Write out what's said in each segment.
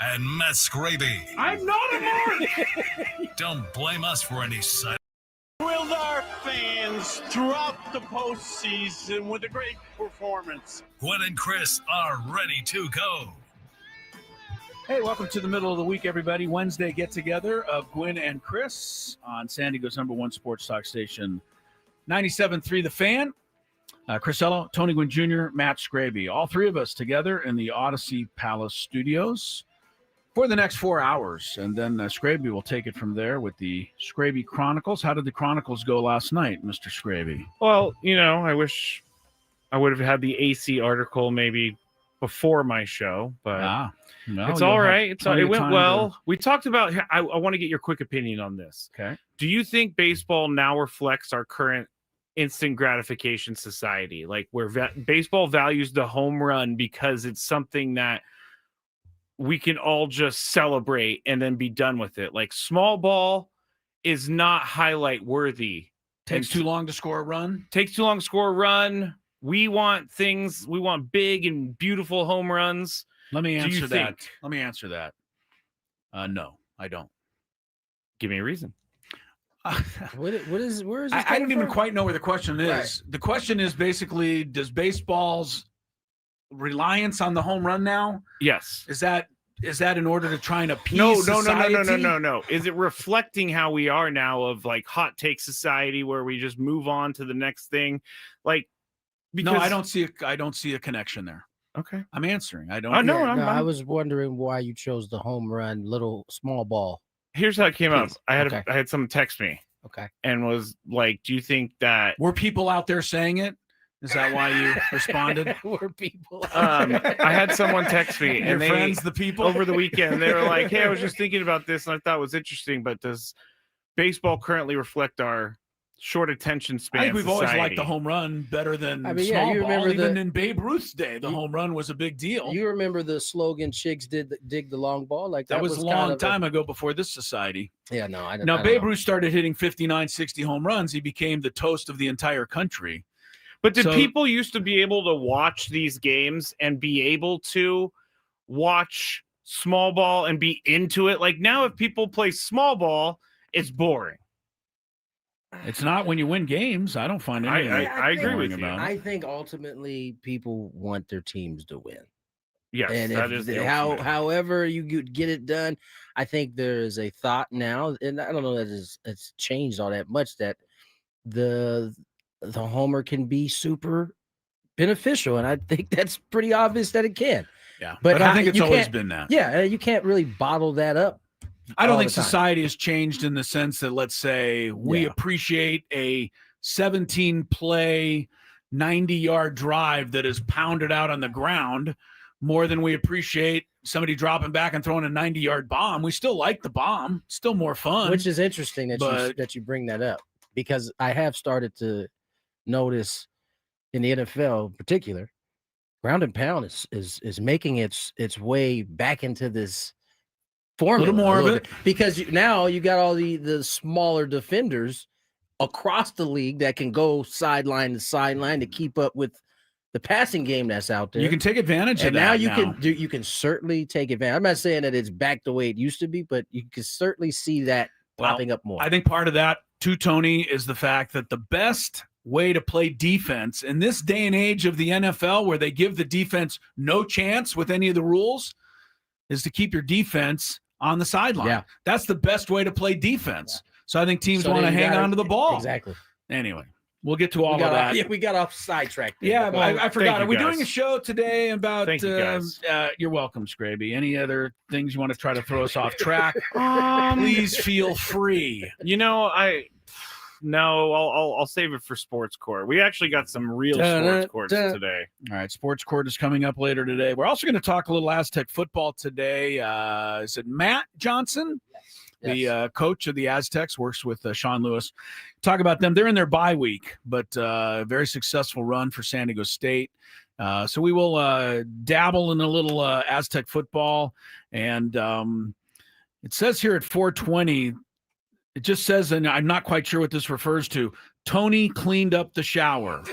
and Matt Skraby. I'm not a mark! Don't blame us for any side. Thrilled our fans throughout the postseason with a great performance. Gwynn and Chris are ready to go. Hey, welcome to the middle of the week, everybody. Wednesday get-together of Gwynn and Chris on San Diego's #1 sports talk station, 97.3 The Fan. Chris Ello, Tony Gwynn Jr., Matt Skraby. All three of us together in the Odyssey Palace studios for the next 4 hours. And then Skraby will take it from there with the Skraby Chronicles. How did the Chronicles go last night, Mr. Skraby? Well, I wish I would have had the AC article maybe before my show, but it's all right. It went well. We talked about, I want to get your quick opinion on this. Okay. Do you think baseball now reflects our current instant gratification society, like where baseball values the home run because it's something that we can all just celebrate and then be done with it? Like small ball is not highlight worthy. Takes too long to score a run. We want big and beautiful home runs. Let me answer that. No, I don't. Give me a reason. Where is I don't even quite know where the question is. Right. The question is basically, does baseball's reliance on the home run now? Yes. Is that in order to try and appease society? No. Is it reflecting how we are now of like hot take society where we just move on to the next thing? Like, because... No, I don't see a connection there. Okay. I'm answering. I don't. Oh, no, I was wondering why you chose the home run, little small ball. Here's how it came up. I had someone text me. Okay. And was like, do you think that were people out there saying it? Is that why you responded? Were people I had someone text me and your friends, the people over the weekend. They were like, hey, I was just thinking about this and I thought it was interesting, but does baseball currently reflect our short attention span? I think we've society? always liked the home run better than small ball. Even in Babe Ruth's day, the home run was a big deal. You remember the slogan, "Chicks dig the long ball"? Like that was a long time ago before this society. Yeah, no, I don't. Now, Babe Ruth started hitting 59, 60 home runs. He became the toast of the entire country. But did people used to be able to watch these games and be able to watch small ball and be into it? Like now, if people play small ball, it's boring. It's not when you win games. I don't find anything. I agree with you. I think ultimately people want their teams to win. Yes, and that is however you get it done. I think there is a thought now, and I don't know that it's changed all that much, that the homer can be super beneficial, and I think that's pretty obvious that it can. Yeah, but I think it's always been that. Yeah, you can't really bottle that up. I don't think society has changed in the sense that, let's say, we appreciate a 17-play, 90-yard drive that is pounded out on the ground more than we appreciate somebody dropping back and throwing a 90-yard bomb. We still like the bomb. It's still more fun. Which is interesting that you bring that up, because I have started to notice in the NFL in particular, ground and pound is making its way back into this formula. A little more of it, because now you got all the smaller defenders across the league that can go sideline to sideline to keep up with the passing game that's out there. You can take advantage of that. Now you can certainly take advantage. I'm not saying that it's back the way it used to be, but you can certainly see that popping up more. I think part of that too, Tony, is the fact that the best way to play defense in this day and age of the NFL, where they give the defense no chance with any of the rules, is to keep your defense on the sideline. Yeah. That's the best way to play defense. Yeah. So I think teams want to hang on to the ball. Exactly. Anyway, we'll get to all of that. Yeah, we got off sidetrack. Yeah, but I forgot. Are we doing a show today about you're welcome, Skraby. Any other things you want to try to throw us off track? Please feel free. I'll save it for Sports Court. We actually got some real Sports Courts today. All right, Sports Court is coming up later today. We're also going to talk a little Aztec football today. Is it Matt Johnson? Yes. The coach of the Aztecs, works with Sean Lewis. Talk about them. They're in their bye week, but very successful run for San Diego State. So we will dabble in a little Aztec football. And it says here at 4:20, it just says, and I'm not quite sure what this refers to, Tony cleaned up the shower.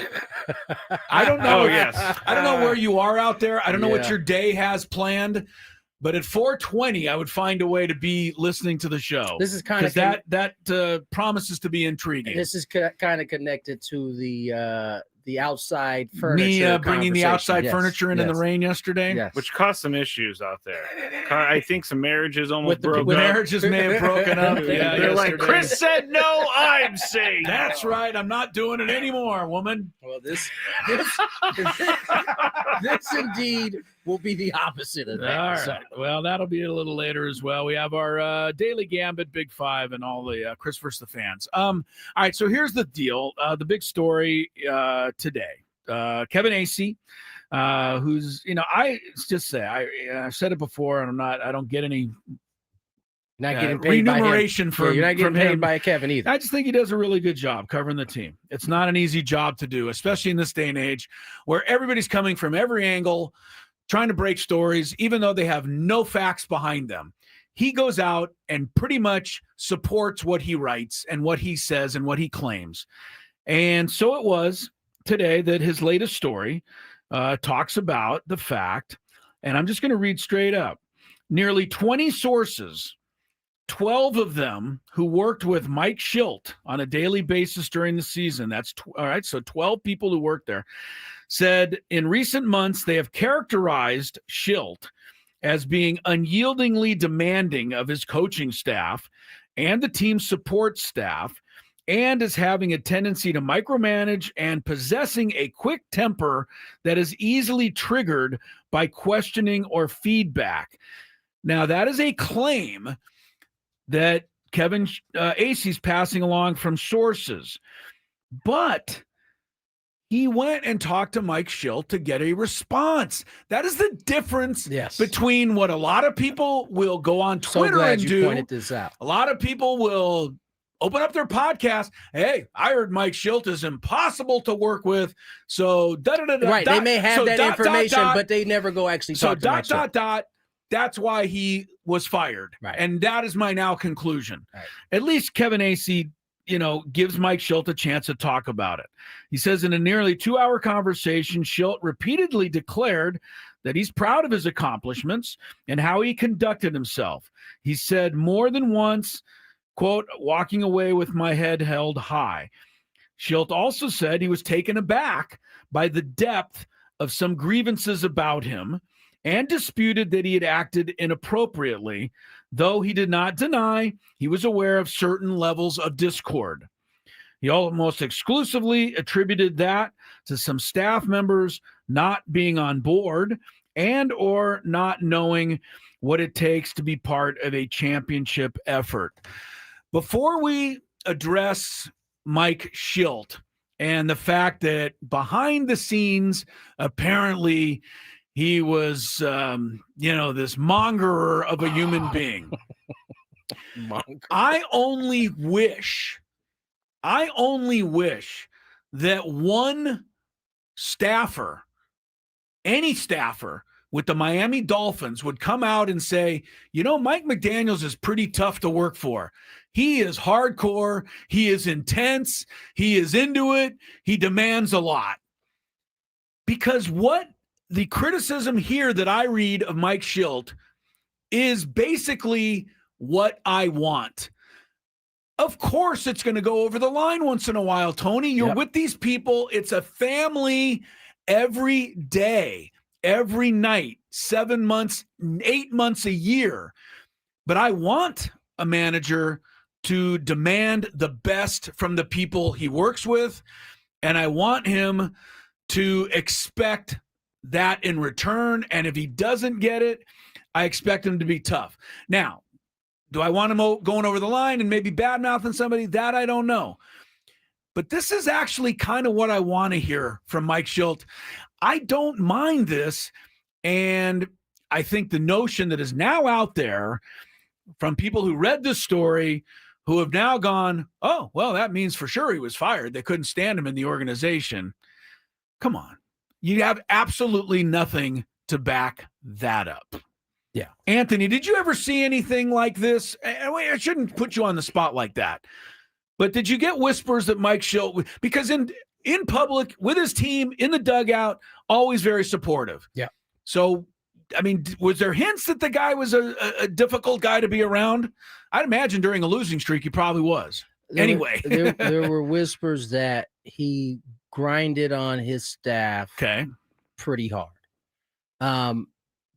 I don't know. Oh, yes. I don't know where you are out there. I don't know what your day has planned. But at 4:20, I would find a way to be listening to the show. This is kind of that promises to be intriguing. This is kind of connected to the outside furniture. Me bringing the outside Yes, furniture in the rain yesterday. Yes. Which caused some issues out there. I think some marriages almost broke up. Marriages may have broken up. Yeah, They're like, yesterday. Chris said no, I'm saying That's no. right. I'm not doing it anymore, woman. Well, this indeed will be the opposite of that. All right. So, Well, that'll be a little later as well. We have our daily gambit, Big Five, and all the Chris versus the fans. All right. So here's the deal. The big story today. Kevin Acee, who's, I just say, I've said it before, and I don't get any not getting paid by him. remuneration from You're not getting from paid him. by Kevin either. I just think he does a really good job covering the team. It's not an easy job to do, especially in this day and age where everybody's coming from every angle, trying to break stories, even though they have no facts behind them. He goes out and pretty much supports what he writes and what he says and what he claims. And so it was today that his latest story talks about the fact, and I'm just going to read straight up, nearly 20 sources, 12 of them who worked with Mike Shildt on a daily basis during the season. That's all right. So 12 people who worked there said in recent months, they have characterized Shildt as being unyieldingly demanding of his coaching staff and the team's support staff, and as having a tendency to micromanage and possessing a quick temper that is easily triggered by questioning or feedback. Now, that is a claim that Kevin Acee's passing along from sources, but he went and talked to Mike Shildt to get a response. That is the difference between what a lot of people will go on Twitter glad and you do. pointed this out. A lot of people will open up their podcast. Hey, I heard Mike Shildt is impossible to work with. So right, they may have that information, but they never go actually talk to Mike Shildt. That's why he was fired. Right. And that is my now conclusion. Right. At least Kevin Acee, gives Mike Shildt a chance to talk about it. He says in a nearly 2-hour conversation, Shildt repeatedly declared that he's proud of his accomplishments and how he conducted himself. He said more than once, quote, walking away with my head held high. Shildt also said he was taken aback by the depth of some grievances about him and disputed that he had acted inappropriately, though he did not deny he was aware of certain levels of discord. He almost exclusively attributed that to some staff members not being on board and or not knowing what it takes to be part of a championship effort. Before we address Mike Shildt and the fact that behind the scenes, apparently he was, this mongerer of a human being. I only wish that one staffer, any staffer with the Miami Dolphins would come out and say, Mike McDaniels is pretty tough to work for. He is hardcore. He is intense. He is into it. He demands a lot. Because what the criticism here that I read of Mike Shildt is basically what I want. Of course, it's going to go over the line once in a while, Tony. You're with these people. It's a family every day, every night, 7 months, 8 months a year. But I want a manager to demand the best from the people he works with, and I want him to expect that in return. And if he doesn't get it, I expect him to be tough. Now, do I want him going over the line and maybe bad-mouthing somebody? That I don't know. But this is actually kind of what I want to hear from Mike Shildt. I don't mind this. And I think the notion that is now out there from people who read this story who have now gone, oh, well, that means for sure he was fired. They couldn't stand him in the organization. Come on. You have absolutely nothing to back that up. Yeah. Anthony, did you ever see anything like this? I shouldn't put you on the spot like that. But did you get whispers that Mike Shildt, because in public, with his team, in the dugout, always very supportive. Yeah. So I mean, was there hints that the guy was a difficult guy to be around? I'd imagine during a losing streak, he probably was. Anyway. There were whispers that he grinded on his staff pretty hard.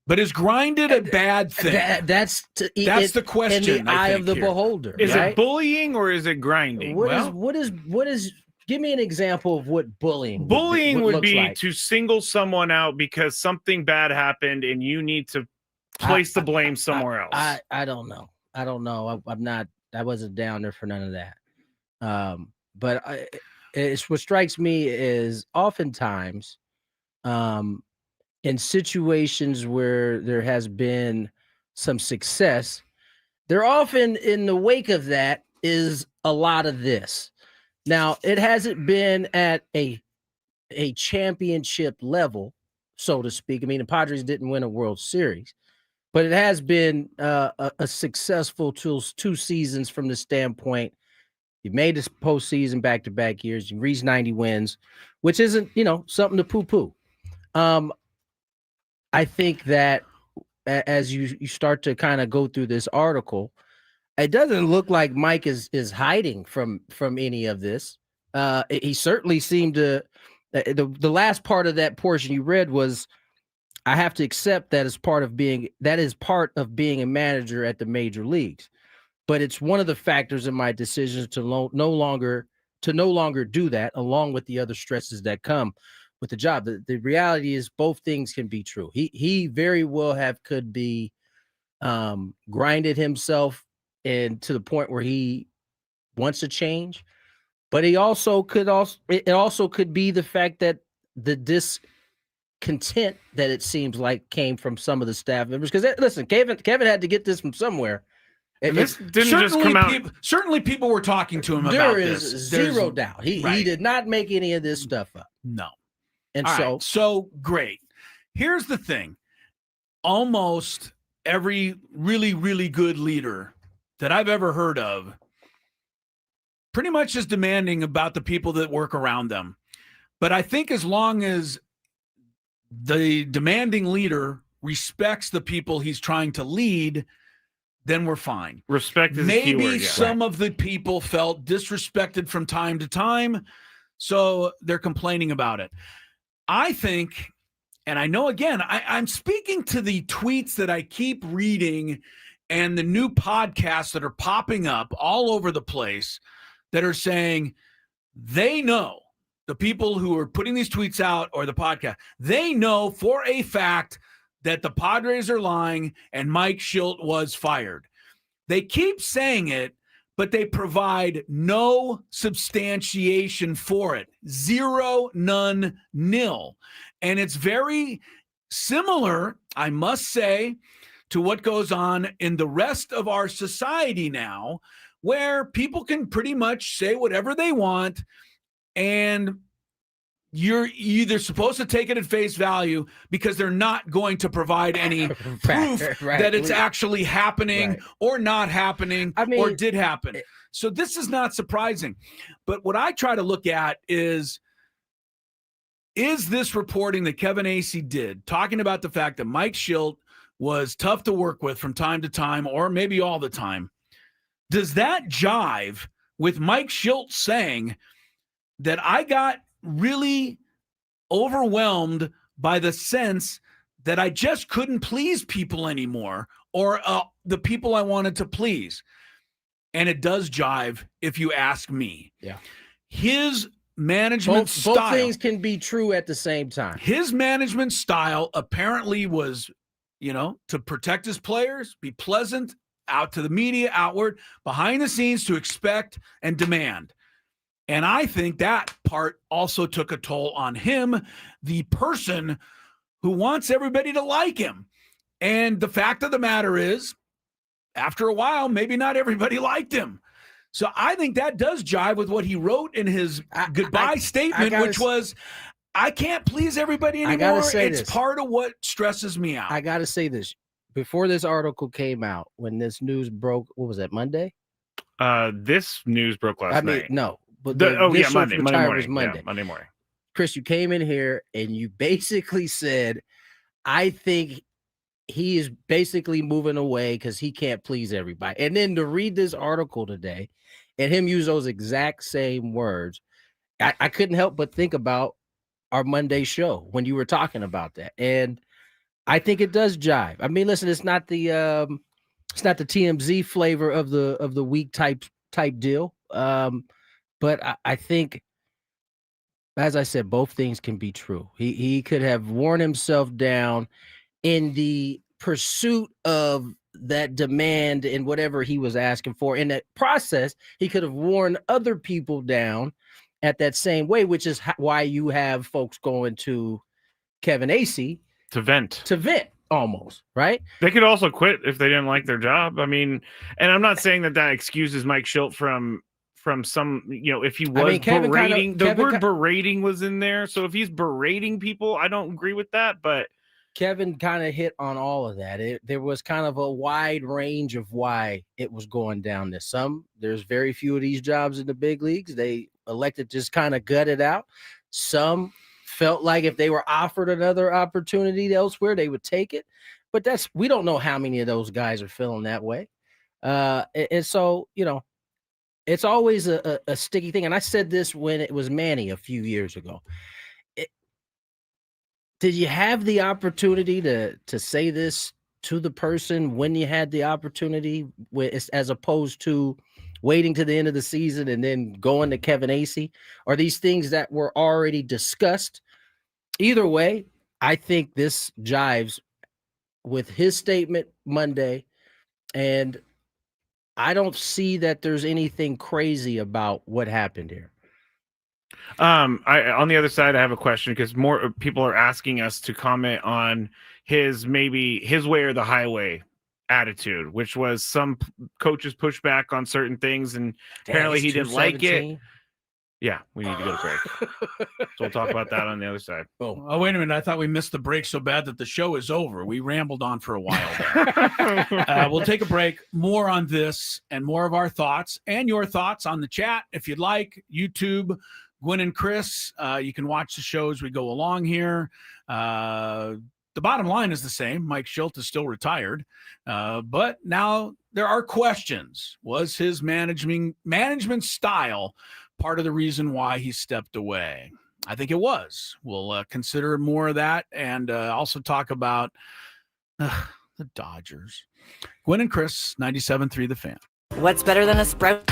But is grinded a bad thing? That's the question. In the eye of the beholder. Is right? it bullying or is it grinding? What is? Give me an example of what bullying. Bullying would be like. To single someone out because something bad happened and you need to place the blame somewhere else. I don't know. I'm not. I wasn't down there for none of that. But it's what strikes me is oftentimes, in situations where there has been some success, there often in the wake of that is a lot of this. Now, it hasn't been at a championship level, so to speak. I mean, the Padres didn't win a World Series, but it has been a successful two seasons from the standpoint. You made this postseason back-to-back years. You reached 90 wins, which isn't, something to poo-poo. I think that as you start to kind of go through this article, it doesn't look like Mike is hiding from any of this. He certainly seemed to. The last part of that portion you read was, I have to accept that is part of being a manager at the major leagues, but it's one of the factors in my decisions to no longer do that, along with the other stresses that come with the job. The reality is both things can be true. He very well could be grinded himself and to the point where he wants to change, but it also could be the fact that the discontent that it seems like came from some of the staff members. Because listen, Kevin had to get this from somewhere. This didn't just come out. Certainly, people were talking to him about this. There is zero doubt. He did not make any of this stuff up. No. And so great. Here's the thing. Almost every really, really good leader that I've ever heard of pretty much is demanding about the people that work around them. But I think as long as the demanding leader respects the people he's trying to lead, then we're fine. Respect is maybe a keyword, some of the people felt disrespected from time to time, so they're complaining about it. I think, and I know, again, I'm speaking to the tweets that I keep reading and the new podcasts that are popping up all over the place that are saying they know, the people who are putting these tweets out or the podcast, they know for a fact that the Padres are lying and Mike Shildt was fired. They keep saying it, but they provide no substantiation for it. Zero, none, nil. And it's very similar, I must say, to what goes on in the rest of our society now, where people can pretty much say whatever they want, and you're either supposed to take it at face value because they're not going to provide any proof that it's actually happening or not happening or did happen. So this is not surprising. But what I try to look at is this reporting that Kevin Acee did, talking about the fact that Mike Shildt was tough to work with from time to time, or maybe all the time, does that jive with Mike Shildt saying that I got really overwhelmed by the sense that I just couldn't please people anymore, or the people I wanted to please? And it does jive, if you ask me. Yeah. His management style. Both things can be true at the same time. His management style apparently was, to protect his players, be pleasant, out to the media, outward, behind the scenes, to expect and demand. And I think that part also took a toll on him, the person who wants everybody to like him. And the fact of the matter is, after a while, maybe not everybody liked him. So I think that does jive with what he wrote in his goodbye statement, which was, I can't please everybody anymore. It's part of what stresses me out. I got to say this. Before this article came out, when this news broke, what was that, Monday? This news broke last night. No. But Monday morning. Was Monday. Yeah, Monday morning. Chris, you came in here and you basically said, I think he is basically moving away because he can't please everybody. And then to read this article today and him use those exact same words, I couldn't help but think about our Monday show when you were talking about that. And I think it does jive. I mean, listen, it's not the TMZ flavor of the week type deal. But I think, as I said, both things can be true. He could have worn himself down in the pursuit of that demand and whatever he was asking for. In that process, he could have worn other people down at that same way, which is why you have folks going to Kevin Acee to vent almost, right? They could also quit if they didn't like their job. I mean, and I'm not saying that excuses Mike Shildt from some, if he was berating, the word berating was in there. So if he's berating people, I don't agree with that, but Kevin kind of hit on all of that. There was kind of a wide range of why it was going down this. There's very few of these jobs in the big leagues. They elected to just kind of gut it out. Some felt like if they were offered another opportunity elsewhere, they would take it. But we don't know how many of those guys are feeling that way. And so, it's always a sticky thing. And I said this when it was Manny a few years ago. Did you have the opportunity to say this to the person when you had the opportunity, as opposed to waiting to the end of the season and then going to Kevin Acee? Are these things that were already discussed? Either way, I think this jives with his statement Monday, and I don't see that there's anything crazy about what happened here. On the other side, I have a question because more people are asking us to comment on his way or the highway attitude, which was some coaches push back on certain things, and apparently he didn't like it. Yeah, we need to go to break. So we'll talk about that on the other side. Oh, wait a minute. I thought we missed the break so bad that the show is over. We rambled on for a while. We'll take a break. More on this and more of our thoughts and your thoughts on the chat. If you'd like, YouTube, Gwynn and Chris, you can watch the show as we go along here. The bottom line is the same. Mike Shildt is still retired. But now there are questions. Was his management style part of the reason why he stepped away? I think it was. We'll consider more of that and also talk about the Dodgers. Gwynn and Chris, 97.3 The Fan. What's better than a spread?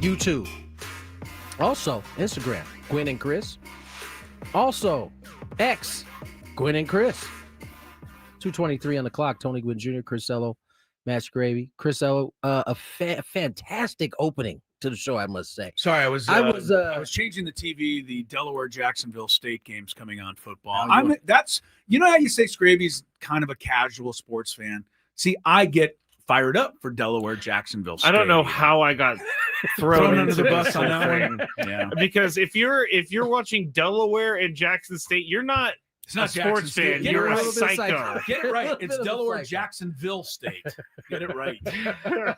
YouTube. Also, Instagram, Gwynn and Chris. Also, X, Gwynn and Chris. 2:23 on the clock. Tony Gwynn Jr., Chris Ello, Matt Skraby. Chris Ello, a fantastic opening to the show, I must say. Sorry, I was changing the TV. The Delaware Jacksonville State game's coming on football. That's you know how you say Skraby's kind of a casual sports fan. See, I get fired up for Delaware Jacksonville State. I don't know how I got thrown under the into bus this on that thing. one. Yeah, Because if you're watching Delaware and Jackson State, you're not it's not a sports fan. Get You're it a right. psycho. Get it right. It's Bit of a Delaware psycho. Jacksonville State. Get it right.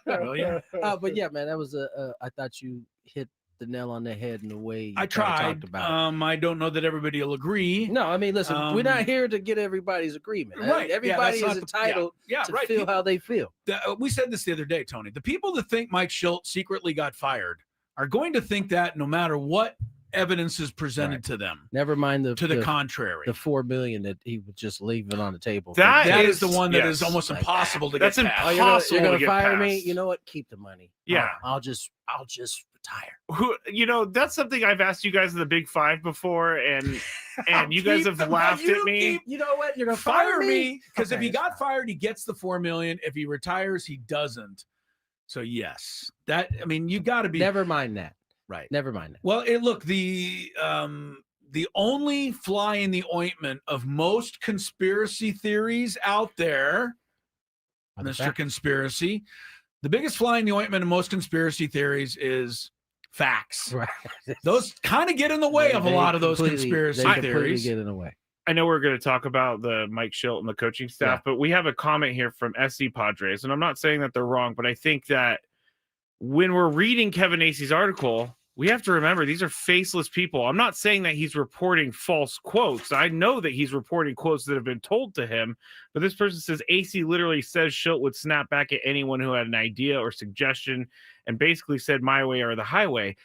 Will you? But yeah, man, that was I thought you hit the nail on the head in the way I you tried. talked about it. I don't know that everybody will agree. No, I mean, listen, we're not here to get everybody's agreement. Right. Yeah, Everybody that's is not the- entitled yeah, to right. feel People- how they feel. We said this the other day, Tony. The people that think Mike Shildt secretly got fired are going to think that no matter what evidence is presented Right. to them. Never mind the Contrary. the $4 million that he would just leave it on the table. That is is- the one that yes. is almost Like, impossible to that's get past. Oh, you're gonna, Possible to get fire me? past. You know what? Keep the money. Yeah. I'll just retire. That's something I've asked you guys in the Big Five before, and you guys have laughed at me. You know what? You're gonna Fire me because if Okay, he got that's fine. fired, he gets the $4 million. If he retires, he doesn't. So yes, you got to be Never mind that. right. Never mind that. Well, look, the only fly in the ointment of most conspiracy theories out there, Mr. Conspiracy, the biggest fly in the ointment of most conspiracy theories is facts. Right. Those kind of get in the way of a lot of those They conspiracy completely theories. get in the way. I know we're going to talk about the Mike Shildt and the coaching staff, but we have a comment here from SC Padres, and I'm not saying that they're wrong, but I think that when we're reading Kevin Acey's article, we have to remember these are faceless people. I'm not saying that he's reporting false quotes. I know that he's reporting quotes that have been told to him, but this person says Acey literally says Shildt would snap back at anyone who had an idea or suggestion and basically said my way or the highway.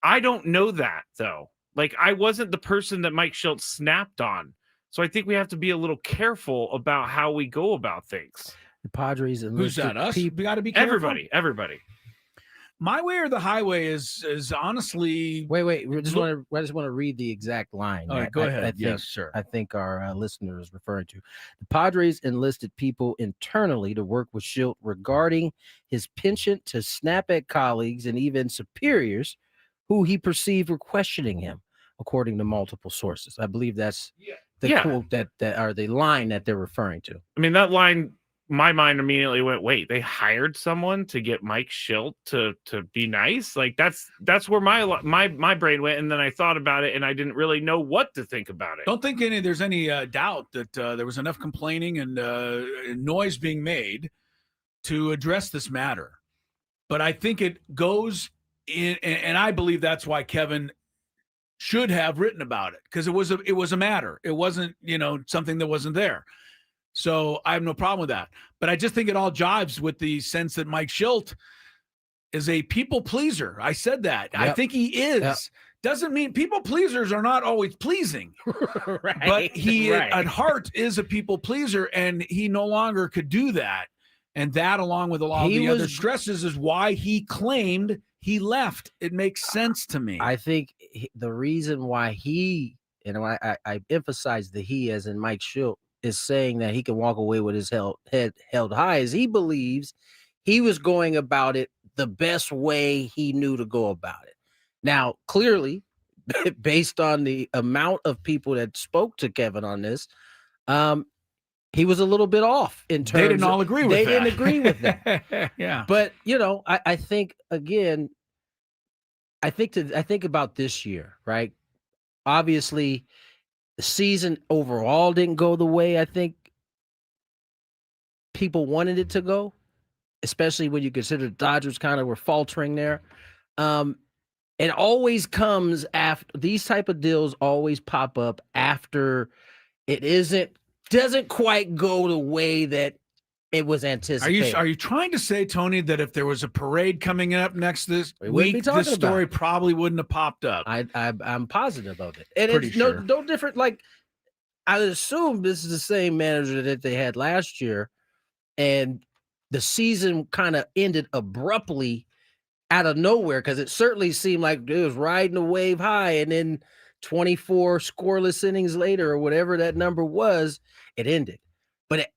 I don't know that, though. Like, I wasn't the person that Mike Shildt snapped on. So I think we have to be a little careful about how we go about things. The Padres and Who's that? Us? We got to be careful. Everybody. My way or the highway is honestly. Wait. I just want to read the exact line. All right, go ahead. I think, Yes, sir. I think our listener is referring to the Padres enlisted people internally to work with Shildt regarding his penchant to snap at colleagues and even superiors who he perceived were questioning him, according to multiple sources. I believe that's the quote that or the line that they're referring to. I mean, that line, my mind immediately went, wait, they hired someone to get Mike Shildt to be nice? Like, that's where my brain went. And then I thought about it and I didn't really know what to think about it. Don't think there's any doubt that there was enough complaining and noise being made to address this matter. But I think it goes in, and I believe that's why Kevin should have written about it, because it was a matter. It wasn't, something that wasn't there. So I have no problem with that. But I just think it all jives with the sense that Mike Shildt is a people pleaser. I said that. Yep. I think he is. Yep. Doesn't mean people pleasers are not always pleasing. Right. But he Right. at heart is a people pleaser, and he no longer could do that. And that, along with a lot of the other stresses, is why he claimed he left. It makes sense to me. I think the reason why he, and I emphasize the he as in Mike Shildt, is saying that he can walk away with his head held high, is he believes he was going about it the best way he knew to go about it. Now, clearly, based on the amount of people that spoke to Kevin on this, he was a little bit off in terms. They didn't all agree with that. They didn't agree with that. Yeah. But I think again, I think about this year, right? Obviously, the season overall didn't go the way I think people wanted it to go, especially when you consider the Dodgers kind of were faltering there. It always comes after these type of deals always pop up after it isn't doesn't quite go the way that it was anticipated. Are you trying to say, Tony, that if there was a parade coming up next this We wouldn't be week, talking this about story it. probably wouldn't have popped up? I'm positive of it. And Pretty it's sure. no different. Like, I would assume this is the same manager that they had last year, and the season kind of ended abruptly out of nowhere, because it certainly seemed like it was riding a wave high, and then 24 scoreless innings later, or whatever that number was, it ended. But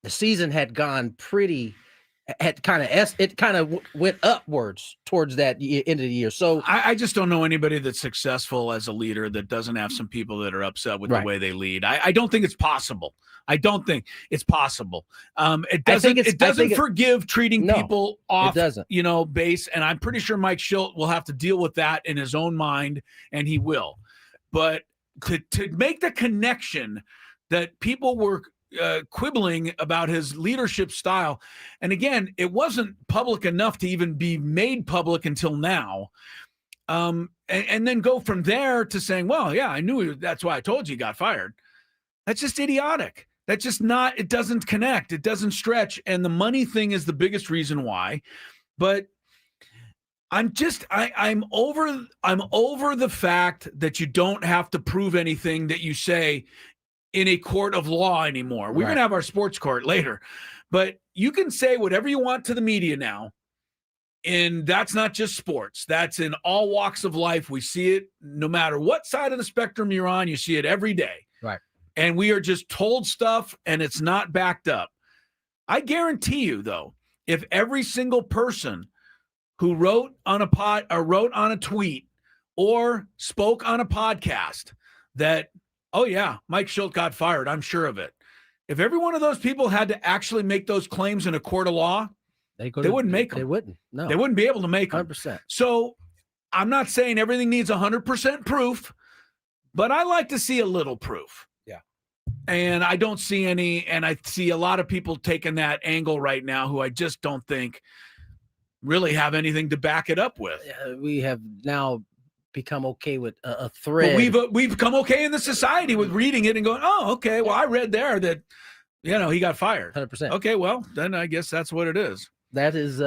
the season had gone it kind of went upwards towards that end of the year. So I just don't know anybody that's successful as a leader that doesn't have some people that are upset with the way they lead. I don't think it's possible. I don't think it's possible. It doesn't forgive treating people off, base. And I'm pretty sure Mike Shildt will have to deal with that in his own mind, and he will. But to make the connection that people were quibbling about his leadership style, and again, it wasn't public enough to even be made public until now, and then go from there to saying, well, yeah, I knew, that's why I told you he got fired. That's just idiotic. That's just not, it doesn't connect, it doesn't stretch, and the money thing is the biggest reason why. But I'm over the fact that you don't have to prove anything that you say in a court of law anymore. We're going to have our sports court later, but you can say whatever you want to the media now. And that's not just sports. That's in all walks of life. We see it no matter what side of the spectrum you're on. You see it every day. Right. And we are just told stuff and it's not backed up. I guarantee you, though, if every single person who wrote on a tweet or spoke on a podcast that, oh yeah, Mike Shildt got fired, I'm sure of it. If every one of those people had to actually make those claims in a court of law, they wouldn't make them. They wouldn't. No. They wouldn't be able to make them. 100%. So I'm not saying everything needs 100% proof, but I like to see a little proof. Yeah. And I don't see any, and I see a lot of people taking that angle right now who I just don't think really have anything to back it up with. We have now become okay with a thread. But we've become okay in the society with reading it and going, oh, okay, well, I read there that, he got fired. 100%. Okay, well, then I guess that's what it is. That is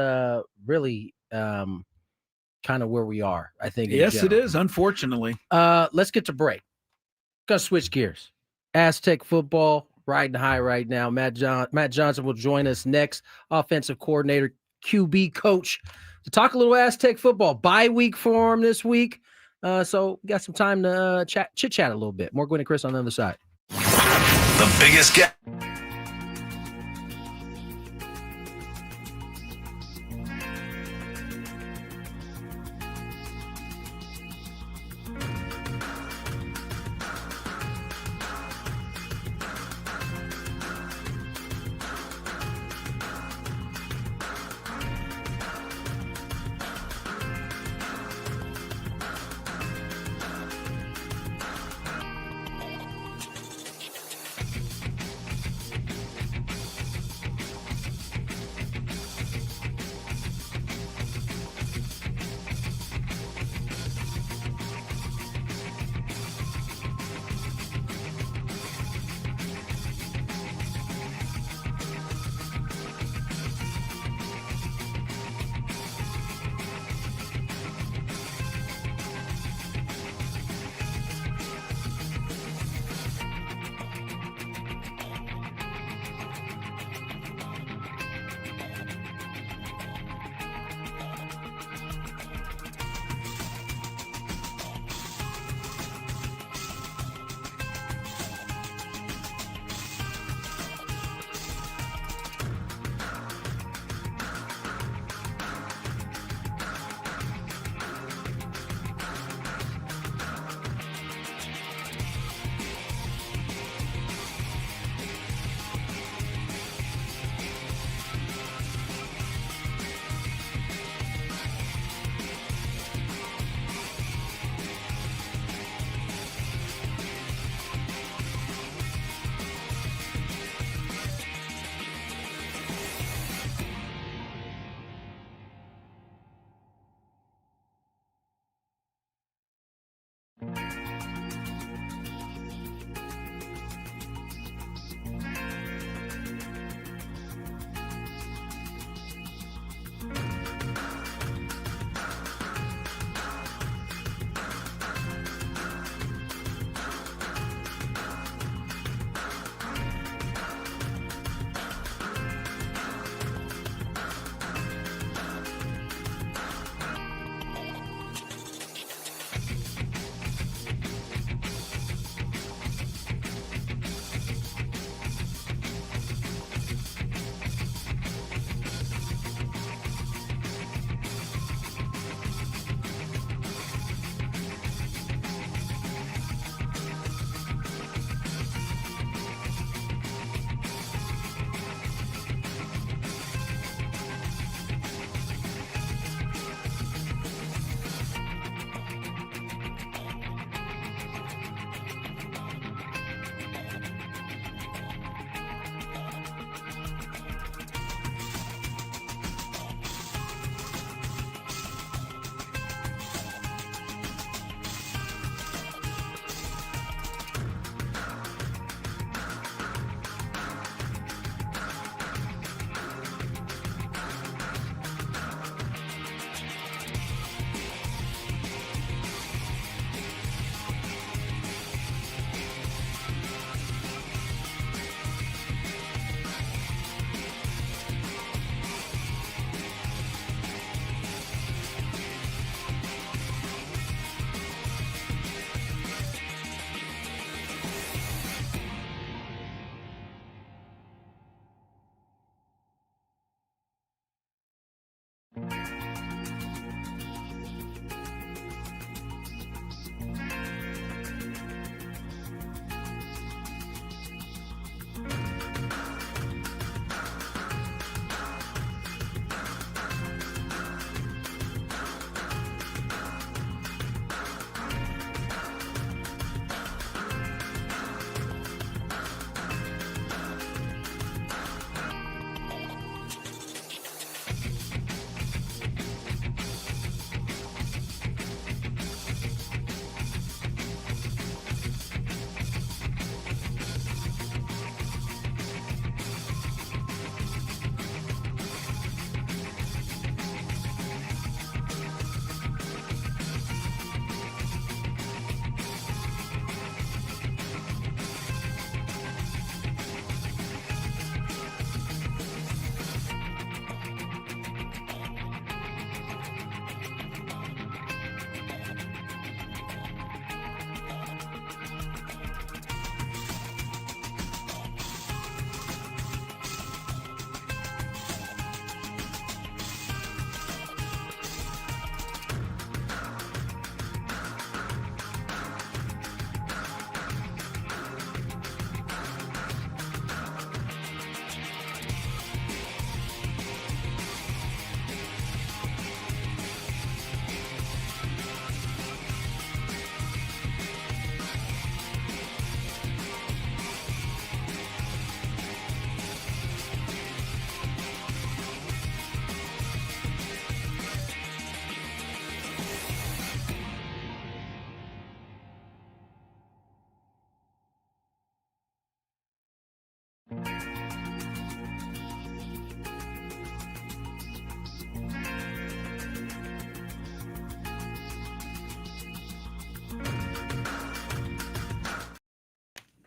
really kind of where we are, I think. Yes, it is, unfortunately. Let's get to break. Gonna switch gears. Aztec football riding high right now. Matt Johnson will join us next, offensive coordinator, QB coach, to talk a little Aztec football. Bye week for him this week. So we got some time to chit-chat a little bit. More Gwynn and Chris on the other side. The biggest gap.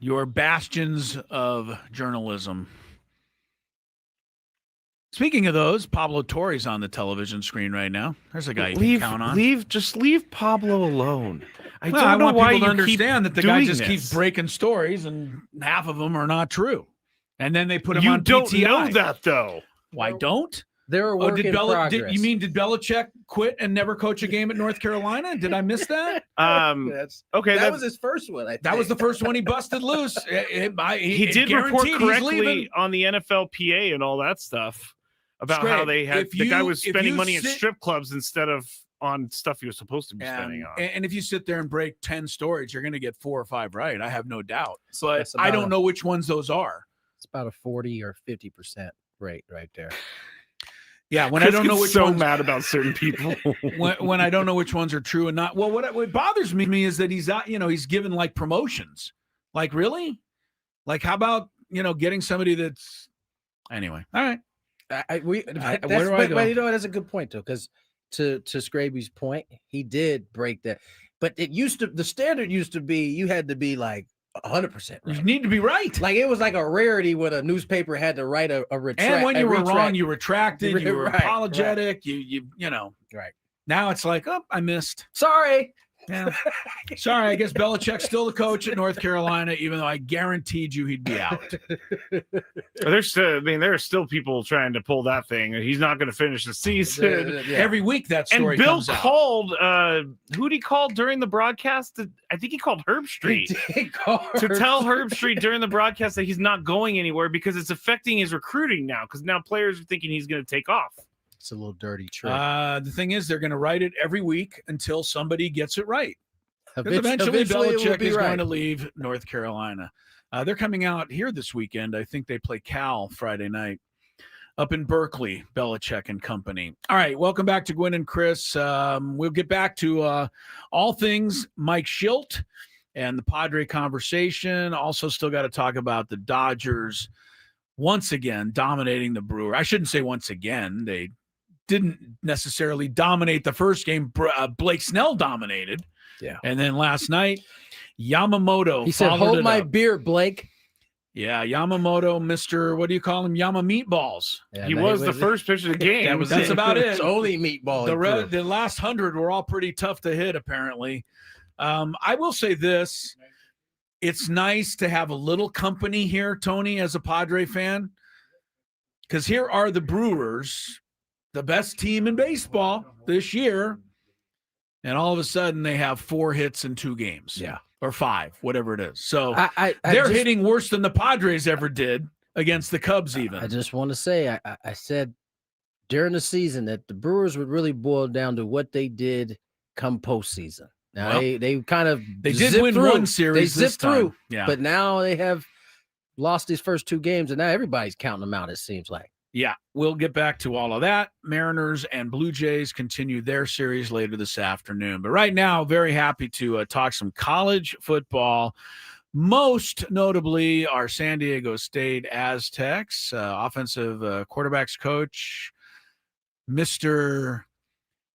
Your bastions of journalism. Speaking of those, Pablo Torre's on the television screen right now. There's a guy you can count on. Just leave Pablo alone. I Well, don't know want why people to you understand keep that the guy doing just this. keeps breaking stories, and half of them are not true. And then they put him You on don't PTI. know that though. Why don't? They're a work in progress. You mean did Belichick quit and never coach a game at North Carolina? Did I miss that? That was his first one. I think. That was the first one he busted loose. He did report correctly on the NFLPA and all that stuff about how they had the guy was spending money at strip clubs instead of on stuff he was supposed to be spending on. And if you sit there and break 10 stories, you're going to get 4 or 5 right. I have no doubt. But I don't know which ones those are. It's about a 40 or 50% rate right there. Yeah, when I don't know which ones, mad about certain people. when I don't know which ones are true and not. Well, what bothers me is that he's out, he's given like promotions. Like, really? Like, how about, getting somebody that's anyway. All right. Where do I go? But that's a good point though, because to Skraby's point, he did break that. But the standard used to be you had to be like 100% right. You need to be right. Like it was like a rarity when a newspaper had to write a retract. And when you were wrong, you retracted. You were apologetic. Right. You know. Right. Now it's like, oh, I missed. Sorry. Yeah. Sorry, I guess Belichick's still the coach at North Carolina, even though I guaranteed you he'd be out. There are still people trying to pull that thing. He's not going to finish the season. Every week that story and Bill comes out. called, who'd he call during the broadcast? I think he called Herb Street to tell Herb Street during the broadcast that he's not going anywhere because it's affecting his recruiting now, because now players are thinking he's going to take off. It's a little dirty trick. The thing is, they're going to write it every week until somebody gets it right. Because eventually Belichick is going to leave North Carolina. They're coming out here this weekend. I think they play Cal Friday night up in Berkeley, Belichick and company. All right, welcome back to Gwynn and Chris. We'll get back to all things Mike Shildt and the Padre conversation. Also still got to talk about the Dodgers once again dominating the Brewers. I shouldn't say once again. They didn't necessarily dominate the first game. Blake Snell dominated. Yeah. And then last night, Yamamoto. He said, hold my beer, Blake. Yeah, Yamamoto, Mr. What do you call him? Yama Meatballs. Yeah, he was the first pitch of the game. That's about it. It's only meatball. The last 100 were all pretty tough to hit, apparently. I will say this. It's nice to have a little company here, Tony, as a Padre fan. Because here are the Brewers the best team in baseball this year, and all of a sudden they have 4 hits in 2 games. Yeah. Or 5, whatever it is. So they're hitting worse than the Padres ever did against the Cubs even. I just want to say, I said during the season that the Brewers would really boil down to what they did come postseason. Now, Well, they kind of they did win through. one series They zipped through. Yeah. But now they have lost these first 2 games, and now everybody's counting them out, it seems like. Yeah, we'll get back to all of that. Mariners and Blue Jays continue their series later this afternoon. But right now, very happy to talk some college football, most notably our San Diego State Aztecs offensive quarterbacks coach, Mr.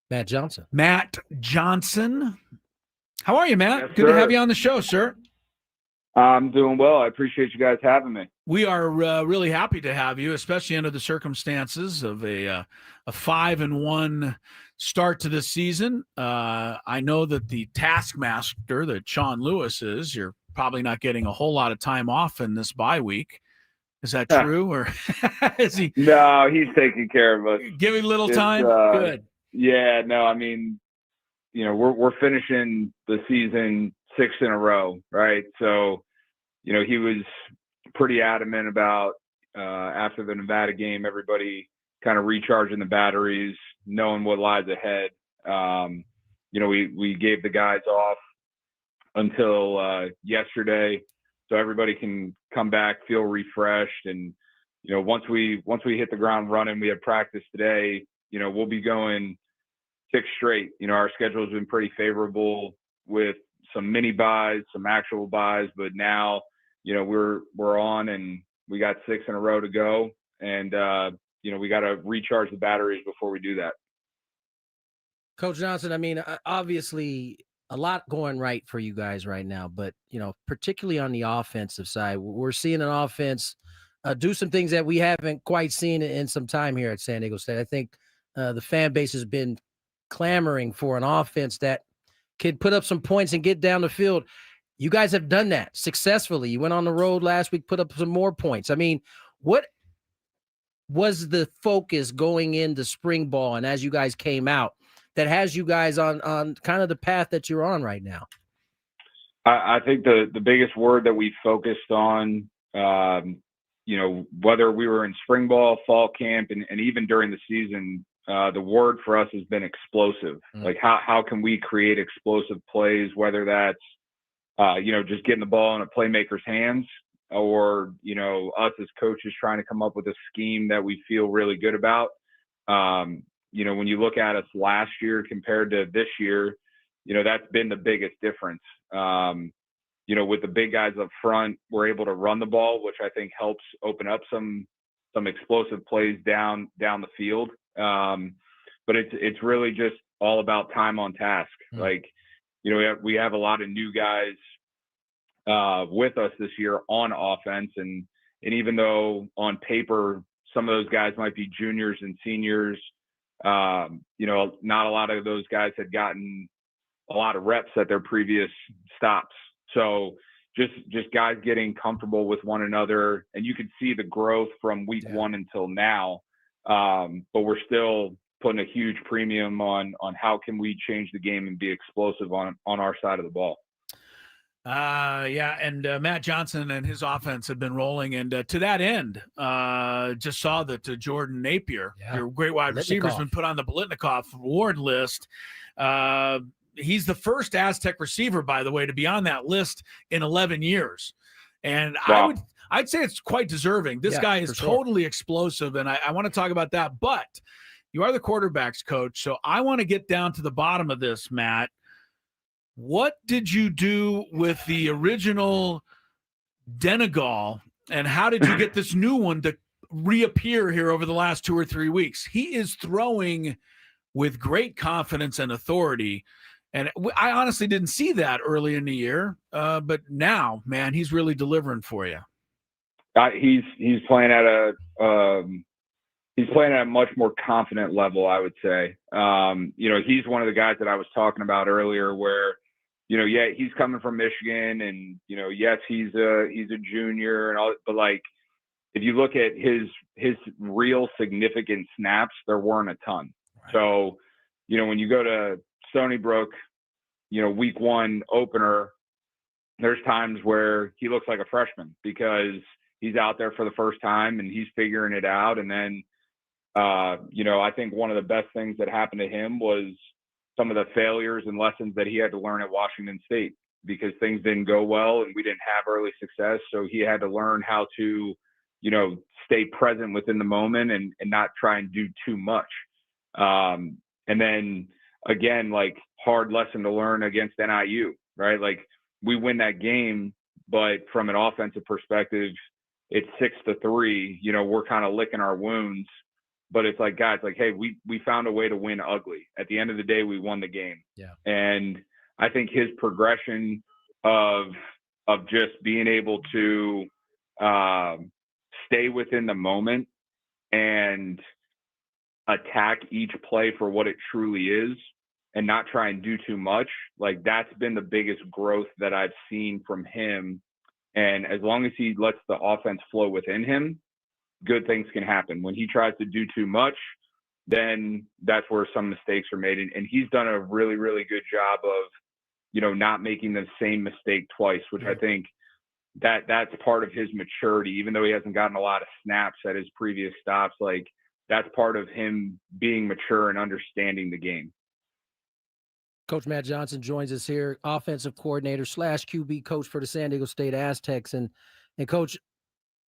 Matt Johnson. Matt Johnson. How are you, Matt? Yes, Good to sir. have you on the show, sir. I'm doing well. I appreciate you guys having me. We are really happy to have you, especially under the circumstances of a 5-1 start to this season. I know that the taskmaster that Sean Lewis is, you're probably not getting a whole lot of time off in this bye week. Is that true, or is he? No, he's taking care of us. Giving little time. Good. Yeah, no, I mean, we're finishing the season 6 in a row, right? So, he was pretty adamant about after the Nevada game, everybody kind of recharging the batteries, knowing what lies ahead. We gave the guys off until yesterday, so everybody can come back, feel refreshed, and once we hit the ground running, we had practice today. We'll be going 6 straight. Our schedule has been pretty favorable with some mini buys, some actual buys, but now we're on and we got 6 in a row to go, and we got to recharge the batteries before we do that. Coach Johnson, I mean, obviously a lot going right for you guys right now, but particularly on the offensive side, we're seeing an offense do some things that we haven't quite seen in some time here at San Diego State. I think the fan base has been clamoring for an offense that could put up some points and get down the field. You guys have done that successfully. You went on the road last week, put up some more points. I mean, what was the focus going into spring ball and as you guys came out that has you guys on kind of the path that you're on right now? I think the biggest word that we focused on, whether we were in spring ball, fall camp, and even during the season, the word for us has been explosive. Like how can we create explosive plays, whether that's just getting the ball in a playmaker's hands, or us as coaches trying to come up with a scheme that we feel really good about. When you look at us last year compared to this year, that's been the biggest difference. With the big guys up front, we're able to run the ball, which I think helps open up some explosive plays down the field. But it's really just all about time on task. Like, we have a lot of new guys with us this year on offense, and even though on paper some of those guys might be juniors and seniors, not a lot of those guys had gotten a lot of reps at their previous stops. So just guys getting comfortable with one another, and you could see the growth from week 1 until now. But we're still putting a huge premium on how can we change the game and be explosive on our side of the ball. And Matt Johnson and his offense have been rolling, and to that end, just saw that Jordan Napier, your great wide receiver, has been put on the Biletnikoff award list. He's the first Aztec receiver, by the way, to be on that list in 11 years, and wow. I'd say it's quite deserving. This guy is totally explosive, and I want to talk about that. But you are the quarterbacks coach, so I want to get down to the bottom of this, Matt. What did you do with the original Denegal, and how did you get this new one to reappear here over the last 2 or 3 weeks? He is throwing with great confidence and authority, and I honestly didn't see that early in the year, but now, man, he's really delivering for you. He's playing at a much more confident level, I would say. He's one of the guys that I was talking about earlier where, he's coming from Michigan, and, yes, he's a junior and all, but like if you look at his real significant snaps, there weren't a ton. Right. So, when you go to Stony Brook, week 1 opener, there's times where he looks like a freshman because he's out there for the first time and he's figuring it out. And then, I think one of the best things that happened to him was some of the failures and lessons that he had to learn at Washington State because things didn't go well and we didn't have early success. So he had to learn how to, stay present within the moment and not try and do too much. And then again, like hard lesson to learn against NIU, right? Like we win that game, but from an offensive perspective, it's 6-3, we're kind of licking our wounds, but it's like, guys, like, hey, we found a way to win ugly. At the end of the day, we won the game. Yeah. And I think his progression of just being able to stay within the moment and attack each play for what it truly is and not try and do too much, like that's been the biggest growth that I've seen from him. And as long as he lets the offense flow within him, good things can happen. When he tries to do too much, then that's where some mistakes are made. And he's done a really, really good job of, not making the same mistake twice, which I think that's part of his maturity, even though he hasn't gotten a lot of snaps at his previous stops. Like that's part of him being mature and understanding the game. Coach Matt Johnson joins us here, offensive coordinator / QB coach for the San Diego State Aztecs. And Coach,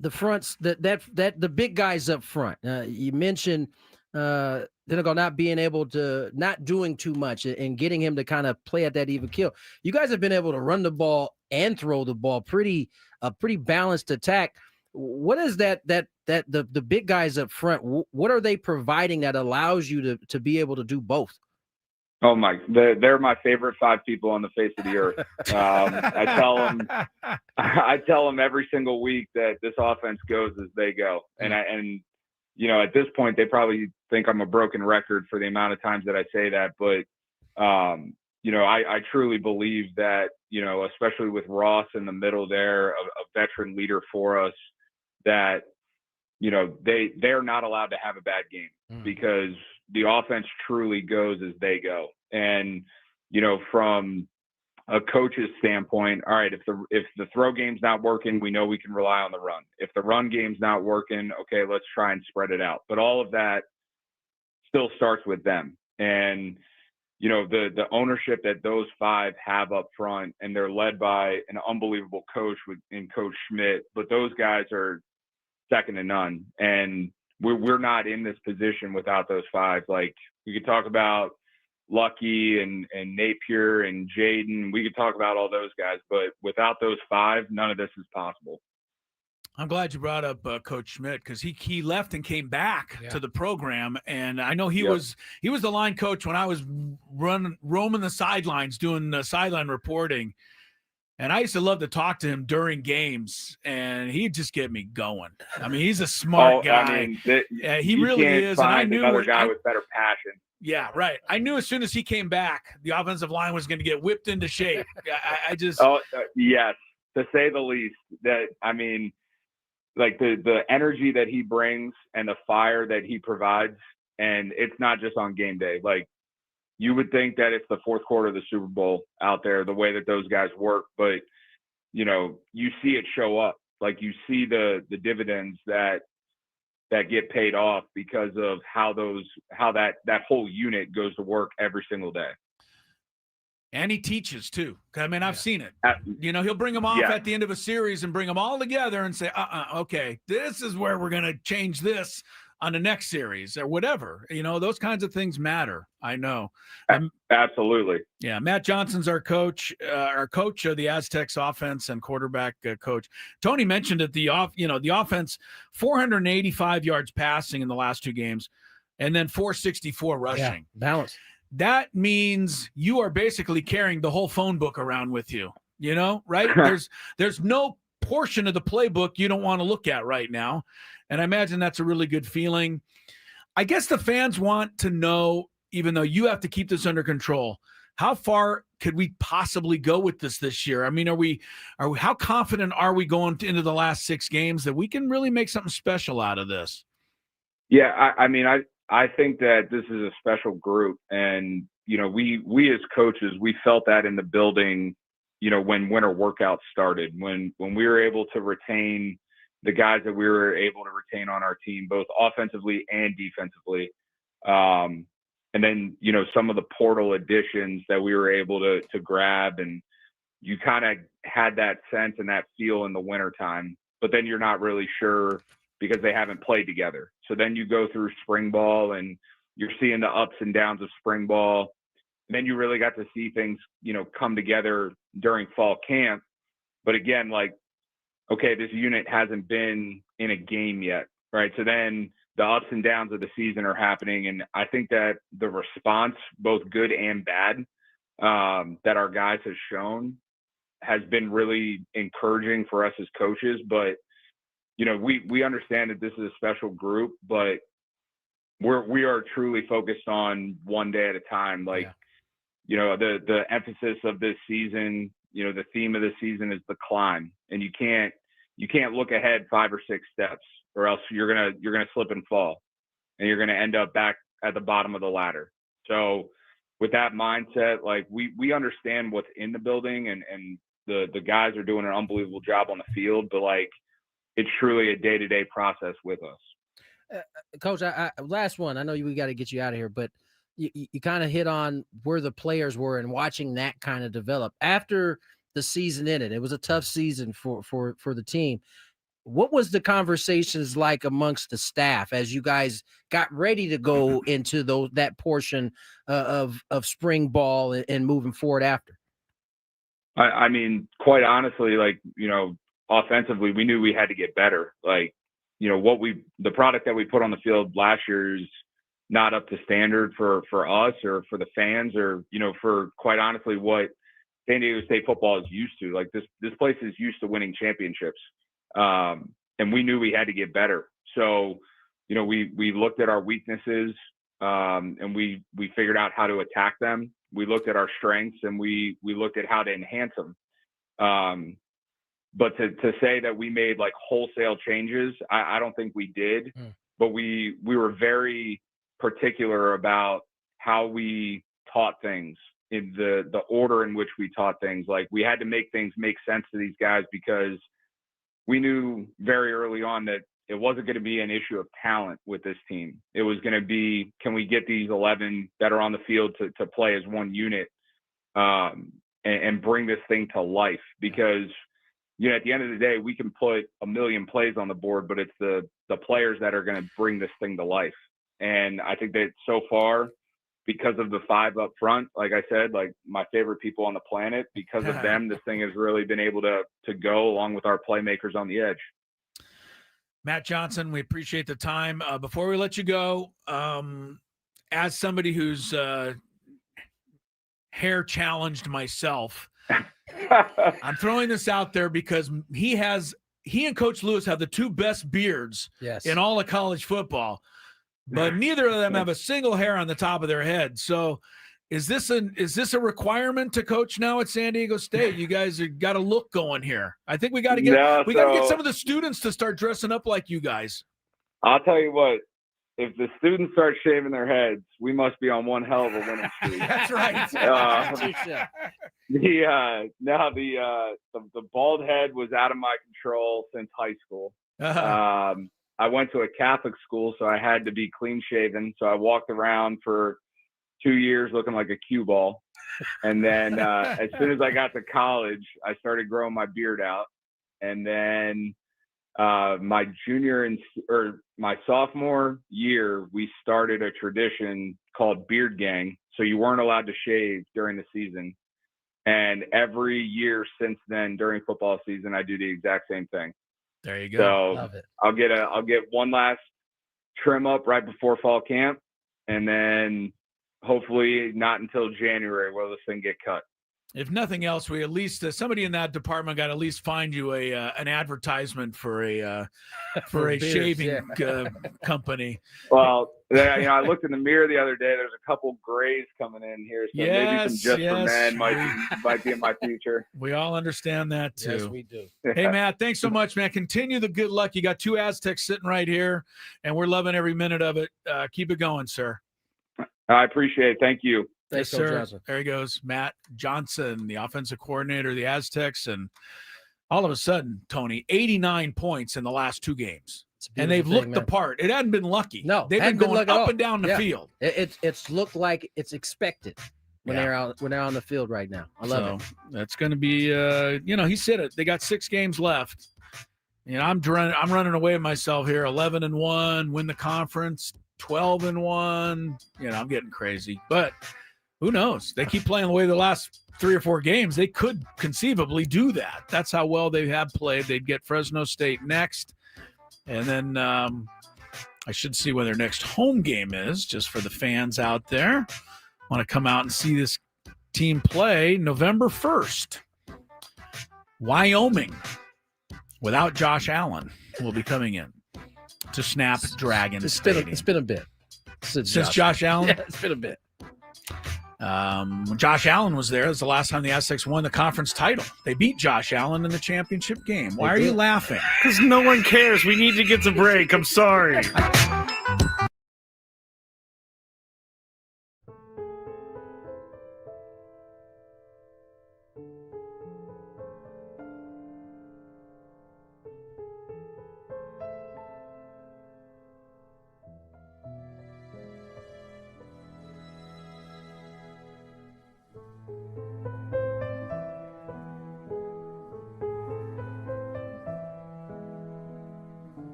the fronts, the big guys up front, you mentioned not being able to, not doing too much and getting him to kind of play at that even kill. You guys have been able to run the ball and throw the ball, pretty balanced attack. What is the big guys up front? What are they providing that allows you to be able to do both? Oh my! They're my favorite 5 people on the face of the earth. I tell them every single week that this offense goes as they go, and at this point they probably think I'm a broken record for the amount of times that I say that, but I truly believe that especially with Ross in the middle there, a veteran leader for us, that they're not allowed to have a bad game because the offense truly goes as they go. And, from a coach's standpoint, all right, if the throw game's not working, we know we can rely on the run. If the run game's not working, okay, let's try and spread it out. But all of that still starts with them. And, the ownership that those 5 have up front, and they're led by an unbelievable coach in Coach Schmidt, but those guys are second to none. And we're not in this position without those 5. Like we could talk about Lucky and Napier and Jaden. We could talk about all those guys, but without those 5, none of this is possible. I'm glad you brought up Coach Schmidt because he left and came back to the program, and I know he was the line coach when I was roaming the sidelines doing the sideline reporting. And I used to love to talk to him during games, and he'd just get me going. I mean, he's a smart guy. He really is. And I knew another guy with better passion. Yeah, right. I knew as soon as he came back, the offensive line was going to get whipped into shape. I just. Yes, to say the least. That like the energy that he brings and the fire that he provides, and it's not just on game day. Like, you would think that it's the fourth quarter of the Super Bowl out there, the way that those guys work, but you see it show up. Like you see the dividends that get paid off because of how that whole unit goes to work every single day. And he teaches too. I mean, I've seen it. He'll bring them off at the end of a series and bring them all together and say, okay, this is where we're going to change this on the next series or whatever. Those kinds of things matter. I know. Absolutely. Yeah. Matt Johnson's our coach of the Aztecs offense and quarterback coach. Tony mentioned that the offense, 485 yards passing in the last 2 games, and then 464 rushing. Yeah, balance. That means you are basically carrying the whole phone book around with you, right? There's no portion of the playbook you don't want to look at right now. And I imagine that's a really good feeling. I guess the fans want to know, even though you have to keep this under control, how far could we possibly go with this year? I mean, how confident are we going into the last 6 games that we can really make something special out of this? Yeah, I mean, I think that this is a special group, and we as coaches, we felt that in the building, when winter workouts started, when we were able to retain the guys that we were able to retain on our team, both offensively and defensively. And then, some of the portal additions that we were able to grab, and you kind of had that sense and that feel in the wintertime, but then you're not really sure because they haven't played together. So then you go through spring ball and you're seeing the ups and downs of spring ball. And then you really got to see things, come together during fall camp. But again, okay, this unit hasn't been in a game yet, right? So then the ups and downs of the season are happening. And I think that the response, both good and bad, that our guys have shown has been really encouraging for us as coaches. But, we understand that this is a special group, but we are truly focused on one day at a time. The emphasis of this season, the theme of this season is the climb, and you can't look ahead 5 or 6 steps, or else you're gonna slip and fall, and you're gonna end up back at the bottom of the ladder. So with that mindset, we understand what's in the building, and the guys are doing an unbelievable job on the field, but it's truly a day-to-day process with us. Coach, I last one. I know we got to get you out of here, but you kind of hit on where the players were and watching that kind of develop after the season ended. It was a tough season for the team. What was the conversations like amongst the staff as you guys got ready to go into that portion of spring ball and moving forward after? I mean, quite honestly, offensively, we knew we had to get better. The product that we put on the field last year is not up to standard for us or for the fans, or, for quite honestly what San Diego State football is used to. This place is used to winning championships. And we knew we had to get better. So, we looked at our weaknesses, and we figured out how to attack them. We looked at our strengths, and we looked at how to enhance them. But to say that we made wholesale changes, I don't think we did. But we were very particular about how we taught things, in the order in which we taught things. We had to make things make sense to these guys, because we knew very early on that it wasn't going to be an issue of talent with this team. It was going to be, can we get these 11 that are on the field to play as one unit, and bring this thing to life? Because at the end of the day, we can put a million plays on the board, but it's the players that are going to bring this thing to life. And I think that so far, because of the 5 up front, like I said, my favorite people on the planet, because of them, this thing has really been able to go, along with our playmakers on the edge. Matt Johnson, we appreciate the time. Before we let you go, as somebody who's hair challenged myself, I'm throwing this out there because he and Coach Lewis have the 2 best beards in all of college football, but neither of them have a single hair on the top of their head. So is this a requirement to coach now at San Diego State? You guys have got a look going here. I think we got to get some of the students to start dressing up like you guys. I'll tell you what, if the students start shaving their heads, we must be on one hell of a winning streak. That's right. The bald head was out of my control since high school. I went to a Catholic school, so I had to be clean shaven. So I walked around for 2 years looking like a cue ball. And then as soon as I got to college, I started growing my beard out. And then my sophomore year, we started a tradition called Beard Gang. So you weren't allowed to shave during the season. And every year since then, during football season, I do the exact same thing. There you go. So love it. I'll get one last trim up right before fall camp, and then hopefully not until January will this thing get cut. if nothing else, we at least somebody in that department got to at least find you an advertisement for a beers, shaving company. Well, I looked in the mirror the other day. There's a couple grays coming in here, so maybe some just for men might be in my future. We all understand that too. Yes, we do. Hey, Matt, thanks so much, man. Continue the good luck. You got 2 Aztecs sitting right here, and we're loving every minute of it. Keep it going, sir. I appreciate it. Thank you. Thanks, Yes, Coach sir. Johnson. There he goes, Matt Johnson, the offensive coordinator of the Aztecs, and all of a sudden, Tony, 89 points in the last 2 games. And they've looked the part. It hadn't been lucky. No, they've been going up and down the field. It's looked like it's expected when they're on the field right now. I love it. That's going to be, he said it. They got 6 games left. I'm running away with myself here. 11-1, win the conference. 12-1. I'm getting crazy, but who knows? They keep playing the way the last 3 or 4 games. They could conceivably do that. That's how well they have played. They'd get Fresno State next. And then I should see when their next home game is, just for the fans out there. Want to come out and see this team play November 1st. Wyoming, without Josh Allen, will be coming in to Snapdragon Stadium. It's been a bit. Since Josh Allen? Yeah, it's been a bit. When Josh Allen was there, it was the last time the Aztecs won the conference title. They beat Josh Allen in the championship game. Why are you laughing? Because no one cares. We need to get to break. I'm sorry.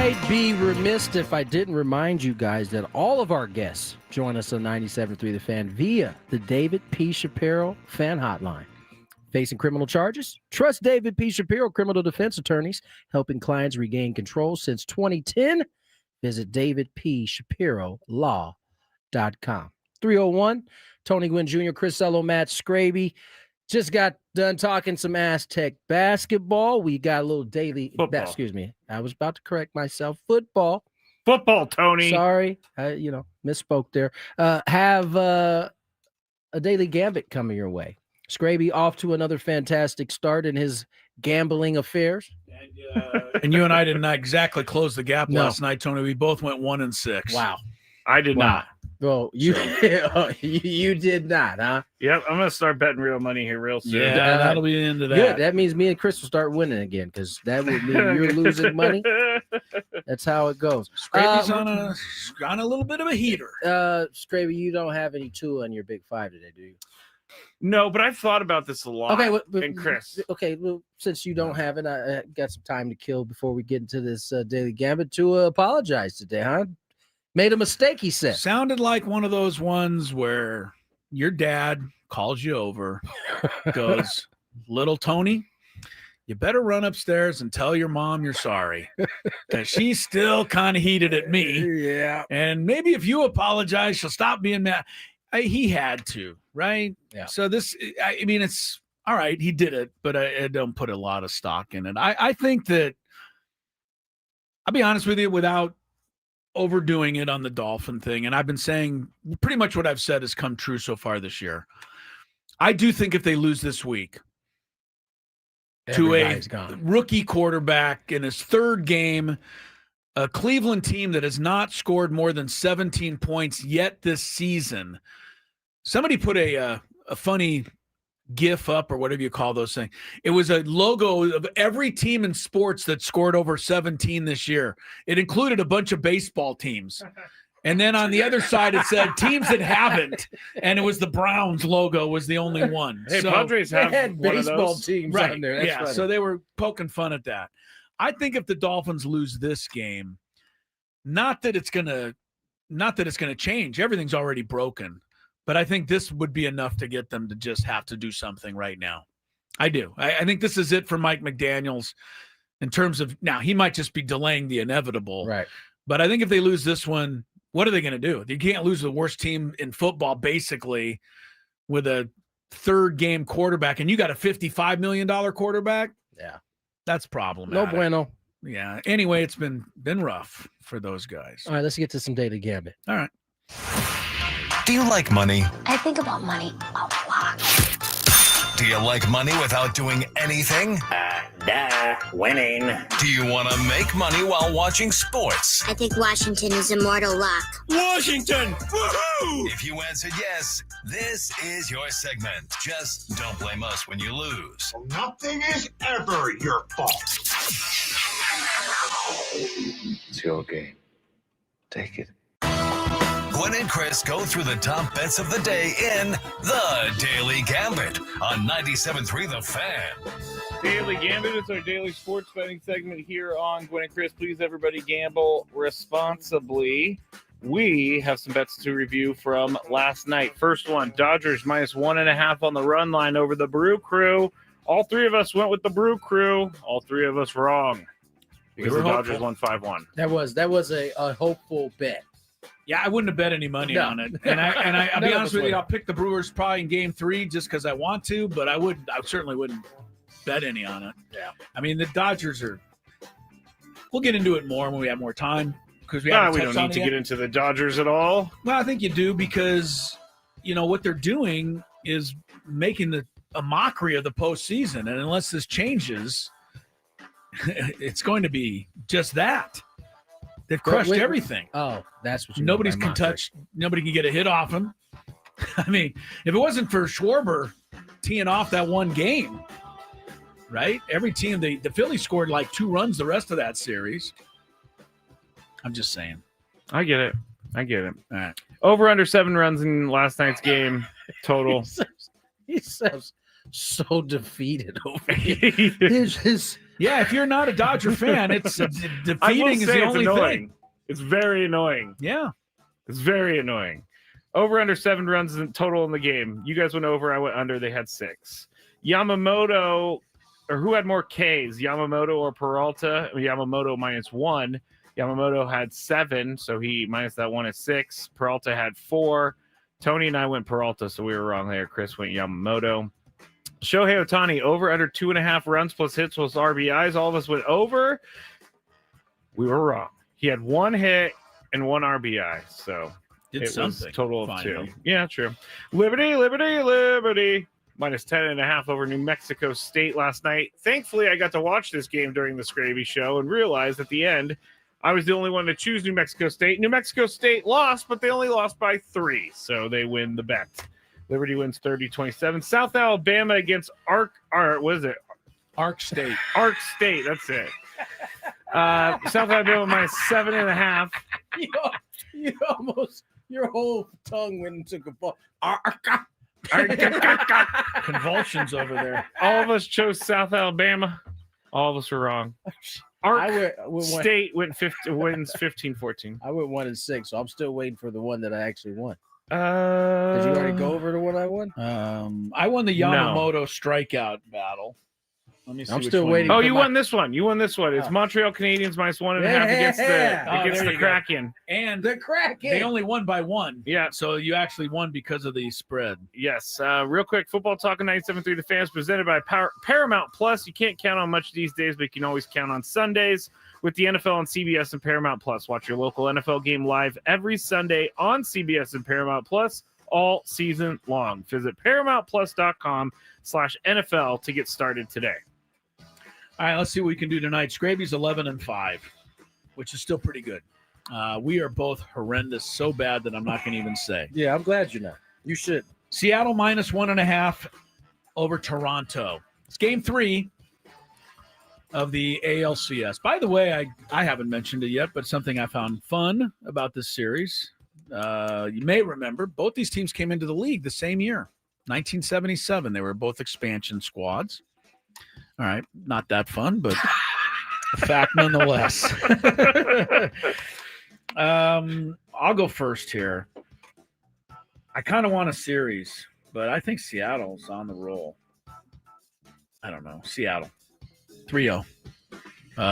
I'd be remiss if I didn't remind you guys that all of our guests join us on 97.3 The Fan via the David P. Shapiro Fan Hotline. Facing criminal charges? Trust David P. Shapiro criminal defense attorneys, helping clients regain control since 2010. Visit davidpshapirolaw.com. 301, Tony Gwynn Jr., Chris Ello, Matt Skraby. Just got done talking some Aztec basketball. We got a little daily Football. Excuse me. I was about to correct myself. Football. Football, Tony. Sorry. Misspoke there. Have a daily gambit coming your way. Skraby off to another fantastic start in his gambling affairs. And you and I did not exactly close the gap No. last night, Tony. We both went 1-6. Wow. I did not. Well, you did not, huh? Yep, I'm going to start betting real money here real soon. Yeah, that'll be the end of that. Good. That means me and Chris will start winning again because that would mean you're losing money. That's how it goes. Skraby's on a little bit of a heater. Skraby, you don't have any two on your Big Five today, do you? No, but I've thought about this a lot. Okay, and Chris. Okay, well, since you don't have it, I got some time to kill before we get into this daily gambit to apologize today, huh? Made a mistake, he said. Sounded like one of those ones where your dad calls you over, goes, "Little Tony, you better run upstairs and tell your mom you're sorry." Because she's still kind of heated at me. Yeah. And maybe if you apologize, she'll stop being mad. He had to, right? Yeah. So it's all right. He did it, but I don't put a lot of stock in it. I think that, I'll be honest with you, without overdoing it on the Dolphin thing, and I've been saying pretty much what I've said has come true so far this year. I do think if they lose this week to a rookie quarterback in his third game, a Cleveland team that has not scored more than 17 points yet this season. Somebody put a funny GIF up or whatever you call those things. It was a logo of every team in sports that scored over 17 this year. It included a bunch of baseball teams. And then on the other side, it said teams that haven't. And it was the Browns logo was the only one. Hey, Padres have had one baseball of those. teams Right. on there. That's Yeah. funny. So they were poking fun at that. I think if the Dolphins lose this game, not that it's gonna change. Everything's already broken. But I think this would be enough to get them to just have to do something right now. I do. I think this is it for Mike McDaniels in terms of, now he might just be delaying the inevitable. Right. But I think if they lose this one, what are they going to do? You can't lose the worst team in football basically with a third game quarterback, and you got a $55 million quarterback. Yeah. That's problematic. No bueno. Yeah. Anyway, it's been rough for those guys. All right, let's get to some daily gambit. All right. Do you like money? I think about money a lot. Do you like money without doing anything? Winning. Do you want to make money while watching sports? I think Washington is immortal luck. Washington! Woohoo! If you answered yes, this is your segment. Just don't blame us when you lose. Nothing is ever your fault. It's your game. Take it. Gwynn and Chris go through the top bets of the day in The Daily Gambit on 97.3 The Fan. Daily Gambit is our daily sports betting segment here on Gwynn and Chris. Please, everybody, gamble responsibly. We have some bets to review from last night. First one, Dodgers minus 1.5 on the run line over the Brew Crew. All three of us went with the Brew Crew. All three of us wrong because the Dodgers won 5-1. That was a hopeful bet. Yeah, I wouldn't have bet any money on it. And I'll be honest with you, I'll pick the Brewers probably in game 3 just because I want to, but I certainly wouldn't bet any on it. Yeah. I mean, the Dodgers we'll get into it more when we have more time because we don't need to get into the Dodgers at all. Well, I think you do because, what they're doing is making a mockery of the postseason. And unless this changes, it's going to be just that. They've crushed everything. Oh, that's what you Nobody can get a hit off him. I mean, if it wasn't for Schwarber teeing off that one game, right? Every team, the Phillies scored like 2 runs the rest of that series. I'm just saying. I get it. All right. Over under 7 runs in last night's game total. He sounds so defeated over here. Yeah, if you're not a Dodger fan, it's I will defeating is say the it's only annoying. thing. It's very annoying. Yeah. It's very annoying. Over under 7 runs in total in the game. You guys went over. I went under. They had 6. Yamamoto, or who had more Ks? Yamamoto or Peralta? Yamamoto -1. Yamamoto had 7, so he minus that 1 at 6. Peralta had 4. Tony and I went Peralta, so we were wrong there. Chris went Yamamoto. Shohei Ohtani over under 2.5 runs plus hits plus RBIs. All of us went over. We were wrong. He had 1 hit and 1 RBI, so Did it something. was total of finally. 2. Yeah, true. Liberty, Liberty, Liberty. Minus 10.5 over New Mexico State last night. Thankfully, I got to watch this game during the Skraby show and realized at the end I was the only one to choose New Mexico State. New Mexico State lost, but they only lost by 3, so they win the bet. Liberty wins 30-27. South Alabama against Ark State. Ark State, that's it. South Alabama minus 7.5. You almost, your whole tongue went and took a ball. Convulsions over there. All of us chose South Alabama. All of us were wrong. Ark State wins 15-14. I went 1-6, so I'm still waiting for the one that I actually won. Did Did you already go over the one I won? I won the Yamamoto strikeout battle. Let me see. I'm which still one waiting. Oh, for you my- won this one. You won this one. It's Montreal Canadiens minus 1.5 against there the you go. Kraken. And The Kraken. they only won by 1. Yeah. So you actually won because of the spread. Yes. Real quick, Football Talk on 97.3 The Fans presented by Paramount Plus. You can't count on much these days, but you can always count on Sundays with the NFL on CBS and Paramount Plus. Watch your local NFL game live every Sunday on CBS and Paramount Plus all season long. Visit ParamountPlus.com/NFL to get started today. All right, let's see what we can do tonight. Skraby's 11-5, which is still pretty good. We are both horrendous, so bad that I'm not going to even say. Yeah, I'm glad you're not. You should. Seattle minus 1.5 over Toronto. It's game 3 of the ALCS. By the way, I haven't mentioned it yet, but something I found fun about this series. You may remember both these teams came into the league the same year, 1977. They were both expansion squads. All right, not that fun, but a fact nonetheless. I'll go first here. I kind of want a series, but I think Seattle's on the roll. I don't know. Seattle. 3-0.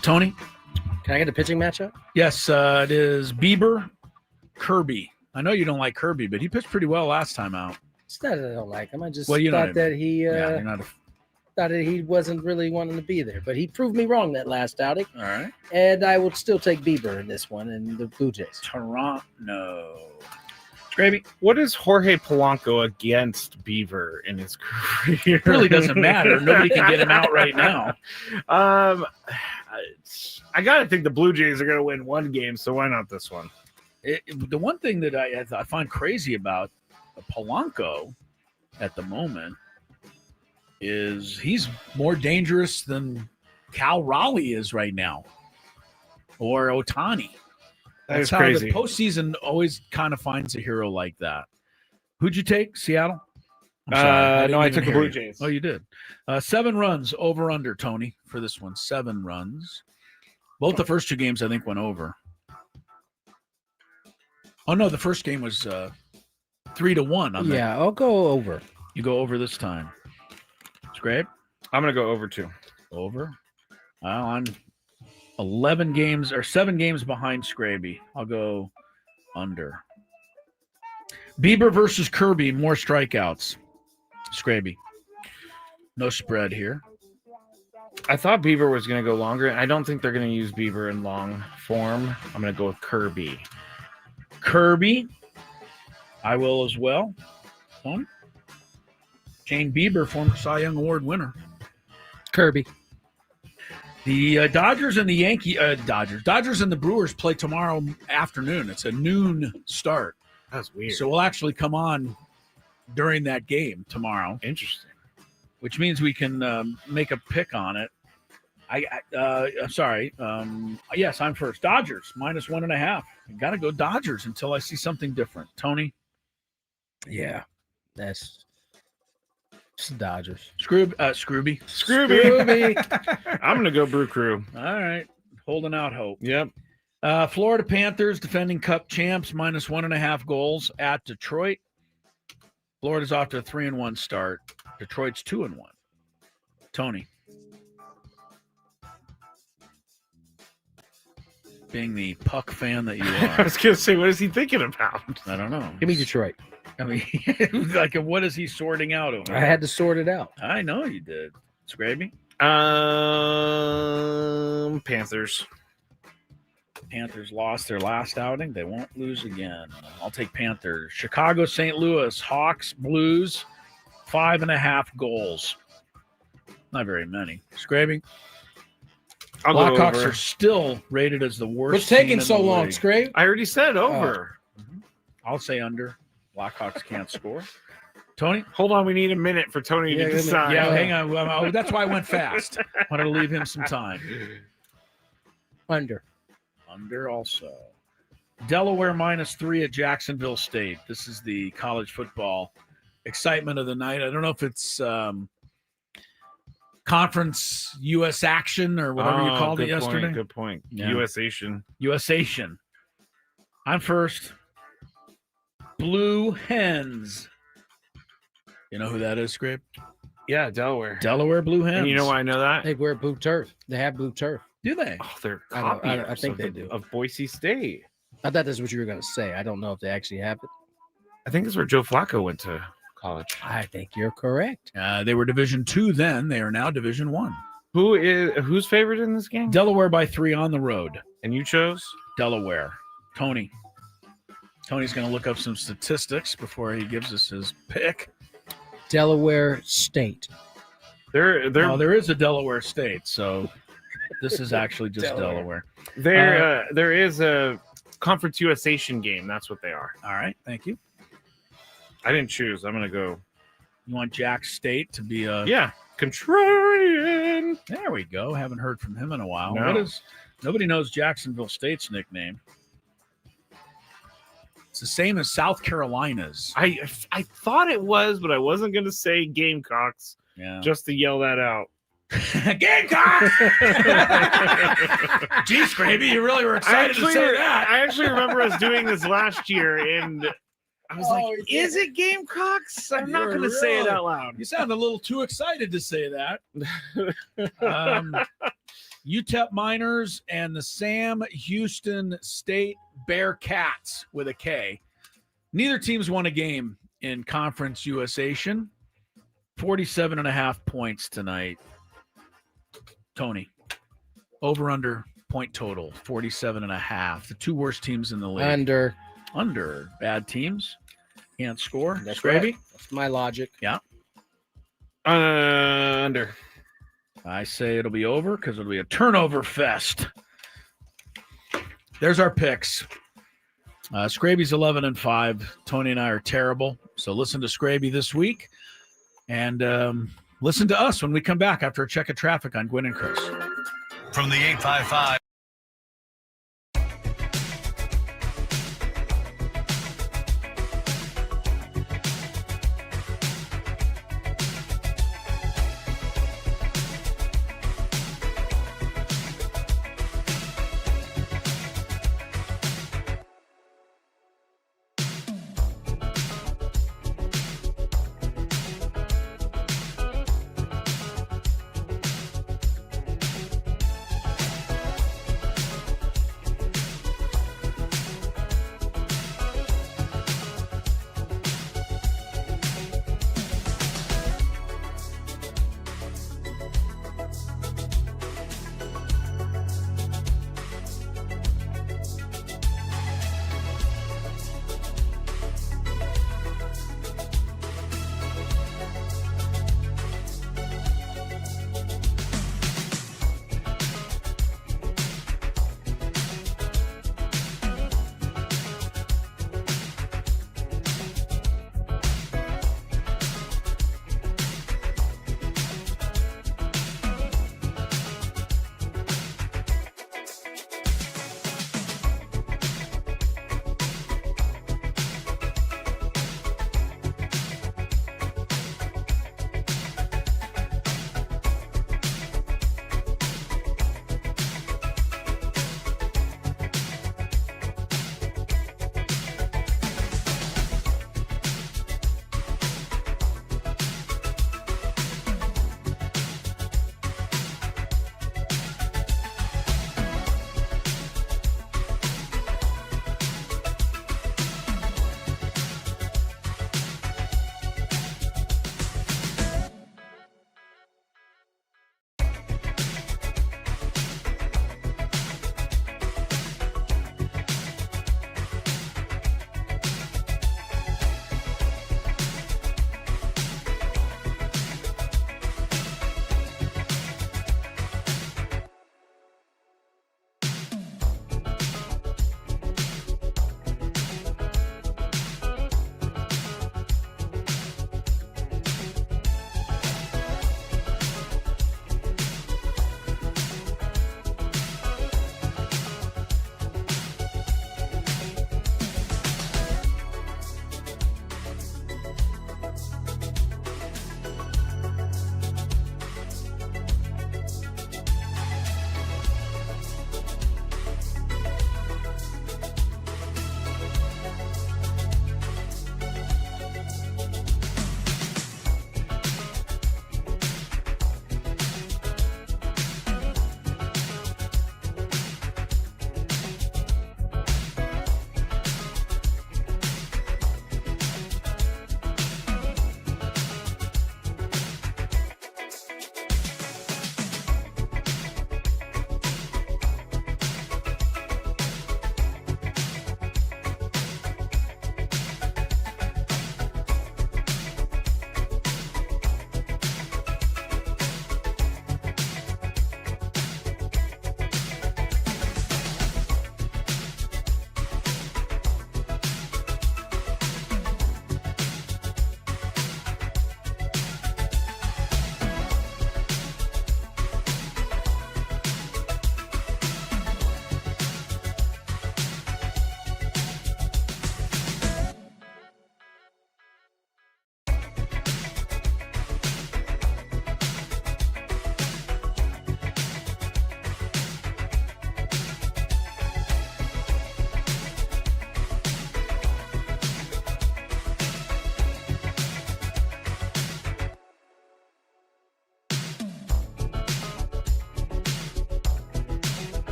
Tony? Can I get a pitching matchup? Yes, it is Bieber, Kirby. I know you don't like Kirby, but he pitched pretty well last time out. It's not that I don't like him. I just Well, you know what I thought that he you're not a... thought that he wasn't really wanting to be there. But he proved me wrong that last outing. All right. And I would still take Bieber in this one and the Blue Jays. Toronto. Skraby? What is Jorge Polanco against Beaver in his career? It really doesn't matter. Nobody can get him out right now. I got to think the Blue Jays are going to win one game, so why not this one? The one thing that I find crazy about Polanco at the moment is he's more dangerous than Cal Raleigh is right now, or Ohtani. That's how crazy. the postseason always kind of finds a hero like that. Who'd you take? Seattle? I'm sorry, No, I didn't took the even Blue hear you. Jays. Oh, you did. 7 runs over under, Tony, for this one. 7 runs. Both the first 2 games, I think, went over. Oh, no, the first game was 3-1. Yeah, I'll go over. You go over this time. It's great. I'm going to go over 2. Over. Well, I'm 7 games behind Skraby. I'll go under. Bieber versus Kirby, more strikeouts. Skraby. No spread here. I thought Beaver was going to go longer. I don't think they're going to use Beaver in long form. I'm going to go with Kirby. Kirby. I will as well. Tony? Shane Bieber, former Cy Young Award winner. Kirby. The Dodgers and the Dodgers and the Brewers play tomorrow afternoon. It's a noon start. That's weird. So we'll actually come on during that game tomorrow. Interesting. Which means we can make a pick on it. I'm sorry. Yes, I'm first. Dodgers minus 1.5. I got to go Dodgers until I see something different. Tony? Yeah, that's It's the Dodgers. Scrooby. I'm gonna go Brew Crew. All right, holding out hope. Yep. Florida Panthers, defending Cup champs, -1.5 goals at Detroit. Florida's off to a 3-1 start. Detroit's 2-1. Tony, being the puck fan that you I are, was gonna say, what is he thinking about? I don't know. Give me Detroit. I mean, like, what is he sorting out over? I had to sort it out. I know you did. Skraby? Panthers. Panthers lost their last outing. They won't lose again. I'll take Panthers. Chicago, St. Louis, Hawks, Blues, 5.5 goals. Not very many. Skraby? Blackhawks are still rated as the worst. What's taking team in so the long, league. Scrape? I already said over. I'll say under. Blackhawks can't score. Tony? Hold on, we need a minute for Tony to decide. Yeah, hang on. Oh, that's why I went fast. Wanted to leave him some time. Under. Under also. Delaware -3 at Jacksonville State. This is the college football excitement of the night. I don't know if it's conference U.S. action or whatever you called it yesterday. Good point. Yeah. US-ation. I'm first. Blue Hens. You know who that is, Scrape? Yeah, Delaware. Delaware Blue Hens. And you know why I know that? They wear blue turf. They have blue turf. Do they? Oh, they're I don't- copiers I think of they the- do. of Boise State. I thought that's what you were going to say. I don't know if they actually have it. I think that's where Joe Flacco went to college. I think you're correct. They were Division 2 then. They are now Division 1. Who's favored in this game? Delaware by 3 on the road. And you chose? Delaware. Tony. Tony's going to look up some statistics before he gives us his pick. Delaware State. There is a Delaware State, so this is actually just Delaware. There is a Conference US-ation game. That's what they are. All right, thank you. I didn't choose. I'm going to go. You want Jack State to be a... Yeah, contrarian. There we go. Haven't heard from him in a while. No. Nobody knows Jacksonville State's nickname. It's the same as South Carolina's. I thought it was, but I wasn't going to say Gamecocks Yeah. just to yell that out. Gamecock! Gee, Scraby, you really were excited to say that. I actually remember us doing this last year, and I was like, yeah. is it Gamecocks? I'm not You're going to say it really- out loud. You sound a little too excited to say that. UTEP Miners and the Sam Houston State Bearcats with a K. Neither team's won a game in Conference US-ation. 47.5 points tonight. Tony, over under point total, 47.5. The two worst teams in the league. Under. Bad teams. Can't score. That's Scraby? right. That's my logic. Yeah. Under. I say it'll be over because it'll be a turnover fest. There's our picks. Scraby's 11-5. Tony and I are terrible. So listen to Scraby this week. And listen to us when we come back after a check of traffic on Gwynn and Chris. From the 855.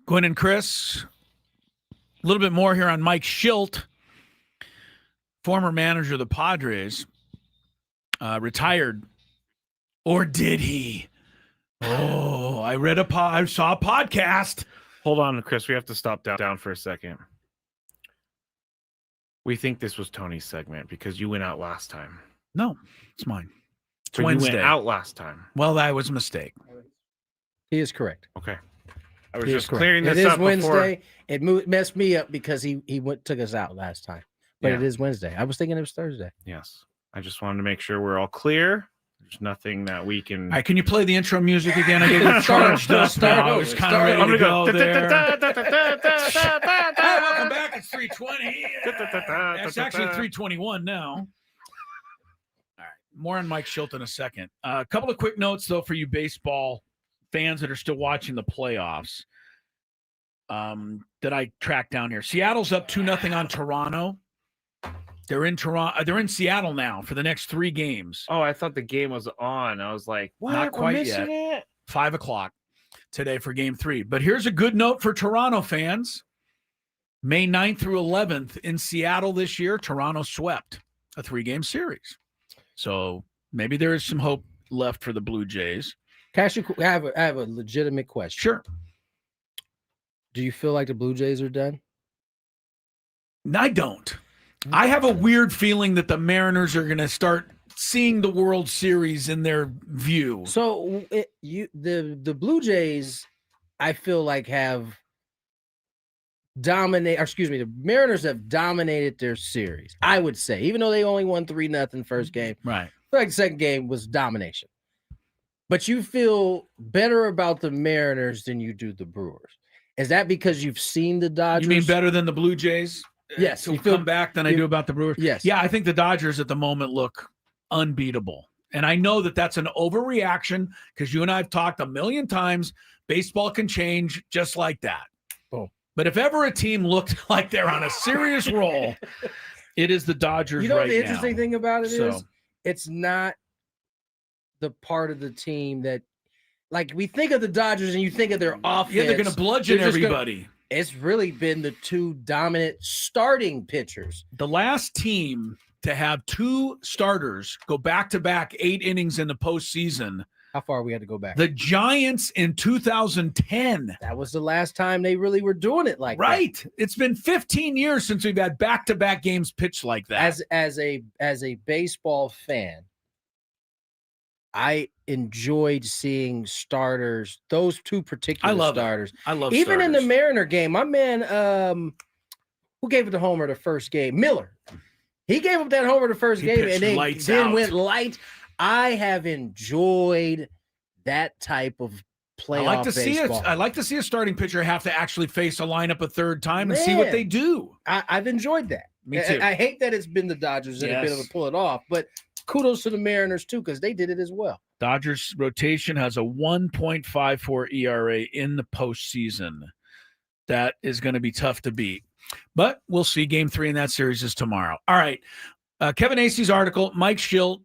Gwynn and Chris. A little bit more here on Mike Shildt, former manager of the Padres, retired. Or did he? Oh, I saw a podcast. Hold on, Chris. We have to stop down for a second. We think this was Tony's segment because you went out last time. No, it's mine. It's But Wednesday. You went out last time. Well, that was a mistake. He is correct. Okay. I was He is just correct. clearing this It is up Wednesday. It messed me up because he took us out last time. But Yeah. it is Wednesday. I was thinking it was Thursday. Yes. I just wanted to make sure we're all clear. There's nothing that we can. All right, can you play the intro music again? I get charged up now. I was kind of ready to go there. Hey, welcome back. It's 3:20. It's actually 3:21 now. All right, more on Mike Shildt in a second. A couple of quick notes, though, for you baseball fans that are still watching the playoffs. That I tracked down here. Seattle's up 2-0 on Toronto. They're in Toronto. They're in Seattle now for the next 3 games. Oh, I thought the game was on. I was like, what? Not quite We're missing yet. it? 5:00 today for game 3. But here's a good note for Toronto fans. May 9th through 11th in Seattle this year, Toronto swept a 3-game series. So maybe there is some hope left for the Blue Jays. Cash, I have a legitimate question. Sure. Do you feel like the Blue Jays are done? I don't. I have a weird feeling that the Mariners are going to start seeing the World Series in their view. So the Blue Jays, I feel like have the Mariners have dominated their series. I would say, even though they only won 3-0 first game, Right. I feel like the second game was domination. But you feel better about the Mariners than you do the Brewers. Is that because you've seen the Dodgers? You mean better than the Blue Jays? Yes. To come back than I do about the Brewers? Yes. Yeah, I think the Dodgers at the moment look unbeatable. And I know that that's an overreaction because you and I have talked a million times. Baseball can change just like that. Boom. But if ever a team looked like they're on a serious roll, it is the Dodgers You know right what the interesting now. thing about it is? So- It's not the part of the team that, like, we think of the Dodgers and you think of their offense. Yeah, they're going to bludgeon They're just gonna- everybody. It's really been the 2 dominant starting pitchers. The last team to have 2 starters go back-to-back 8 innings in the postseason, How far we had to go back? the Giants in 2010. That was the last time they really were doing it like that. Right. It's been 15 years since we've had back-to-back games pitched like that. As a baseball fan, I enjoyed seeing starters, those 2 particular I love it. starters. I love Even in the starters. Mariner game, my man, who gave it the homer the first game? Miller. He gave up that homer the first He game pitched and then, lights then out. went light. I have enjoyed that type of playoff I like to see it. baseball. I like to see a starting pitcher have to actually face a lineup a third time and see what Man. they do. I've enjoyed that. Me too. I hate that it's been the Dodgers that have been able Yes. to pull it off, but kudos to the Mariners too because they did it as well. Dodgers rotation has a 1.54 ERA in the postseason. That is going to be tough to beat. But we'll see. Game 3 in that series is tomorrow. All right. Kevin Acey's article, Mike Shildt,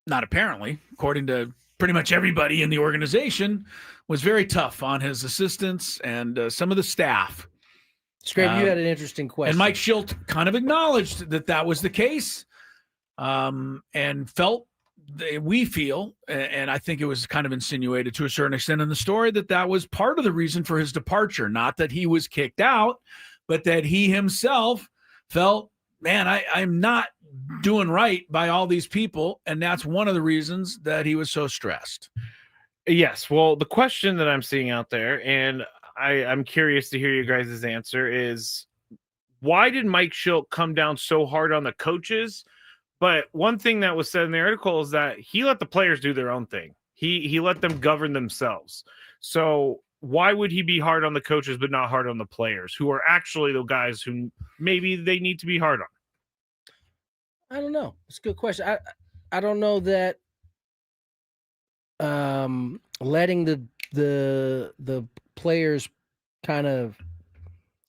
not apparently, according to pretty much everybody in the organization, was very tough on his assistants and some of the staff. Scrape, you had an interesting question. And Mike Shildt kind of acknowledged that was the case, and felt we feel, and I think it was kind of insinuated to a certain extent in the story that was part of the reason for his departure. Not that he was kicked out, but that he himself felt, man, I'm not doing right by all these people, and that's one of the reasons that he was so stressed. Yes. Well, the question that I'm seeing out there, and I'm curious to hear you guys' answer, is why did Mike Shildt come down so hard on the coaches? But one thing that was said in the article is that he let the players do their own thing. He let them govern themselves. So why would he be hard on the coaches but not hard on the players, who are actually the guys who maybe they need to be hard on? I don't know. It's a good question. I don't know that letting the players kind of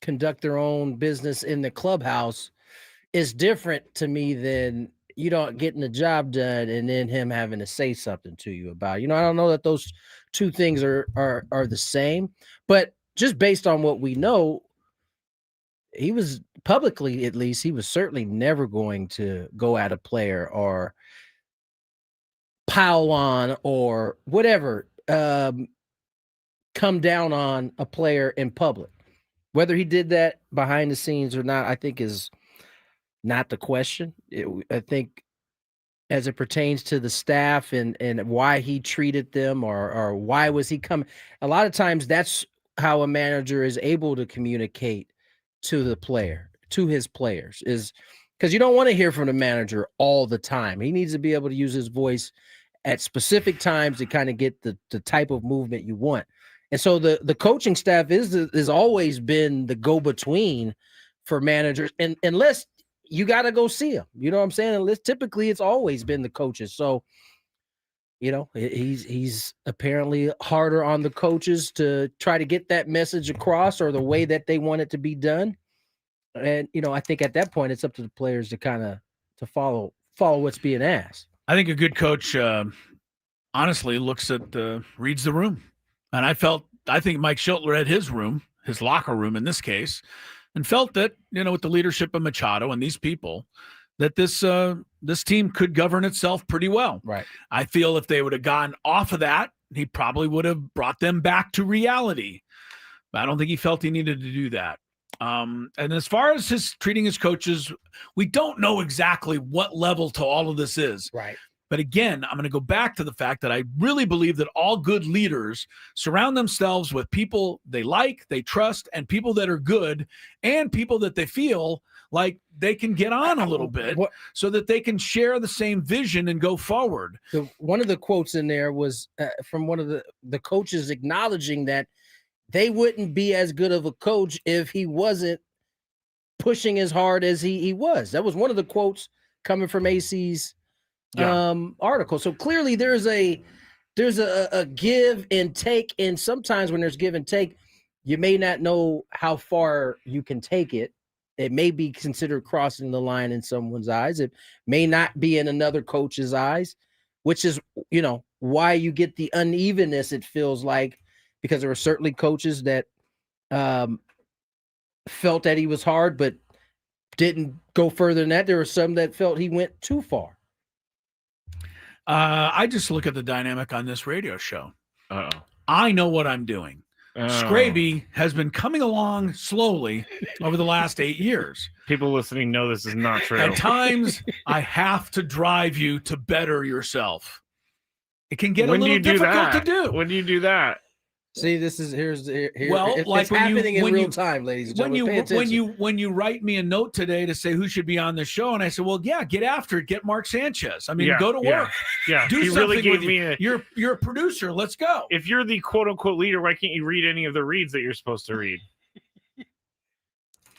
conduct their own business in the clubhouse is different to me than you don't getting the job done and then him having to say something to you about it. I don't know that those two things are the same, but just based on what we know, he was publicly, at least, he was certainly never going to go at a player or pile on or whatever, come down on a player in public. Whether he did that behind the scenes or not, I think is not the question. I think as it pertains to the staff and why he treated them or why was he coming, a lot of times that's how a manager is able to communicate to the player, to his players, is because you don't want to hear from the manager all the time. He needs to be able to use his voice at specific times to kind of get the type of movement you want. And so the coaching staff is always been the go-between for managers, and unless you got to go see him, you know what I'm saying? Unless typically it's always been the coaches. So, he's apparently harder on the coaches to try to get that message across or the way that they want it to be done. And, I think at that point, it's up to the players to kind of to follow what's being asked. I think a good coach, honestly, looks at reads the room. And I think Mike Shildt read his room, his locker room in this case, and felt that, with the leadership of Machado and these people, that this team could govern itself pretty well. Right. I feel if they would have gone off of that, he probably would have brought them back to reality. But I don't think he felt he needed to do that. And as far as his treating his coaches, we don't know exactly what level to all of this is. Right. But again, I'm going to go back to the fact that I really believe that all good leaders surround themselves with people they like, they trust, and people that are good, and people that they feel like they can get on a little bit so that they can share the same vision and go forward. One of the quotes in there was from one of the coaches acknowledging that they wouldn't be as good of a coach if he wasn't pushing as hard as he was. That was one of the quotes coming from AC's article. So clearly there's a give and take, and sometimes when there's give and take, you may not know how far you can take it. It may be considered crossing the line in someone's eyes. It may not be in another coach's eyes, which is, why you get the unevenness, it feels like, because there were certainly coaches that felt that he was hard, but didn't go further than that. There were some that felt he went too far. I just look at the dynamic on this radio show. I know what I'm doing. Skraby has been coming along slowly over the last 8 years. People listening know this is not true. At times, I have to drive you to better yourself. It can get a little difficult to do. When do you do that? See, this is well, it's like happening in real time, ladies and gentlemen. When you write me a note today to say who should be on the show, and I said, well, yeah, get after it, get Mark Sanchez. I mean, go to work. Yeah, do he something really gave with me you're a producer. Let's go. If you're the quote unquote leader, why can't you read any of the reads that you're supposed to read?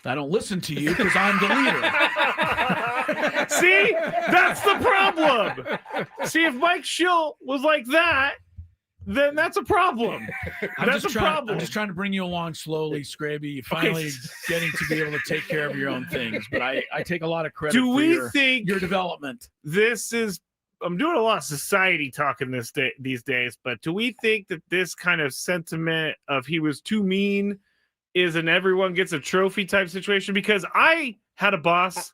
I don't listen to you because I'm the leader. See, that's the problem. See, if Mike Shildt was like that, then that's a problem. I'm just trying to bring you along slowly, Skraby. You're finally getting to be able to take care of your own things. But I take a lot of credit for your development. I'm doing a lot of society talking these days, but do we think that this kind of sentiment of he was too mean is an everyone gets a trophy type situation? Because I had a boss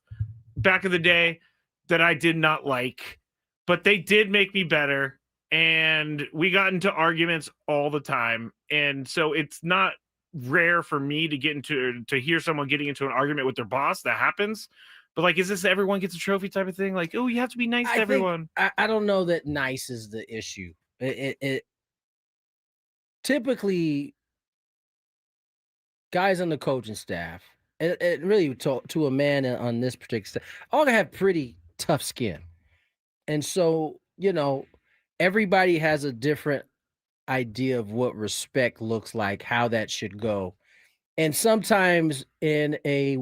back in the day that I did not like, but they did make me better. And we got into arguments all the time. And so it's not rare for me to hear someone getting into an argument with their boss. That happens. But like, is this everyone gets a trophy type of thing? Like, oh, you have to be nice to everyone. I don't know that nice is the issue. It typically guys on the coaching staff, it really to a man on this particular staff, all have pretty tough skin. And so, everybody has a different idea of what respect looks like, how that should go. And sometimes in a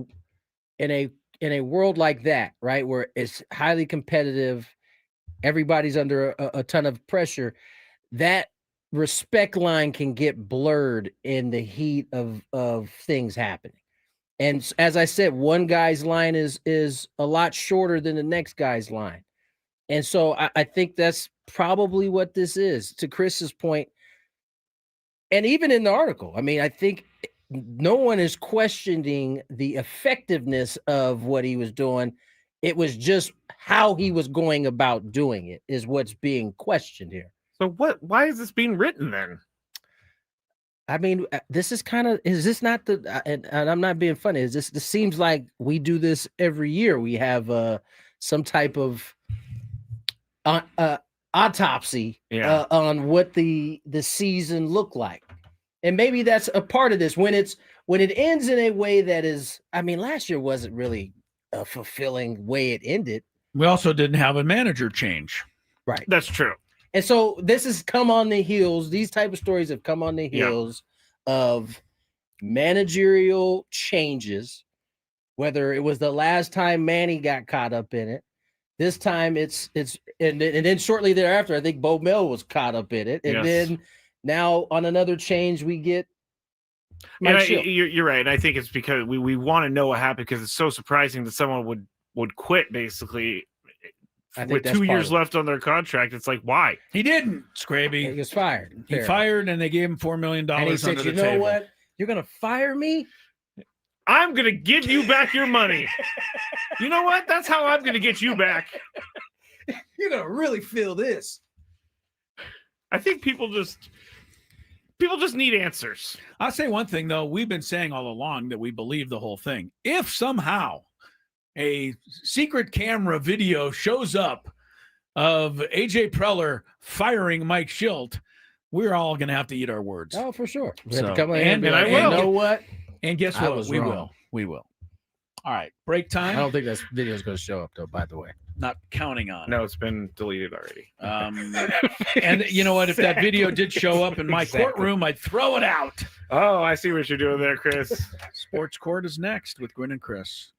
world like that, right, where it's highly competitive, everybody's under a ton of pressure, that respect line can get blurred in the heat of things happening. And as I said, one guy's line is a lot shorter than the next guy's line. And so I think that's probably what this is, to Chris's point. And even in the article, I mean, I think no one is questioning the effectiveness of what he was doing. It was just how he was going about doing it is what's being questioned here. So why is this being written then? I mean, this is kind of, is this not the, and I'm not being funny, this seems like we do this every year. We have some type of autopsy on what the season looked like. And maybe that's a part of this when it ends in a way that is, I mean, last year wasn't really a fulfilling way it ended. We also didn't have a manager change. Right. That's true. And so this has come on the heels. These type of stories have come on the heels of managerial changes, whether it was the last time Manny got caught up in it. This time it's and then shortly thereafter, I think Bo Mel was caught up in it. And then now on another change, we get Mike Shildt. You're right. I think it's because we want to know what happened because it's so surprising that someone would quit basically with 2 years left on their contract. It's like, why? He didn't, Skraby. He was fired. He fired, and they gave him $4 million. And he said, you know what? You're going to fire me? I'm going to give you back your money. You know what? That's how I'm going to get you back. You're going to really feel this. I think people just need answers. I'll say one thing, though. We've been saying all along that we believe the whole thing. If somehow a secret camera video shows up of AJ Preller firing Mike Shildt, we're all going to have to eat our words. Oh, for sure. So, and I will. You know what? And guess what? We will. We will. All right. Break time. I don't think that video is going to show up, though, by the way. Not counting on it. No, it's been deleted already. And you know what? If that video did show up in my courtroom, I'd throw it out. Oh, I see what you're doing there, Chris. Sports Court is next with Gwynn and Chris.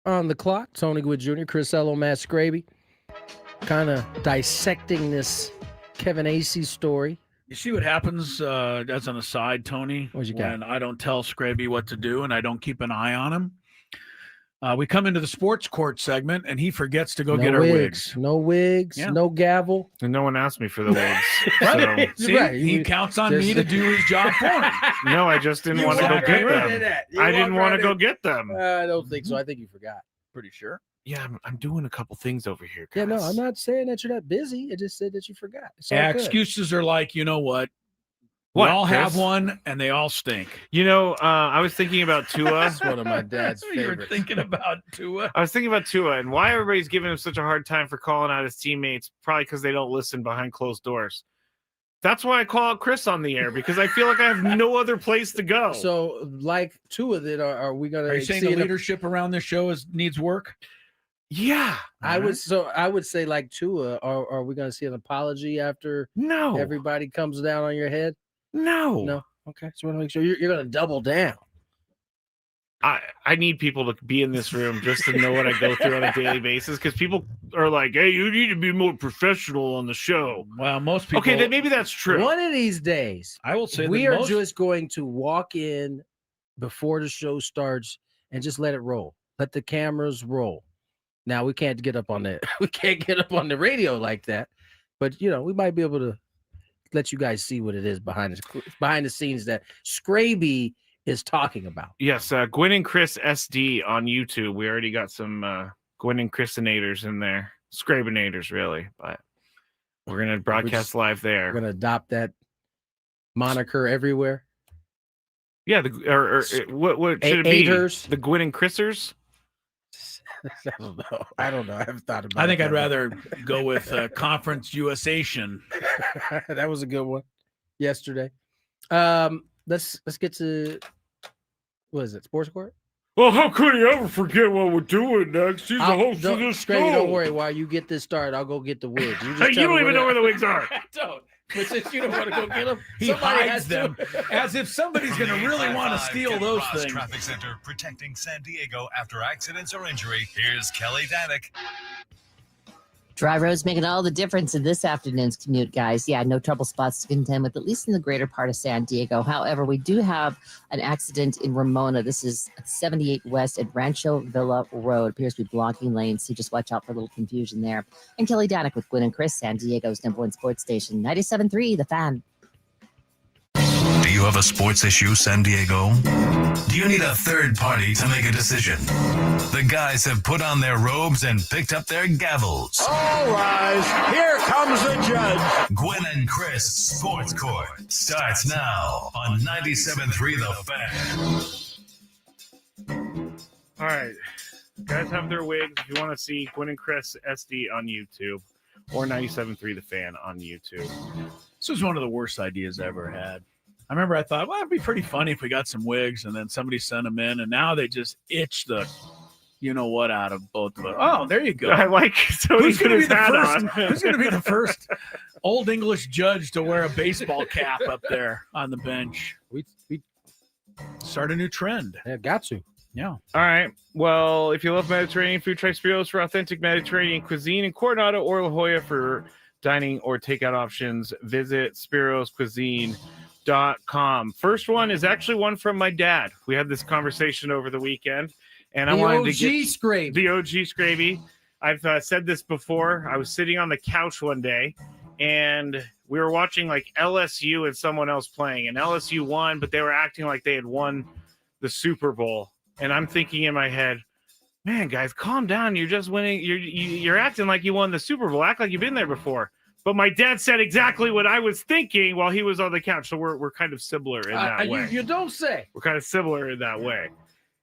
On the clock, Tony Gwynn Jr., Chris Ello, Matt Skraby, kind of dissecting this Kevin Acee story. You see what happens, as an aside, Tony, What you got? when I don't tell Skraby what to do and I don't keep an eye on him? We come into the sports court segment and he forgets to go get our wigs. No wigs, Yeah. no gavel. And no one asked me for the wigs. Right. So, See, Right. he counts on me to do his job for him. no, I just didn't You want to go walked get right them. in. I didn't want to go get them. I don't think so. I think you forgot. Pretty sure. Yeah, I'm doing a couple things over here, guys. Yeah, no, I'm not saying that you're not busy. I just said that you forgot. It's all Yeah, good. excuses are like, you know what? We What, all have Chris? one and they all stink. You know, I was thinking about Tua. That's one of my dad's You were favorites. thinking about Tua. I was thinking about Tua and why everybody's giving him such a hard time for calling out his teammates, probably because they don't listen behind closed doors. That's why I call out Chris on the air, because I feel like I have no other place to go. So, like two of it, are we going Are you saying the leadership around this show needs work? yeah. I would say like Tua. Are we going to see an apology after No. everybody comes down on your head? No. No. Okay, so I want to make sure you're going to double down. I need people to be in this room just to know what I go through on a daily basis, because people are like, hey, you need to be more professional on the show. Well, most people. Okay, then maybe that's true. One of these days, I will say we that are most, just going to walk in before the show starts and just let it roll. Let the cameras roll. Now we can't get up on the radio like that, but we might be able to let you guys see what it is behind the scenes that Skraby is talking about. Yes, Gwynn and Chris SD on YouTube. We already got some Gwynn and Chrisinators in there. Scrabinators, really, but we're gonna broadcast live there. We're gonna adopt that moniker everywhere. Yeah, what should it be? Haters. The Gwynn and Chrisers? I don't know. I haven't thought about it. I think I'd rather go with Conference USation. That was a good one yesterday. Let's get to, what is it, Sports Court? Well, how could he ever forget what we're doing next? He's the host of this show. Scrappy, don't worry. While you get this started, I'll go get the wigs. You don't even know where the wigs are. Don't. But since you don't want to go get them, He somebody hides has them as if somebody's From going to the really want to 855 steal Ken those Ross things. Traffic Center, protecting San Diego after accidents or injury. Here's Kelly Danick. Dry roads making all the difference in this afternoon's commute, guys. Yeah, no trouble spots to contend with, at least in the greater part of San Diego. However, we do have an accident in Ramona. This is 78 West at Rancho Villa Road. Appears to be blocking lanes, so just watch out for a little confusion there. And Kelly Danick with Gwynn and Chris, San Diego's #1 sports station, 97.3 The Fan. Do you have a sports issue, San Diego? Do you need a third party to make a decision? The guys have put on their robes and picked up their gavels. All rise. Here comes the judge. Gwynn and Chris Sports Court starts now on 97.3 The Fan. All right. Guys have their wigs. If you want to see Gwynn and Chris SD on YouTube or 97.3 The Fan on YouTube. This was one of the worst ideas I ever had. I remember I thought, well, it'd be pretty funny if we got some wigs, and then somebody sent them in, and now they just itch the you-know-what out of both of us. Oh, there you go. I like Who's going to be the first? on. Who's going to be the first Old English judge to wear a baseball cap up there on the bench? We Start a new trend. got to. Yeah. All right. Well, if you love Mediterranean food, try Spiros for authentic Mediterranean cuisine in Coronado or La Jolla for dining or takeout options. Visit spiroscuisine.com. First one is actually one from my dad. We had this conversation over the weekend, and I wanted to get Skraby. the OG Skraby. I've said this before. I was sitting on the couch one day, and we were watching like LSU and someone else playing, and LSU won, but they were acting like they had won the Super Bowl. And I'm thinking in my head, man, guys, calm down. You're just winning. You're acting like you won the Super Bowl. Act like you've been there before. But my dad said exactly what I was thinking while he was on the couch. So we're kind of similar in that way. You don't say. We're kind of similar in that way.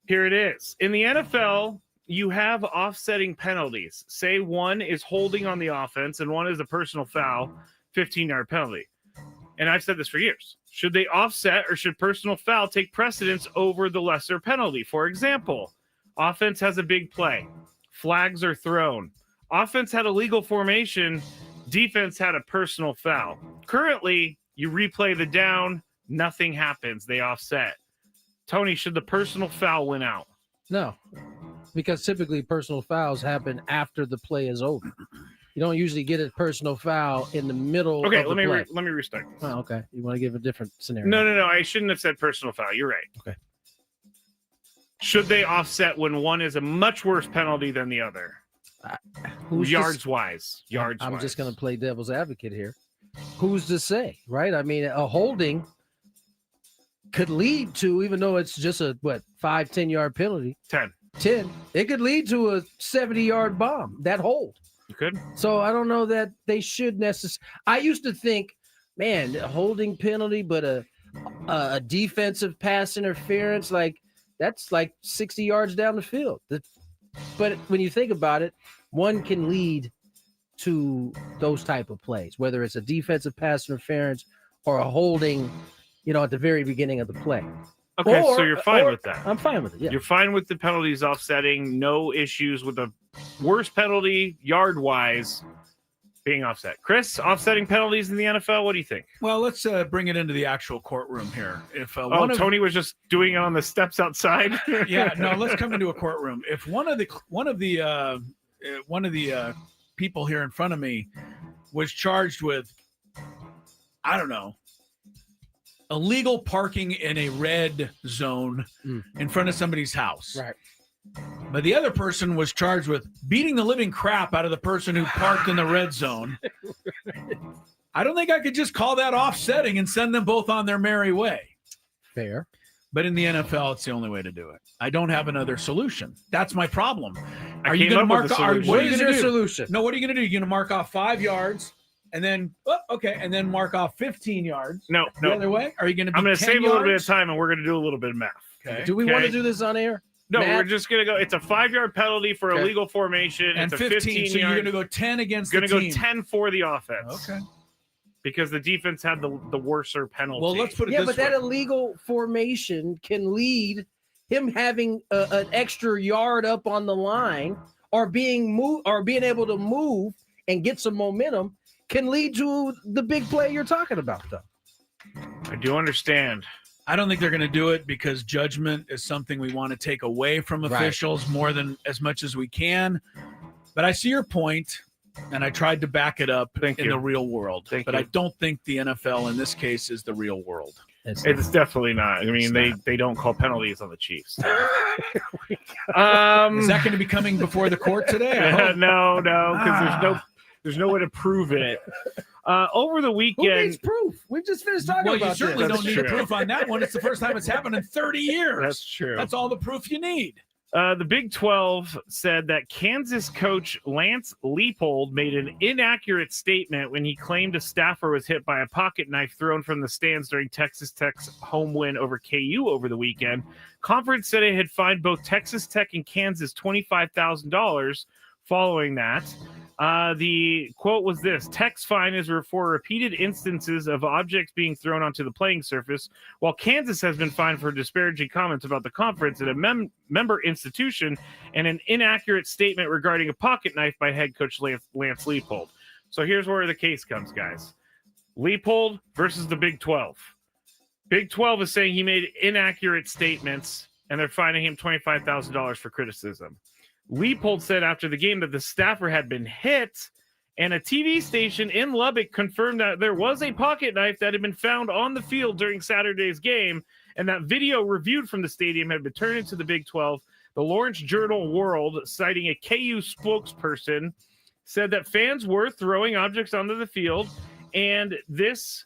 Here it is. In the NFL, you have offsetting penalties. Say one is holding on the offense and one is a personal foul, 15-yard penalty. And I've said this for years. Should they offset or should personal foul take precedence over the lesser penalty? For example, offense has a big play. Flags are thrown. Offense had a legal formation. Defense had a personal foul. Currently, you replay the down. Nothing happens. They offset. Tony, should the personal foul win out? No, because typically personal fouls happen after the play is over. You don't usually get a personal foul in the middle. Okay, of let the play. me restart this. Oh, okay. You want to give a different scenario? No. I shouldn't have said personal foul. You're right. Okay. Should they offset when one is a much worse penalty than the other? Yards-wise. I'm just going to play devil's advocate here. Who's to say, right? I mean, a holding could lead to, even though it's just a, 5-10-yard penalty. 10. It could lead to a 70-yard bomb, that hold. You could. So I don't know that they should necessarily. I used to think, man, a holding penalty, but a defensive pass interference, like that's like 60 yards down the field. But when you think about it, one can lead to those type of plays, whether it's a defensive pass interference or a holding, at the very beginning of the play. Okay, so you're fine with that. I'm fine with it. Yeah. You're fine with the penalties offsetting. No issues with the worst penalty yard-wise being offset. Chris, offsetting penalties in the NFL, what do you think? Well, let's bring it into the actual courtroom here. If Tony was just doing it on the steps outside. Yeah, no, let's come into a courtroom. If one of the people here in front of me was charged with, I don't know, illegal parking in a red zone in front of somebody's house. Right. But the other person was charged with beating the living crap out of the person who parked in the red zone. I don't think I could just call that offsetting and send them both on their merry way. Fair. But in the NFL, it's the only way to do it. I don't have another solution. That's my problem. Are you going to mark off? What is your solution? No, what are you going to do? You're going to mark off 5 yards and then, and then mark off 15 yards. No. The other way? Are you going to? I'm going to save a little bit of time, and we're going to do a little bit of math. Okay. Do we want to do this on air? No, Matt? we're just going to go. It's a 5-yard penalty for Okay. illegal formation. And it's a 15. So you're going to go 10 against the team. Going to go 10 for the offense. Okay. Because the defense had the worser penalty. Well, let's put it Yeah, this but way. that illegal formation can lead him having an extra yard up on the line or being able to move and get some momentum can lead to the big play you're talking about, though. I do understand. I don't think they're going to do it because judgment is something we want to take away from officials more than as much as we can. But I see your point, and I tried to back it up in the real world. But I don't think the NFL in this case is the real world. It's definitely not. I mean, they don't call penalties on the Chiefs. Is that going to be coming before the court today? No, because there's no way to prove it. Over the weekend, who needs proof? We just finished talking about you certainly this. don't need proof on that one. It's the first time it's happened in 30 years. That's true. That's all the proof you need. The Big 12 said that Kansas coach Lance Leipold made an inaccurate statement when he claimed a staffer was hit by a pocket knife thrown from the stands during Texas Tech's home win over KU over the weekend. Conference said it had fined both Texas Tech and Kansas $25,000 following that. The quote was this: Tech's fine is for repeated instances of objects being thrown onto the playing surface, while Kansas has been fined for disparaging comments about the conference at a member institution and an inaccurate statement regarding a pocket knife by head coach Lance Leipold. So here's where the case comes, guys. Leipold versus the Big 12. Big 12 is saying he made inaccurate statements, and they're fining him $25,000 for criticism. Leipold said after the game that the staffer had been hit, and a TV station in Lubbock confirmed that there was a pocket knife that had been found on the field during Saturday's game, and that video reviewed from the stadium had been turned into the Big 12. The Lawrence Journal World, citing a KU spokesperson, said that fans were throwing objects onto the field, and this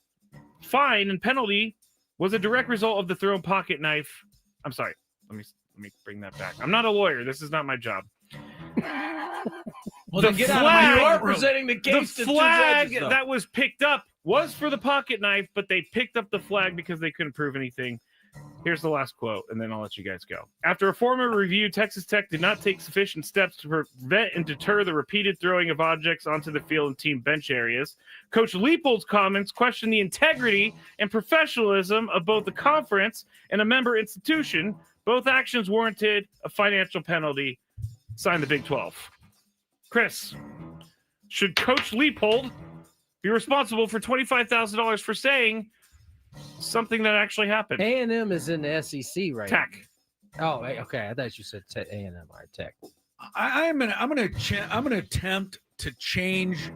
fine and penalty was a direct result of the thrown pocket knife. I'm sorry, let me bring that back. I'm not a lawyer. This is not my job. Well, then get out of my You are courtroom. presenting the case The to flag two judges, that was picked up was for the pocket knife, but they picked up the flag because they couldn't prove anything. Here's the last quote, and then I'll let you guys go. After a formal review, Texas Tech did not take sufficient steps to prevent and deter the repeated throwing of objects onto the field and team bench areas. Coach Leipold's comments questioned the integrity and professionalism of both the conference and a member institution. Both actions warranted a financial penalty. Signed the Big 12. Chris, should Coach Leipold be responsible for $25,000 for saying something that actually happened? A&M is in the SEC right Tech. now. Oh, okay. I thought you said A&M. All right, Tech. I'm gonna attempt to change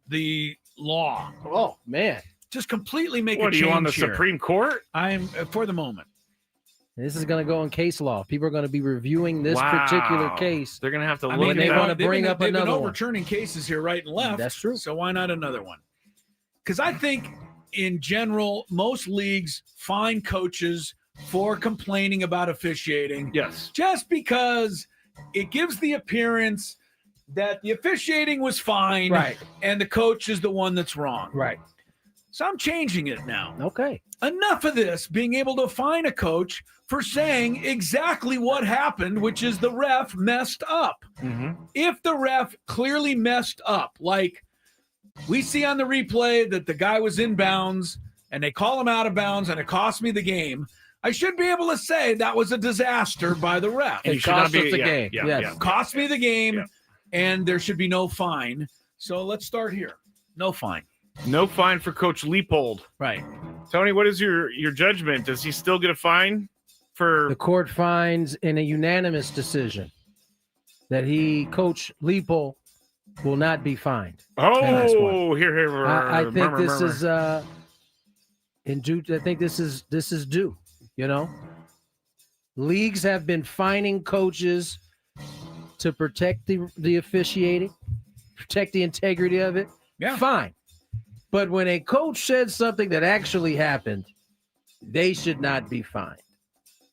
the law. Oh man, just completely make What a are change you on the here. Supreme Court? I'm for the moment. this is going to go in case law. People are going to be reviewing this particular case. They're going to have to I look mean, they at want to that. bring up they've been another one. overturning cases here right and left. That's true. So why not another one? Because I think in general, most leagues fine coaches for complaining about officiating. Yes. Just because it gives the appearance that the officiating was fine, Right. and the coach is the one that's wrong. Right. So I'm changing it now. Okay. Enough of this being able to fine a coach for saying exactly what happened, which is the ref messed up. Mm-hmm. If the ref clearly messed up, like we see on the replay that the guy was in bounds and they call him out of bounds and it cost me the game, I should be able to say that was a disaster by the ref. And you It should not cost be us the yeah, game. Yeah, Yes. yeah. Cost me the game, Yeah. and there should be no fine. So let's start here. No fine. No fine for Coach Leipold. Right. Tony, what is your judgment? Does he still get a fine for The court finds in a unanimous decision that Coach Leipold, will not be fined. Nice Oh, here. I think murmur, this murmur. is in due. I think this is due. You know, leagues have been fining coaches to protect the officiating, protect the integrity of it. Yeah. Fine. But when a coach said something that actually happened, they should not be fined.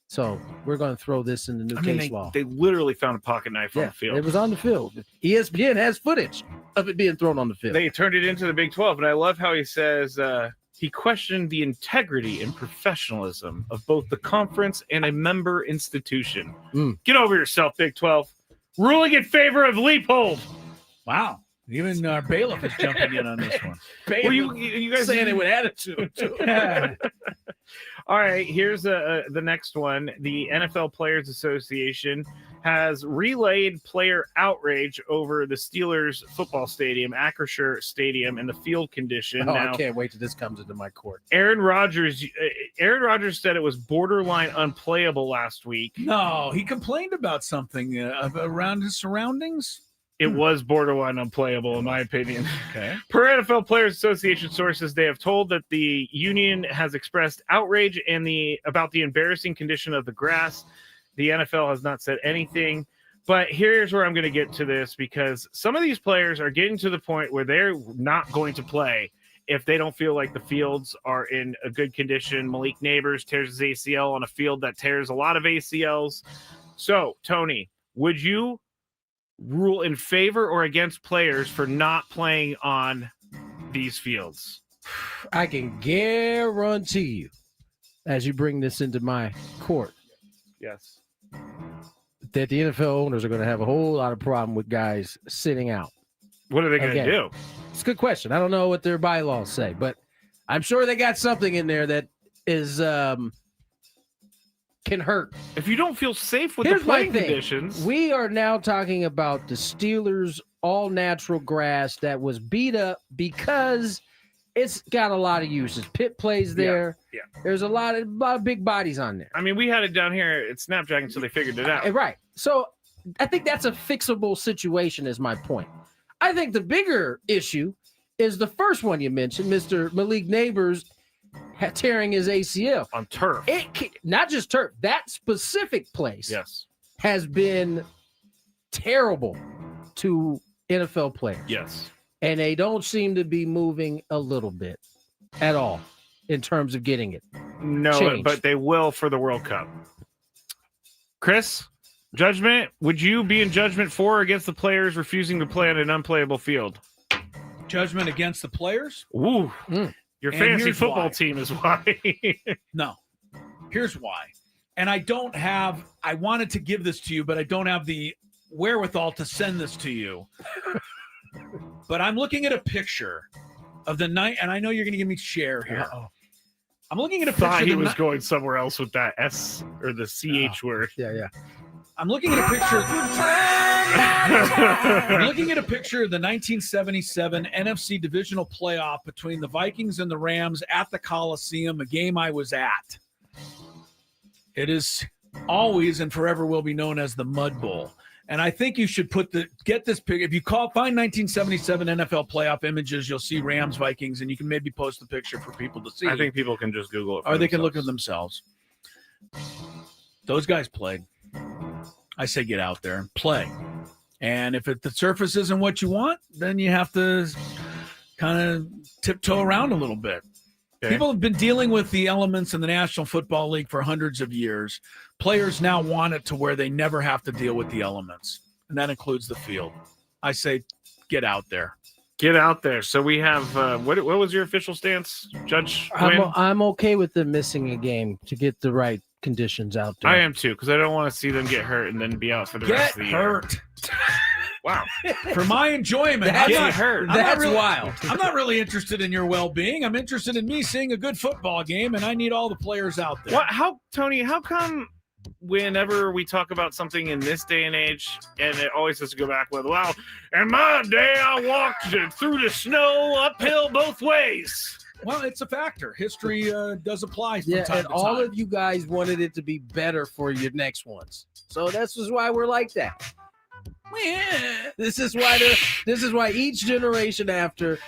So we're going to throw this in the new case law. They literally found a pocket knife on the field. It was on the field. ESPN has footage of it being thrown on the field. They turned it into the Big 12, and I love how he says he questioned the integrity and professionalism of both the conference and a member institution. Get over yourself, Big 12. Ruling in favor of Leipold. Wow. Even our bailiff is jumping in on this one. Well, you guys saying it with attitude, too. All right, here's the next one. The NFL Players Association has relayed player outrage over the Steelers football stadium, Acrisure Stadium, and the field condition. Oh, Now, I can't wait till this comes into my court. Aaron Rodgers said it was borderline unplayable last week. No, he complained about something around his surroundings. It was borderline unplayable, in my opinion. Okay. Per NFL Players Association sources, they have told that the union has expressed outrage about the embarrassing condition of the grass. The NFL has not said anything. But here's where I'm going to get to this, because some of these players are getting to the point where they're not going to play if they don't feel like the fields are in a good condition. Malik Neighbors tears his ACL on a field that tears a lot of ACLs. So, Tony, would you rule in favor or against players for not playing on these fields? I can guarantee you, as you bring this into my court, Yes. that the NFL owners are going to have a whole lot of problem with guys sitting out. What are they going to Again. do? It's a good question. I don't know what their bylaws say, but I'm sure they got something in there that is can hurt. If you don't feel safe with Here's the my playing thing. conditions, We are now talking about the Steelers' all-natural grass that was beat up because it's got a lot of uses. Pitt plays there. yeah. There's a lot of big bodies on there. I mean, we had it down here at Snapdragon until they figured it out. Right. So I think that's a fixable situation is my point. I think the bigger issue is the first one you mentioned, Mr. Malik Neighbors tearing his ACL. On turf. Not just turf. That specific place Yes. has been terrible to NFL players. Yes. And they don't seem to be moving a little bit at all in terms of getting it. No, changed. but they will for the World Cup. Chris, judgment? Would you be in judgment for or against the players refusing to play on an unplayable field? Judgment against the players? Ooh. Your And fantasy here's football why. team is why. No. Here's why. And I wanted to give this to you, but I don't have the wherewithal to send this to you. But I'm looking at a picture of the night, and I know you're going to give me share here. Uh-oh. I'm looking at a picture Thought of he the was ni- going somewhere else with that S or the CH word. Yeah. I'm looking at a picture. I'm looking at a picture of the 1977 NFC divisional playoff between the Vikings and the Rams at the Coliseum, a game I was at. It is always and forever will be known as the Mud Bowl. And I think you should get this picture. If you find 1977 NFL playoff images, you'll see Rams, Vikings, and you can maybe post the picture for people to see. I think people can just Google it. Or they can look at themselves. Those guys played. I say get out there and play. And if the surface isn't what you want, then you have to kind of tiptoe around a little bit. Okay. People have been dealing with the elements in the National Football League for hundreds of years. Players now want it to where they never have to deal with the elements, and that includes the field. I say get out there. Get out there. So we have what was your official stance, Judge Gwynn? I'm okay with them missing a game to get the right conditions out there. I am too, because I don't want to see them get hurt and then be out for the rest Get of the year. hurt. Wow. For my enjoyment. That's I'm not hurt. That's really- wild. I'm not really interested in your well-being. I'm interested in me seeing a good football game, and I need all the players out there. Tony, how come whenever we talk about something in this day and age, and it always has to go back with, well, in my day, I walked through the snow uphill both ways. Well, it's a factor. History does apply from Yeah, time and to all time. of you guys wanted it to be better for your next ones. So this is why we're like that. This is why each generation after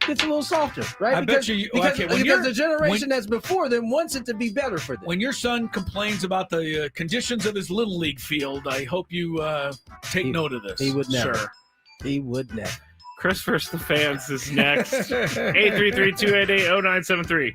gets a little softer, right? I bet you- because, okay, when because you're- the generation that's before them wants it to be better for them. When your son complains about the conditions of his Little League field, I hope you take note of this. He would never. Sir. He would never. Chris versus the fans is next. 833-288-0973.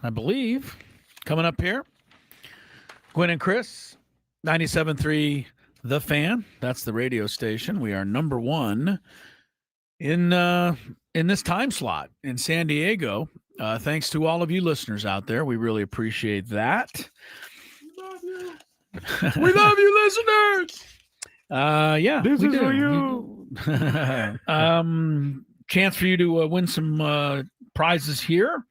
I believe. Coming up here, Gwynn and Chris, 97.3 The Fan. That's the radio station. We are number one in this time slot in San Diego. Thanks to all of you listeners out there. We really appreciate that. We love you, listeners. Yeah, This we is do. for you. Chance for you to win some prizes here.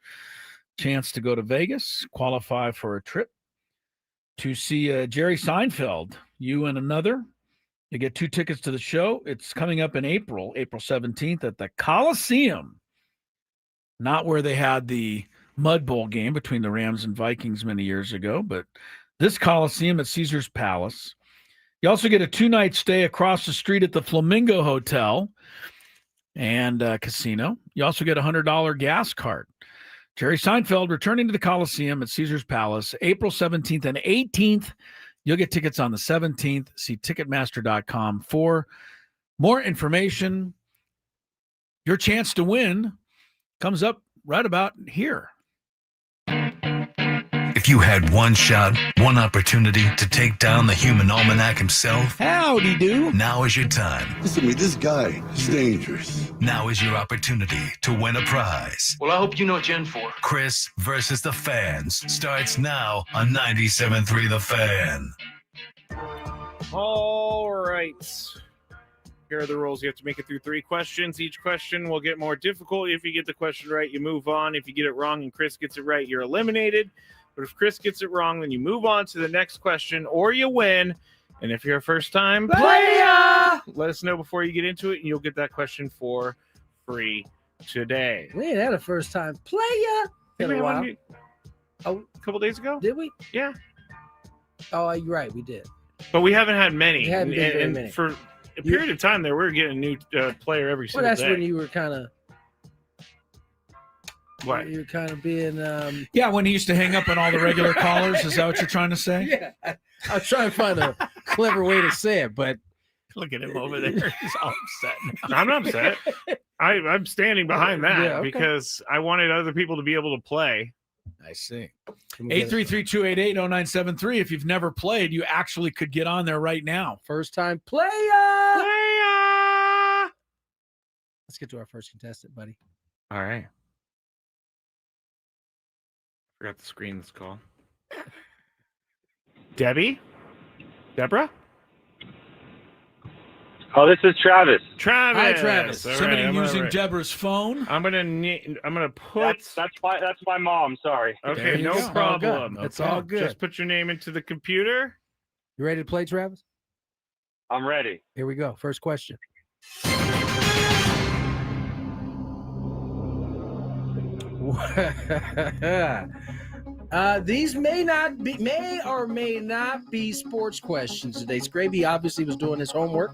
Chance to go to Vegas, qualify for a trip to see Jerry Seinfeld. You and another. You get 2 tickets to the show. It's coming up in April 17th at the Coliseum. Not where they had the Mud Bowl game between the Rams and Vikings many years ago, but this Coliseum at Caesar's Palace. You also get a 2-night stay across the street at the Flamingo Hotel and Casino. You also get a $100 gas card. Jerry Seinfeld returning to the Coliseum at Caesar's Palace, April 17th and 18th. You'll get tickets on the 17th. See Ticketmaster.com for more information. Your chance to win comes up right about here. If you had one shot, one opportunity to take down the human almanac himself, howdy do. Now is your time. Listen to me, this guy is dangerous. Now is your opportunity to win a prize. Well, I hope you know what you're in for. Chris versus the Fans starts now on 97.3 The Fan. All right. Here are the rules. You have to make it through 3 questions. Each question will get more difficult. If you get the question right, you move on. If you get it wrong and Chris gets it right, you're eliminated. But if Chris gets it wrong, then you move on to the next question or you win. And if you're a first-time player, let us know before you get into it, and you'll get that question for free today. We ain't had a first-time player in a while. A couple days ago? Did we? Yeah. Oh, you're right. We did. But we haven't had many. We haven't been very many. For a period of time there, we were getting a new player every single day. Well, that's when you were kind of... What? You're kind of being... Yeah, when he used to hang up on all the regular callers. Is that what you're trying to say? Yeah. I was trying to find a clever way to say it, but... Look at him over there. He's all upset now. I'm not upset. I'm standing behind that Yeah, okay. because I wanted other people to be able to play. I see. 833-288-0973. If you've never played, you actually could get on there right now. First-time player! Let's get to our first contestant, buddy. All right. Forgot to screen this call. Deborah? Oh, this is Travis. Travis. Hi, Travis. All Somebody right, using right. Deborah's phone. I'm gonna put. That's my mom. Sorry. Okay, no go. problem. It's all good. Just put your name into the computer. You ready to play, Travis? I'm ready. Here we go. First question. These may or may not be sports questions today. Skraby obviously was doing his homework.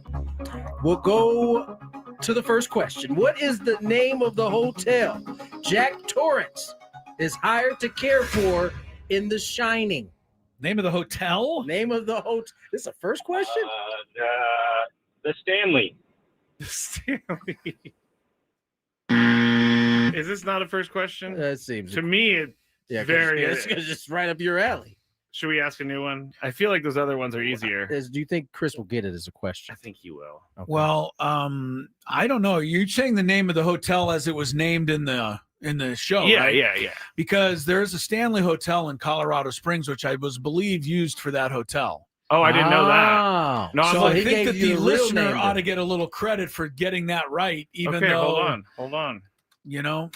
We'll go to the first question. What is the name of the hotel Jack Torrance is hired to care for in The Shining? Name of the hotel? Name of the hotel. This is the first question? The Stanley. Stanley. Is this not a first question? It seems to me it's very. It's just right up your alley. Should we ask a new one? I feel like those other ones are easier. Do you think Chris will get it as a question? I think he will. Okay. Well, I don't know. You're saying the name of the hotel as it was named in the show, Yeah, right? yeah. Because there's a Stanley Hotel in Colorado Springs, which I was believed used for that hotel. Oh, I didn't know that. No, so I he think gave that you the the real listener name ought to then. get a little credit for getting that right, even okay, though hold on. you know,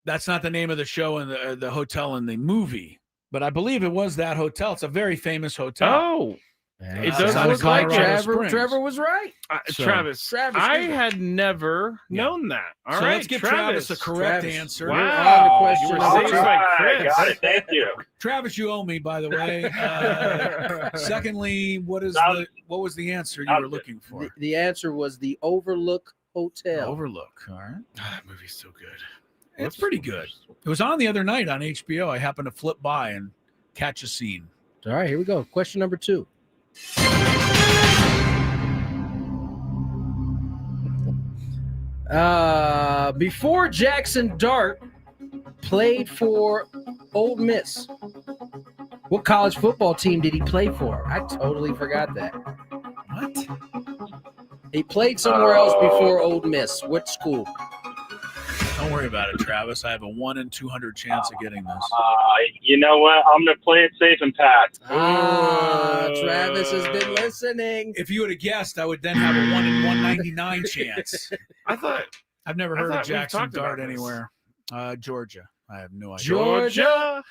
that's not the name of the show and the hotel in the movie. But I believe it was that hotel. It's a very famous hotel. Oh, It does look like Trevor was right. Travis, I had never known that. All right, let's give Travis a correct answer. Wow, question you were number saved two. by Chris. Got it. Thank you. Travis, you owe me, by the way. Secondly, what was the answer you were looking for? The answer was the Overlook Hotel. Overlook. All right. That movie's so good. It's pretty good. It was on the other night on HBO. I happened to flip by and catch a scene. All right, here we go. Question number 2. Before Jackson Dart played for Old Miss. What college football team did he play for? I totally forgot that. What? He played somewhere else before Old Miss. What school? Don't worry about it, Travis. I have a 1 in 200 chance of getting this. You know what? I'm going to play it safe and pass. Travis has been listening. If you would have guessed, I would then have a 1 in 199 chance. I've never heard of Jackson Dart anywhere. Georgia. I have no idea.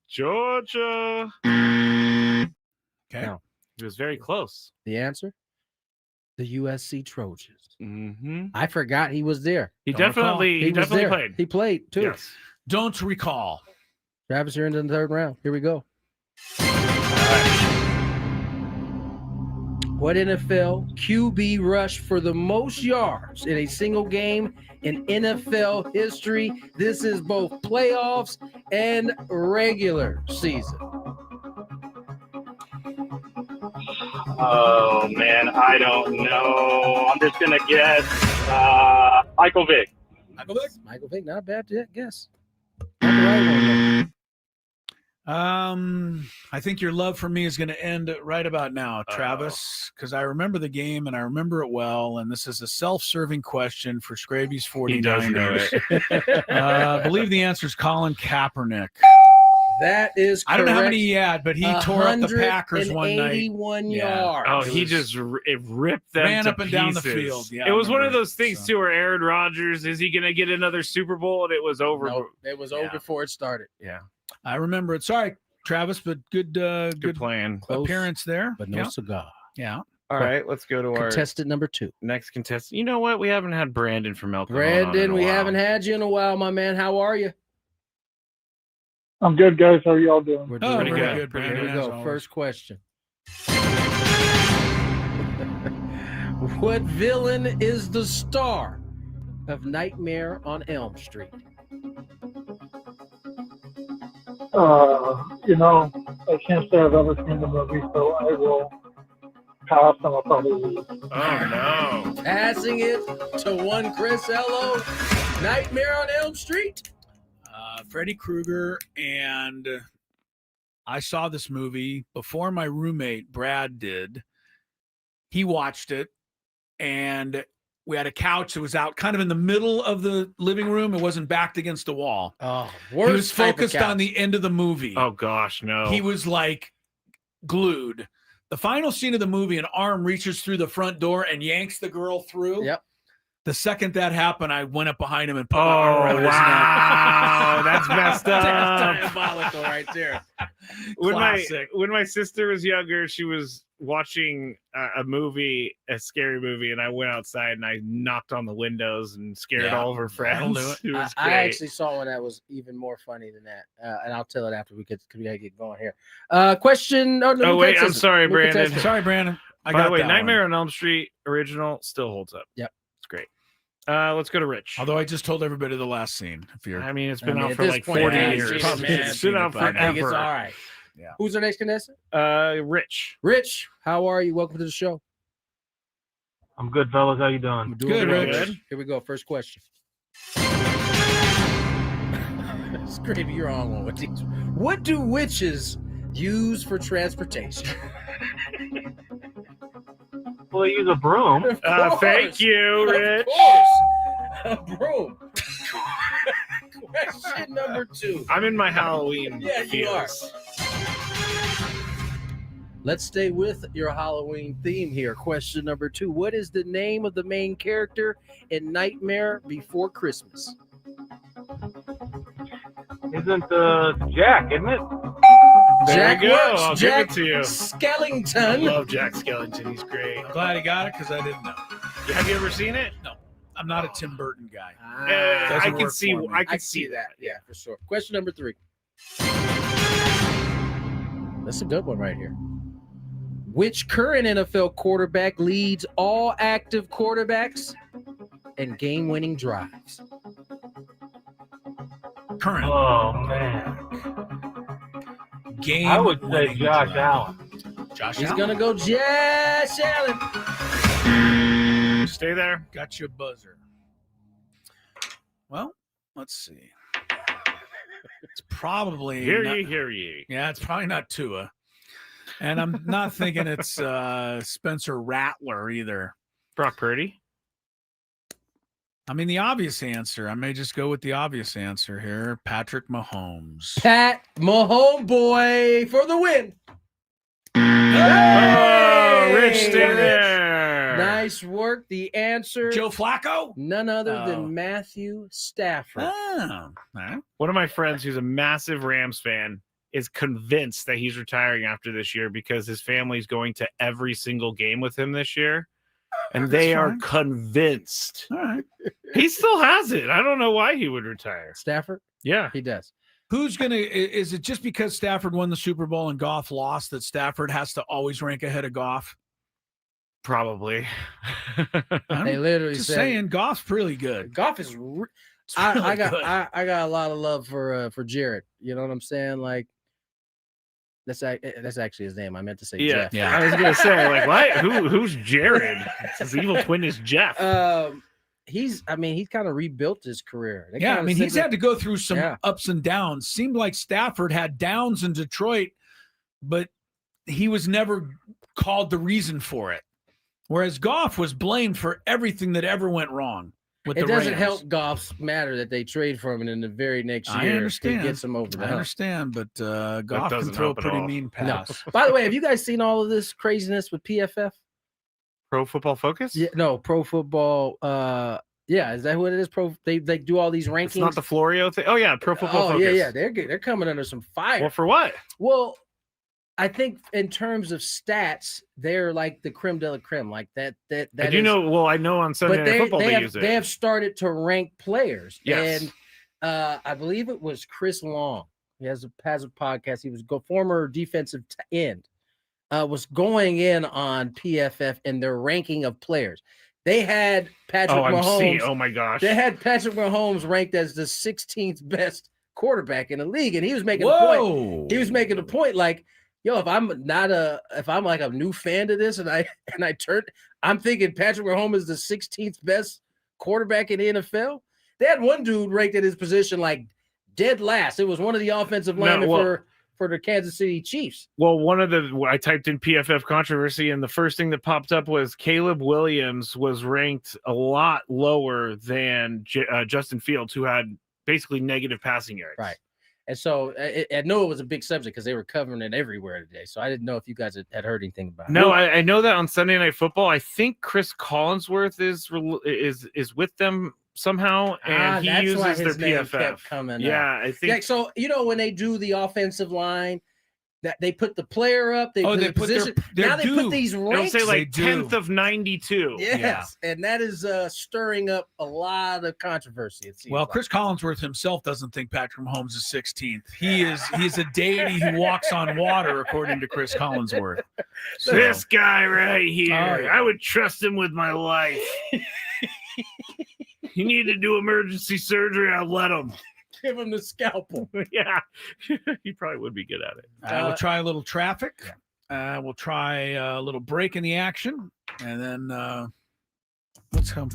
Georgia. Okay. No. It was very close. The answer? The USC Trojans. Mm-hmm. I forgot he was there. He definitely played. He played too. Yes. Don't recall. Travis, you're into the third round. Here we go. What NFL QB rushed for the most yards in a single game in NFL history? This is both playoffs and regular season. Oh, man, I don't know. I'm just going to guess Michael Vick. Michael Vick, not a bad guess. Not the right one, I think your love for me is going to end right about now, Travis, because I remember the game and I remember it well. And this is a self-serving question for Skraby's 49ers. He does know it. I believe the answer is Colin Kaepernick. That is correct. I don't know how many he had, but he tore up the Packers one night. 181 yards. Oh, he just ripped them ran to up and down the pieces. field. Yeah, it was one of those things, too, where Aaron Rodgers, is he going to get another Super Bowl? And it was over. No, it was over before it started. Yeah. I remember it. Sorry, Travis, but good plan. Appearance there. But no cigar. Yeah. All right, let's go to our contestant number 2. Next contestant. You know what? We haven't had Brandon from El Cajon Brandon, we haven't had you in a while, my man. How are you? I'm good, guys. How are y'all doing? We're doing pretty good. good, Here we Brandon, go. as always. First question. What villain is the star of Nightmare on Elm Street? I can't say I've ever seen the movie, so I will pass and I'll probably leave. Oh, no. Passing it to one Chris Ello. Nightmare on Elm Street. Freddy Krueger, and I saw this movie before my roommate Brad did. He watched it, and we had a couch that was out kind of in the middle of the living room. It wasn't backed against the wall. Oh, he was focused on the end of the movie. Oh, gosh, no. He was like glued. The final scene of the movie, an arm reaches through the front door and yanks the girl through. Yep. The second that happened, I went up behind him and put my arm around his neck. Wow, that's messed up. That's diabolical right there. When my sister was younger, she was watching a movie, a scary movie, and I went outside and I knocked on the windows and scared all of her friends. It was I great. actually saw one that was even more funny than that, and I'll tell it after we gotta get going here. Question. Oh wait, I'm sorry, Brandon. Sorry, Brandon. By the way, Nightmare on Elm Street original still holds up. Yep, it's great. Let's go to Rich. Although I just told everybody the last scene. I mean, it's been out for like 40 years. It's been out forever. I think it's all right. Yeah. Who's our next contestant? Rich. Rich, how are you? Welcome to the show. I'm good, fellas. How you doing? Good, Rich. Here we go. First question. Skraby, you're on one with these. What do witches use for transportation? Well, they use a broom. Thank you, Rich. Of course. A broom. Question number 2. I'm in my Halloween. Yeah, you are. Let's stay with your Halloween theme here. Question number 2. What is the name of the main character in Nightmare Before Christmas? Isn't Jack, isn't it? Jack There you go. works. I'll Jack give it to you. Skellington. I love Jack Skellington. He's great. I'm glad he got it because I didn't know. Have you ever seen it? No, I'm not a Tim Burton guy. I can see. I I can see that. Yeah, for sure. Question number 3. That's a good one right here. Which current NFL quarterback leads all active quarterbacks in game-winning drives? Current. Oh, man. Game. I would say Josh Allen. Josh He's Allen. going to go Josh Allen. Stay there. Got your buzzer. Well, let's see. It's probably Hear not, ye, hear ye. Yeah, it's probably not Tua. And I'm not thinking it's Spencer Rattler either. Brock Purdy? I mean, the obvious answer. I may just go with the obvious answer here. Patrick Mahomes. Pat Mahomes boy for the win. Oh, Rich, stay there. Nice work. The answer. Joe Flacco? None other than Matthew Stafford. Oh, right. One of my friends who's a massive Rams fan is convinced that he's retiring after this year because his family's going to every single game with him this year. And they are convinced. All right. He still has it. I don't know why he would retire. Stafford? Yeah. He does. Who's going to – is it just because Stafford won the Super Bowl and Goff lost that Stafford has to always rank ahead of Goff? Probably. They literally just said, saying Goff's really good. Goff is I got a lot of love for Jared. You know what I'm saying? Like, that's actually his name. I meant to say Jeff. Yeah. I was gonna say, like, what? Who's Jared? His evil twin is Jeff. He's kind of rebuilt his career. Yeah, I mean, he's had to go through some ups and downs. Seemed like Stafford had downs in Detroit, but he was never called the reason for it. Whereas Goff was blamed for everything that ever went wrong. It doesn't Rams. help Goff's matter that they trade for him, and in the very next year, I understand. he gets him over the hump. I understand, but Goff can throw a pretty mean pass. No. By the way, have you guys seen all of this craziness with PFF? Pro Football Focus? Yeah, no, Pro Football. Yeah, is that what it is? They do all these rankings. It's not the Florio thing. Oh yeah, Pro Football Focus. Yeah, they're coming under some fire. Well, for what? Well, I think in terms of stats, they're like the creme de la creme, like that. I do know. Well, I know on Sunday Night Football they use it. They have started to rank players. Yes. And I believe it was Chris Long. He has a podcast. He was former defensive end. Was going in on PFF and their ranking of players. They had Patrick Mahomes. Oh my gosh! They had Patrick Mahomes ranked as the 16th best quarterback in the league, and he was making a point. He was making a point like, yo, if I'm like a new fan to this, and I'm thinking Patrick Mahomes is the 16th best quarterback in the NFL. They had one dude ranked at his position like dead last. It was one of the offensive linemen for the Kansas City Chiefs. Well, I typed in PFF controversy, and the first thing that popped up was Caleb Williams was ranked a lot lower than Justin Fields, who had basically negative passing yards. Right. And so I know it was a big subject because they were covering it everywhere today. So I didn't know if you guys had heard anything about it. No, I know that on Sunday Night Football, I think Chris Collinsworth is with them somehow, and he uses their PFF. Yeah, I think. Yeah, so when they do the offensive line, that they put the player up, they put the position. Now they put these ranks. They'll say like 10th of 92. Yes, and that is stirring up a lot of controversy. It seems Well, like. Chris Collinsworth himself doesn't think Patrick Mahomes is 16th. He's a deity who walks on water, according to Chris Collinsworth. So, this guy right here, I would trust him with my life. You need to do emergency surgery, I'll let him. Give him the scalpel. Yeah, he probably would be good at it. We'll try a little traffic. We'll try a little break in the action, and then let's come.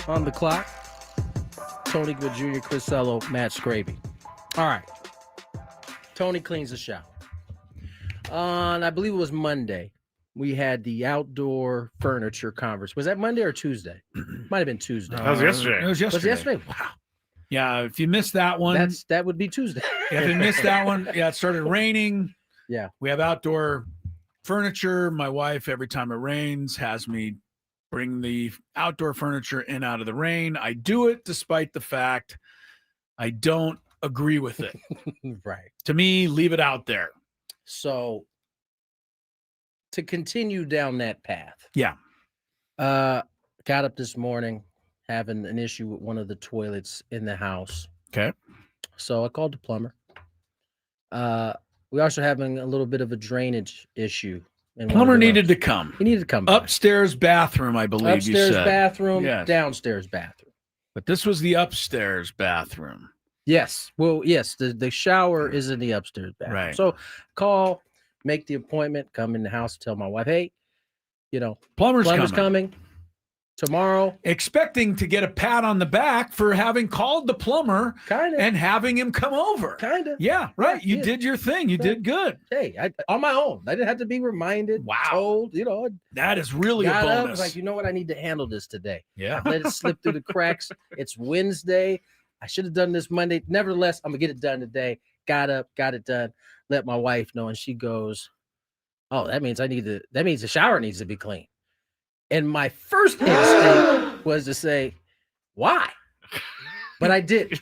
on the clock. Tony Gwynn Jr., Chris Ello, Matt Skraby. All right. Tony cleans the shower. On, I believe it was Monday, we had the outdoor furniture conference. Was that Monday or Tuesday? Might have been Tuesday. That was yesterday. It was yesterday. Was it yesterday? Wow. Yeah, if you missed that one, That would be Tuesday. if you missed that one, yeah, it started raining. Yeah. We have outdoor furniture. My wife, every time it rains, has me bring the outdoor furniture in out of the rain. I do it despite the fact I don't agree with it. Right. To me, leave it out there. So to continue down that path. Yeah. Got up this morning having an issue with one of the toilets in the house. Okay. So I called the plumber. We're also having a little bit of a drainage issue. Plumber needed to come. He needed to come back. Upstairs bathroom, I believe Upstairs you said. bathroom, Yes. downstairs bathroom. But this was the upstairs bathroom. Yes. Well, yes, the shower is in the upstairs bathroom. Right. So call, make the appointment, come in the house, tell my wife, hey, Plumber's coming tomorrow. Expecting to get a pat on the back for having called the plumber Kind of. and having him come over. Kind of. Yeah, right. You Yeah. did your thing. You did good. Hey, on my own. I didn't have to be reminded, told, That is really a got up, bonus. was like, you know what? I need to handle this today. Yeah. Let it slip through the cracks. It's Wednesday. I should have done this Monday. Nevertheless, I'm going to get it done today. Got up, got it done. Let my wife know. And she goes, oh, that means the shower needs to be clean. And my first instinct was to say, why? But I did.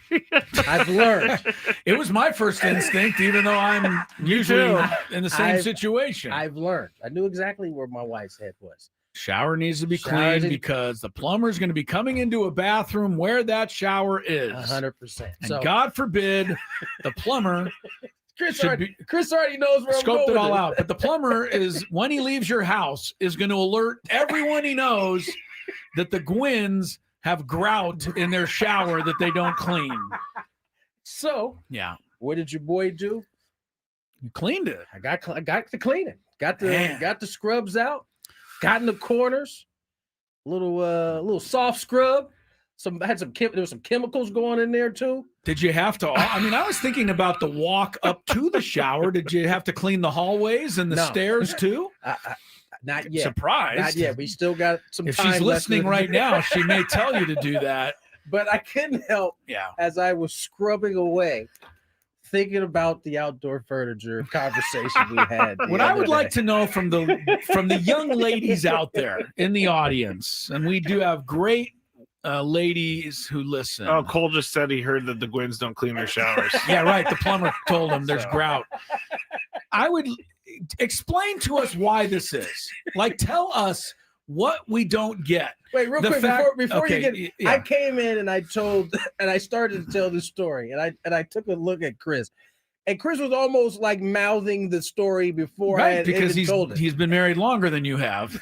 I've learned. It was my first instinct, even though I'm usually in the same situation. I've learned. I knew exactly where my wife's head was. Shower needs to be clean because the plumber's going to be coming into a bathroom where that shower is. 100%. And God forbid the plumber Chris already knows where I'm going scoped it with all it. out. But the plumber is, when he leaves your house, is going to alert everyone he knows that the Gwynns have grout in their shower that they don't clean. So, yeah, what did your boy do? You cleaned it. I got to clean it. Got the scrubs out. Got in the corners. Little soft scrub. There was some chemicals going in there too. Did you have to? I mean, I was thinking about the walk up to the shower. Did you have to clean the hallways and the stairs too? Not yet. Surprised. Not yet. We still got some If time. she's listening right now, she may tell you to do that. But I couldn't help, as I was scrubbing away, thinking about the outdoor furniture conversation we had. What I would like to know from the young ladies out there in the audience, and we do have great ladies who listen. Oh, Cole just said he heard that the Gwynns don't clean their showers. Yeah, right. The plumber told him there's grout. I would explain to us why this is. Like, tell us what we don't get. Wait, real quick before you get. I came in and I started to tell the story, and I took a look at Chris, and Chris was almost like mouthing the story before I had because even told it. He's been married longer than you have,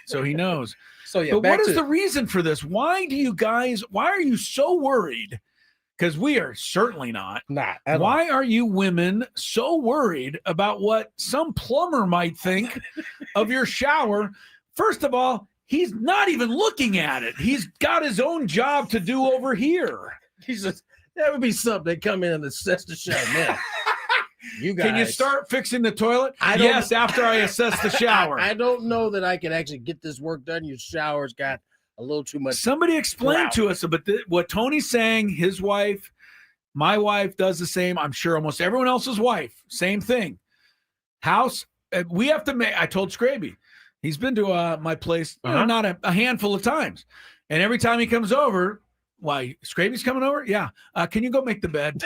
so he knows. So yeah, but what is the reason for this? Why are you so worried? Because we are certainly not. Why are you women so worried about what some plumber might think of your shower? First of all, he's not even looking at it. He's got his own job to do over here. That would be something. They come in and assess the shower. Man, you guys. Can you start fixing the toilet? Yes, after I assess the shower. I don't know that I can actually get this work done. Your shower's got a little too much. Somebody explain to us about what Tony's saying. His wife, my wife does the same. I'm sure almost everyone else's wife, same thing. House, we have to make. I told Skraby, he's been to my place not a handful of times, and every time he comes over, why Skraby's coming over? Yeah, can you go make the bed?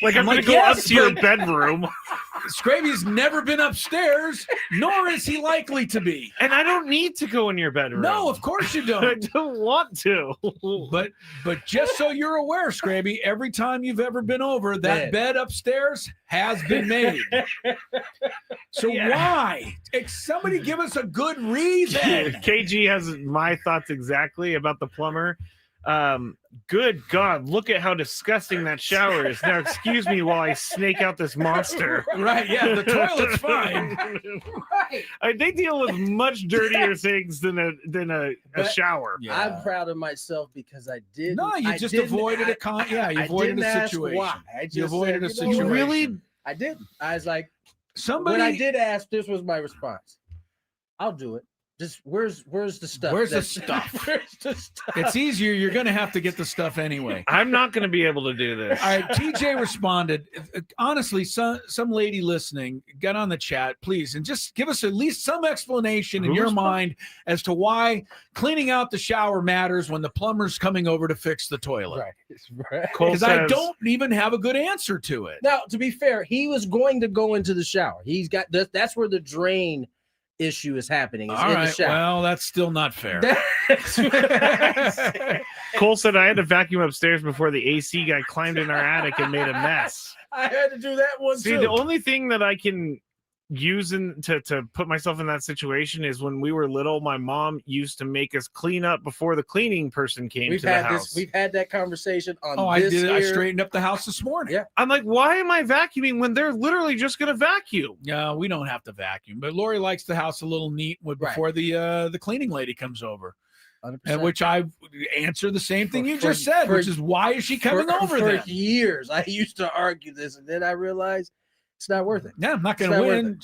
I'm going to go up to your bedroom. Skraby's never been upstairs, nor is he likely to be. And I don't need to go in your bedroom. No, of course you don't. I don't want to. But just so you're aware, Skraby, every time you've ever been over, that bed upstairs has been made. So why? Somebody give us a good reason. KG has my thoughts exactly about the plumber. Good God, look at how disgusting that shower is. Now, excuse me while I snake out this monster. Right, yeah, the toilet's fine. They deal with much dirtier things than a shower. Yeah. I'm proud of myself because I did. No, you just avoided you avoided a situation. You avoided a situation. You really? I didn't. I was like, when I did ask, this was my response. I'll do it. Just where's the stuff? Where's the stuff? It's easier. You're going to have to get the stuff anyway. I'm not going to be able to do this. All right. TJ responded. Honestly, some lady listening, get on the chat, please, and just give us at least some explanation in your mind as to why cleaning out the shower matters when the plumber's coming over to fix the toilet. Right. Because I don't even have a good answer to it. Now, to be fair, he was going to go into the shower. He's got that's where the drain issue is happening. All right. Well, that's still not fair. Cole said I had to vacuum upstairs before the AC guy climbed in our attic and made a mess. I had to do that one too. The only thing that I can use to put myself in that situation is when we were little, my mom used to make us clean up before the cleaning person came to the house. We've had that conversation on I did it. I straightened up the house this morning. Yeah. I'm like, why am I vacuuming when they're literally just going to vacuum? Yeah, we don't have to vacuum, but Lori likes the house a little neat before the cleaning lady comes over. 100%. And which I answer the same thing you just said, which is why is she coming over for then? years I used to argue this, and then I realized it's not worth it. Yeah, I'm not going to win.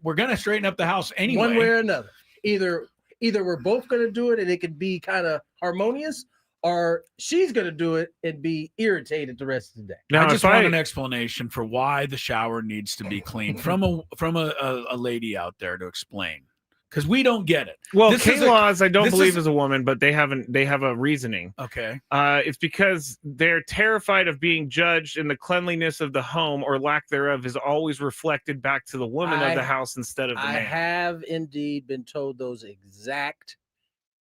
We're gonna straighten up the house anyway. One way or another. Either we're both going to do it and it can be kind of harmonious, or she's going to do it and be irritated the rest of the day. Now, I just want an explanation for why the shower needs to be cleaned from a lady out there to explain. Because we don't get it. Well, K-Laws, I don't believe is a woman, but they have a reasoning. Okay. It's because they're terrified of being judged, and the cleanliness of the home or lack thereof is always reflected back to the woman of the house instead of the man. I have indeed been told those exact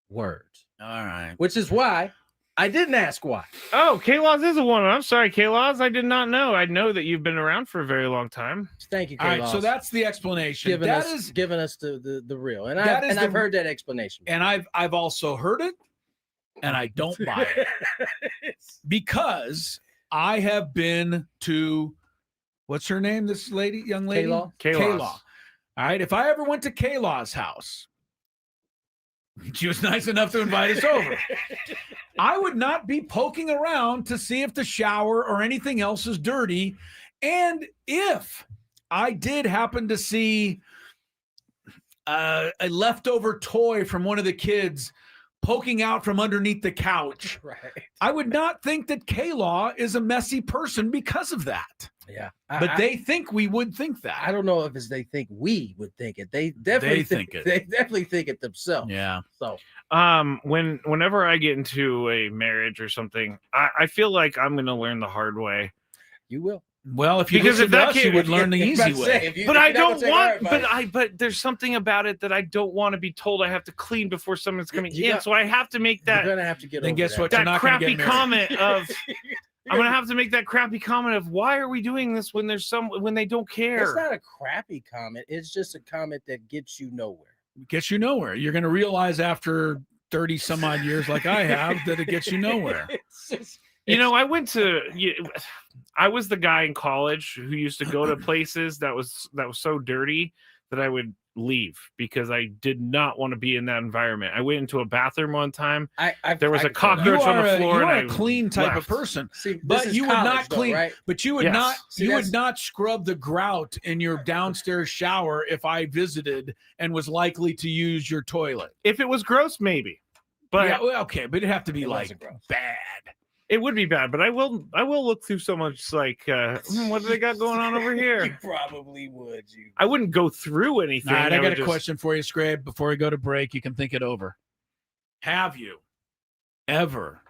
words. All right. Which is why I didn't ask why. Oh, K-Laws is a woman. I'm sorry, K-Laws. I did not know. I know that you've been around for a very long time. Thank you, K-Laws. All right, so that's the explanation. Giving us the real. And I've heard that explanation. And I've also heard it, and I don't buy it. Because I have been to, what's her name, this young lady? K-Laws. All right, if I ever went to K-Law's house, she was nice enough to invite us over. I would not be poking around to see if the shower or anything else is dirty. And if I did happen to see a leftover toy from one of the kids poking out from underneath the couch, right, I would not think that K-Law is a messy person because of that. Yeah. But they think we would think that. I don't know if they think we would think it. They definitely think it. They definitely think it themselves. Yeah. So whenever I get into a marriage or something, I feel like I'm gonna learn the hard way. You will. Well, if you you would learn the easy way. But I don't want. But there's something about it that I don't want to be told I have to clean before someone's coming in. So I have to make that. You're gonna have to get. Then guess what? That crappy comment of. I'm gonna have to make that crappy comment of why are we doing this when they don't care. It's not a crappy comment. It's just a comment that gets you nowhere. Gets you nowhere. You're gonna realize after 30 some odd years, like I have, that it gets you nowhere. I was the guy in college who used to go to places that was so dirty that I would leave because I did not want to be in that environment. I went into a bathroom one time. There was a cockroach on the floor. You are a clean type of person, but you would not clean. Right? But you would not. You would not scrub the grout in your downstairs shower if I visited and was likely to use your toilet. If it was gross, maybe. But yeah, okay, but it'd have to be like bad. It would be bad, but I will look through so much like what do they got going on over here? You probably would. I wouldn't go through anything. All right, I got a question for you, Skraby. Before we go to break, you can think it over. Have you ever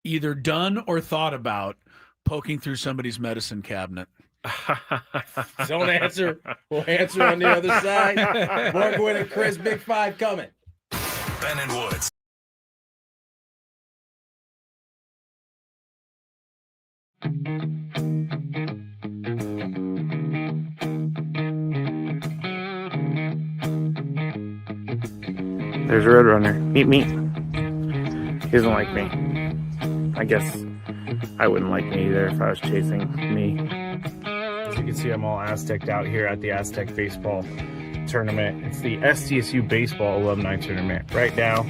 either done or thought about poking through somebody's medicine cabinet? Don't answer. We'll answer on the other side. More Gwynn and Chris, Big Five coming. Ben and Woods. There's Roadrunner. Meet me. He doesn't like me. I guess I wouldn't like me either if I was chasing me. As you can see, I'm all Aztec'd out here at the Aztec Baseball tournament. It's the SDSU Baseball Alumni Tournament. Right now,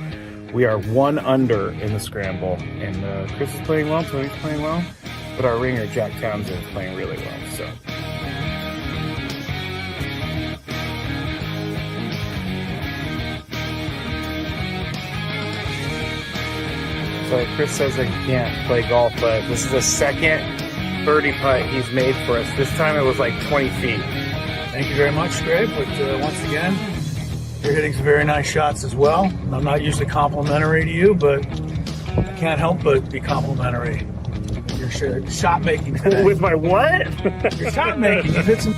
we are 1 under in the scramble, and Chris is playing well, Tony's playing well, but our ringer, Jack Townsend, is playing really well, so. So Chris says that he can't play golf, but this is the second birdie putt he's made for us. This time it was like 20 feet. Thank you very much, Scrape. But once again, you're hitting some very nice shots as well. I'm not usually complimentary to you, but I can't help but be complimentary. Your shot making today. With my what? Your shot making. You've hit some.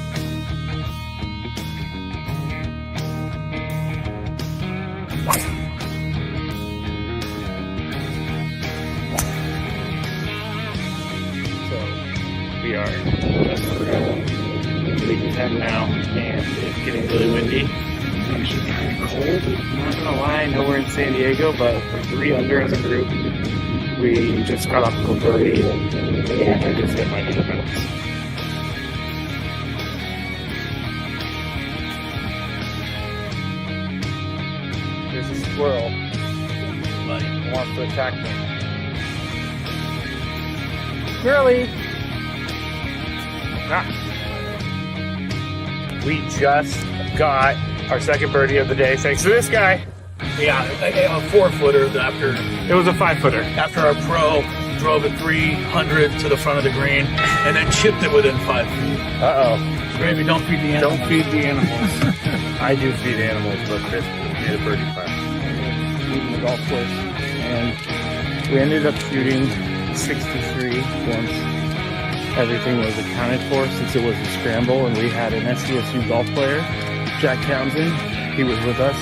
We are leaving 10 now, and it's getting really windy. It's actually kind of cold. I'm not gonna lie, I know we're in San Diego, but we're 3 under as a group. We just got off the birdie, and I just hit my defense. There's a squirrel, but he wants to attack me. Squirrely! We just got our second birdie of the day thanks to this guy. Yeah, a 4-footer after. It was a 5-footer. After our pro drove it 300 to the front of the green and then chipped it within 5 feet. Uh-oh. Scraby, don't feed the animals. Don't feed the animals. I do feed animals, but Chris made a birdie putt. Leaving the golf course. And we ended up shooting 63 once everything was accounted for, since it was a scramble and we had an SDSU golf player, Jack Townsend. He was with us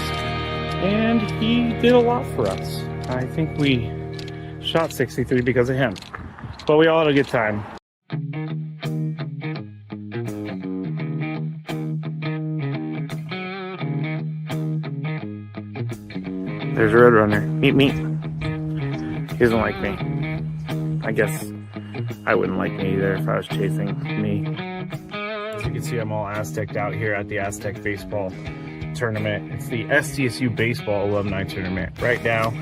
and he did a lot for us. I think we shot 63 because of him, but we all had a good time. There's a Roadrunner. Meet me. He doesn't like me. I guess I wouldn't like me either if I was chasing me. As you can see, I'm all Aztec'd out here at the Aztec Baseball Tournament. It's the SDSU Baseball Alumni Tournament. Right now,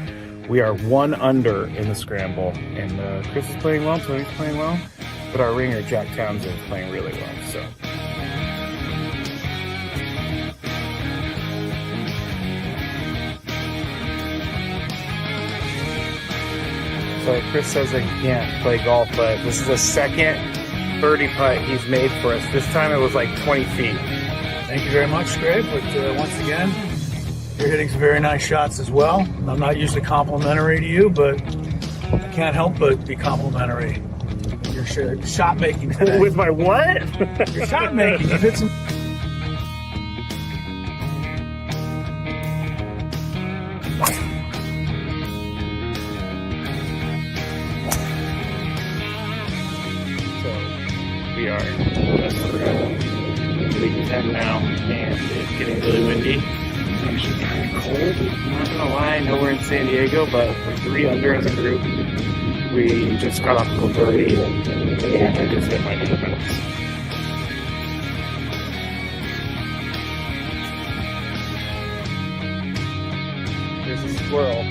we are 1 under in the scramble, and Chris is playing well, Tony's playing well, but our ringer, Jack Townsend, is playing really well, so. So Chris says that he can't play golf, but this is the second birdie putt he's made for us. This time it was like 20 feet. Thank you very much, Scrape. But once again, you're hitting some very nice shots as well. I'm not usually complimentary to you, but I can't help but be complimentary. Your shot making today. With my what? Your shot making. You've hit some. We are leaving 10 now, and it's getting really windy. It's actually kind of cold. I'm not gonna lie, I know we're in San Diego, but we're 3 under as a group. We just got off the birdie, and I just hit my defense. There's a squirrel,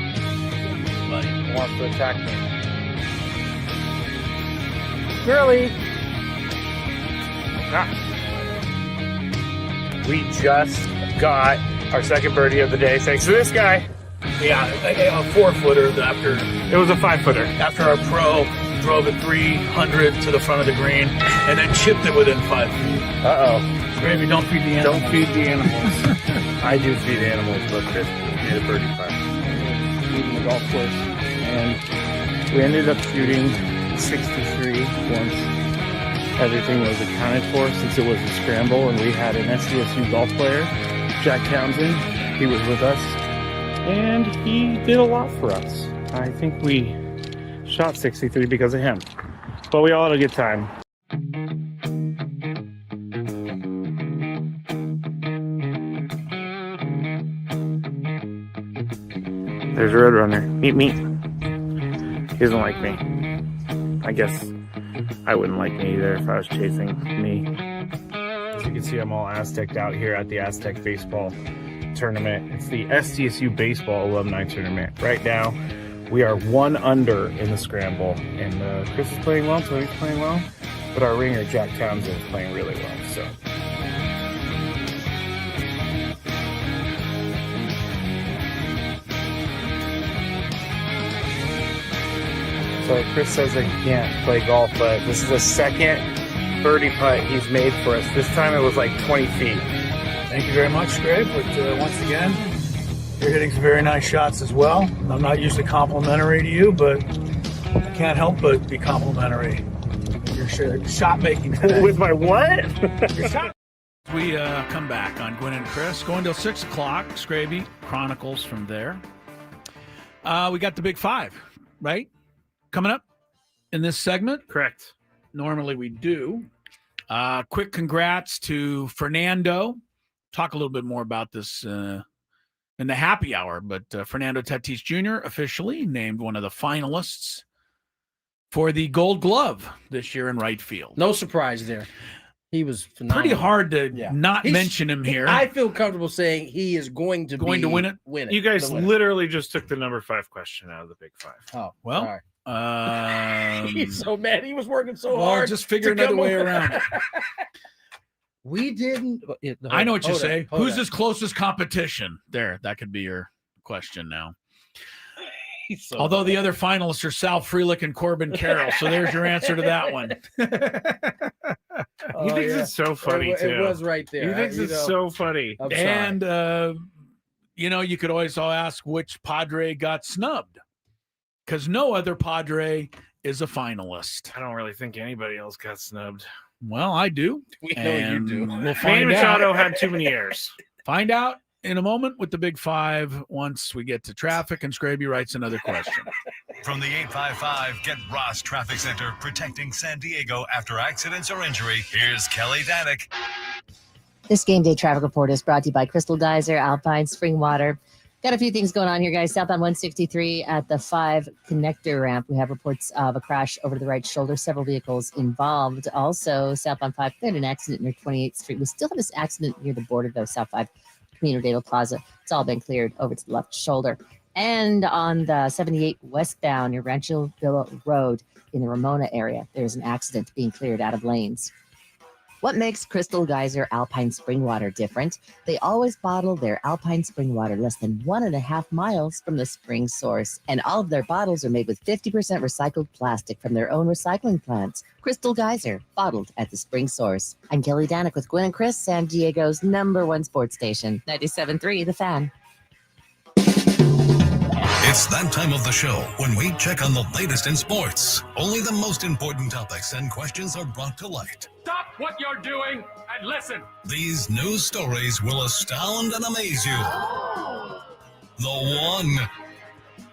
but he wants to attack me. Squirrely! We just got our second birdie of the day thanks to this guy. Yeah, a 4-footer after. It was a 5-footer. After our pro drove it 300 to the front of the green and then chipped it within 5 feet. Uh-oh. Scraby, don't feed the animals. Don't feed the animals. I do feed animals, but Chris made a birdie putt. Leaving the golf course. And we ended up shooting 63 once everything was accounted for, since it was a scramble and we had an SDSU golf player, Jack Townsend. He was with us and he did a lot for us. I think we shot 63 because of him, but we all had a good time. There's a Roadrunner. Meet me. He doesn't like me. I guess I wouldn't like me either if I was chasing me. As you you can see I'm all Aztec out here at the Aztec baseball tournament. It's the SDSU baseball alumni tournament. Right now, we are 1 under in the scramble, and Chris is playing well, Tony's playing well, but our ringer, Jack Townsend, is playing really well. So Chris says that he can't play golf, but this is the second birdie putt he's made for us. This time it was like 20 feet. Thank you very much, Scrape. But once again, you're hitting some very nice shots as well. I'm not usually complimentary to you, but I can't help but be complimentary. Your shot making today. With my what? Your shot. We come back on Gwynn and Chris. Going till 6 o'clock. Skraby Chronicles from there. We got the Big Five, right? Coming up in this segment. Correct. Normally we do. Quick congrats to Fernando. Talk a little bit more about this in the happy hour, but Fernando Tatis Jr. officially named one of the finalists for the Gold Glove this year in right field. No surprise there. He was phenomenal. Pretty hard to not mention him here. I feel comfortable saying he is going to win it. You guys literally just took the number 5 question out of the Big Five. Oh, well. sorry. He's so mad. He was working so well, hard. Just figure another way around it. We didn't. I know what you say. Who's his closest competition? There, that could be your question now. So although the other finalists are Sal Frelick and Corbin Carroll, so there's your answer to that one. He thinks it's so funny too. It was right there. He thinks it's so funny. And you could always ask which Padre got snubbed, because no other Padre is a finalist. I don't really think anybody else got snubbed. Well, I do. We know you do. We'll find Manny out. Machado had too many errors. Find out in a moment with the Big Five once we get to traffic and Skraby writes another question. From the 855 Get Ross Traffic Center, protecting San Diego after accidents or injury, here's Kelly Danick. This game day traffic report is brought to you by Crystal Geyser, Alpine Spring Water. Got a few things going on here, guys. Southbound 163 at the 5 connector ramp. We have reports of a crash over to the right shoulder. Several vehicles involved. Also, southbound 5, we had an accident near 28th Street. We still have this accident near the border, though, South 5, Camino de la Plaza. It's all been cleared over to the left shoulder. And on the 78 westbound near Rancho Villa Road in the Ramona area, there's an accident being cleared out of lanes. What makes Crystal Geyser Alpine Spring Water different? They always bottle their Alpine Spring Water less than 1.5 miles from the spring source. And all of their bottles are made with 50% recycled plastic from their own recycling plants. Crystal Geyser, bottled at the spring source. I'm Kelly Danick with Gwynn and Chris, San Diego's #1 sports station, 97.3 The Fan. It's that time of the show when we check on the latest in sports. Only the most important topics and questions are brought to light. Stop what you're doing and listen. These news stories will astound and amaze you. The one,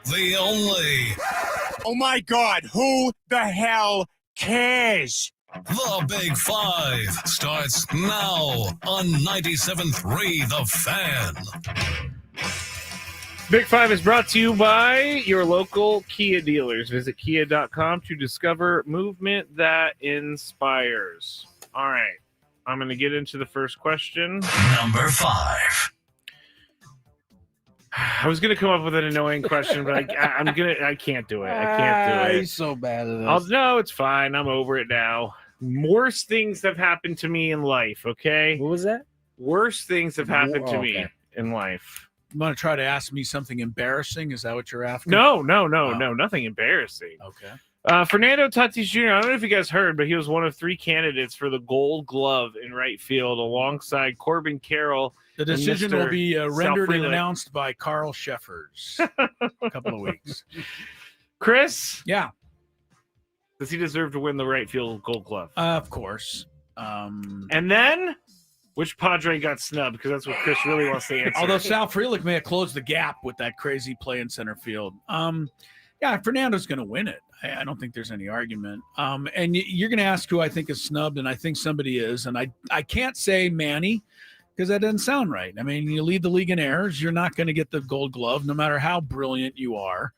the only. Oh my God, who the hell cares? The Big Five starts now on 97.3 The Fan. Big Five is brought to you by your local Kia dealers. Visit kia.com to discover movement that inspires. All right. I'm going to get into the first question. Number 5. I was going to come up with an annoying question, but I can't do it. I can't do it. He's so bad at this. No, it's fine. I'm over it now. Worse things have happened to me in life, okay? What was that? Worse things have happened to me in life. You want to try to ask me something embarrassing? Is that what you're after? No, nothing embarrassing. Okay. Fernando Tatis Jr., I don't know if you guys heard, but he was one of 3 candidates for the Gold Glove in right field alongside Corbin Carroll. The decision will be rendered and Frelick. announced by Carl Sheffers a couple of weeks. Chris? Yeah. Does he deserve to win the right field Gold Glove? Of course. And then, which Padre got snubbed? Because that's what Chris really wants to answer. Although Sal Frelick may have closed the gap with that crazy play in center field. Yeah, Fernando's going to win it. I don't think there's any argument. And you're going to ask who I think is snubbed, and I think somebody is. And I can't say Manny because that doesn't sound right. I mean, you lead the league in errors. You're not going to get the Gold Glove no matter how brilliant you are.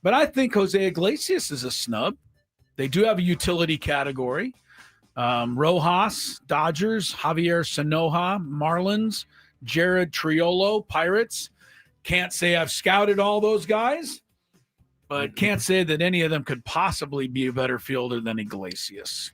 But I think Jose Iglesias is a snub. They do have a utility category. Rojas, Dodgers, Javier Sanoja, Marlins, Jared Triolo, Pirates. Can't say I've scouted all those guys, but can't say that any of them could possibly be a better fielder than Iglesias.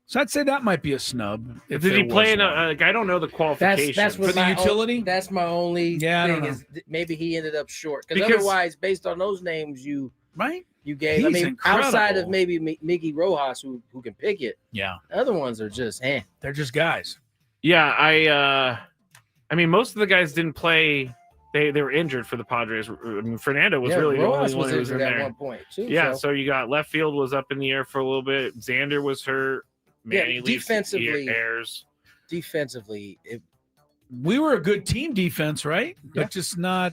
So I'd say that might be a snub. Did he play in I don't know the qualifications. That's for the utility? That's my only thing is maybe he ended up short. Because otherwise, based on those names you gave, He's I mean, incredible. outside of maybe Miggy Rojas, who can pick it, yeah, the other ones are just, they're just guys. Yeah, I mean, most of the guys didn't play. They were injured for the Padres. I mean, Fernando was really Rojas the only one who was in at there. one point too. Yeah, so you got left field was up in the air for a little bit. Xander was hurt. Manny defensively, airs. Defensively, we were a good team defense, right? Yeah. But just not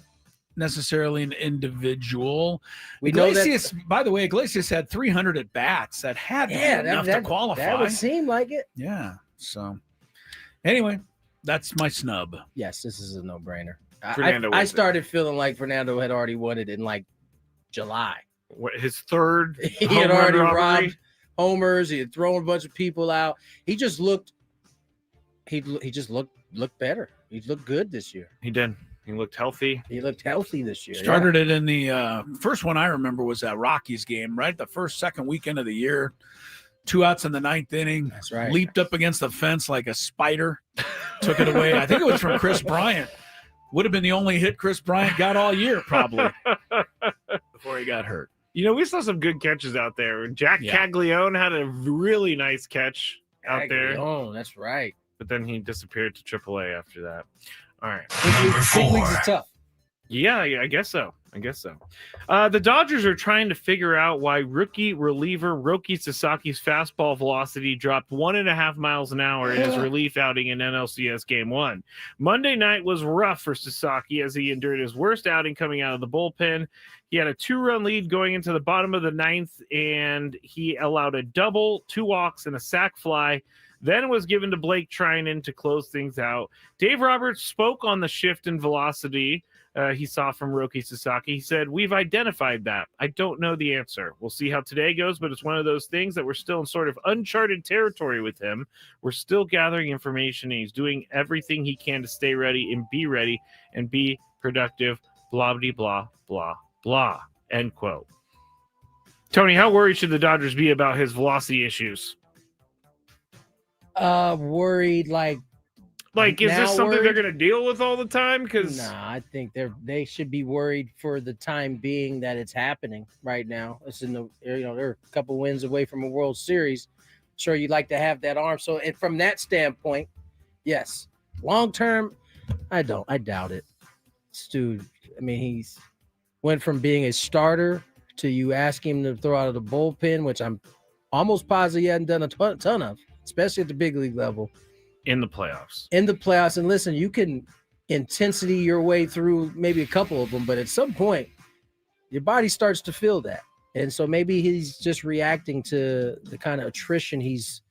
necessarily an individual. We know Iglesias, by the way, Iglesias had 300 at bats. That had enough to qualify. That would seem like it. Yeah. So, anyway, that's my snub. Yes, this is a no-brainer. I started feeling like Fernando had already won it in like July. What, his third? He had already robbed homers. He had thrown a bunch of people out. He just looked. He just looked better. He looked good this year. He did. He looked healthy. He looked healthy this year. Started it in the first one I remember was that Rockies game, right? The second weekend of the year. 2 outs in the 9th inning. That's right. Leaped up against the fence like a spider. Took it away. I think it was from Chris Bryant. Would have been the only hit Chris Bryant got all year, probably, before he got hurt. You know, we saw some good catches out there. Jack Caglione had a really nice catch out there. Oh, that's right. But then he disappeared to AAA after that. All right. Big leagues is tough. Yeah, I guess so. The Dodgers are trying to figure out why rookie reliever Roki Sasaki's fastball velocity dropped 1.5 miles an hour in his relief outing in NLCS Game 1. Monday night was rough for Sasaki as he endured his worst outing coming out of the bullpen. He had a 2-run lead going into the bottom of the 9th, and he allowed a double, 2 walks, and a sac fly. Then was given to Blake Trinan to close things out. Dave Roberts spoke on the shift in velocity he saw from Roki Sasaki. He said, "We've identified that. I don't know the answer. We'll see how today goes, but it's one of those things that we're still in sort of uncharted territory with him. We're still gathering information, and he's doing everything he can to stay ready and be productive, blah, blah, blah, blah, blah," end quote. Tony, how worried should the Dodgers be about his velocity issues? Worried is this something they're going to deal with all the time? I think they should be worried for the time being that it's happening right now. It's they're a couple wins away from a World Series. Sure, you'd like to have that arm. So, and from that standpoint, yes. Long term, I doubt it. Dude, I mean, he's went from being a starter to you ask him to throw out of the bullpen, which I'm almost positive he hadn't done a ton of, especially at the big league level. In the playoffs. And listen, you can intensity your way through maybe a couple of them, but at some point, your body starts to feel that. And so maybe he's just reacting to the kind of attrition he's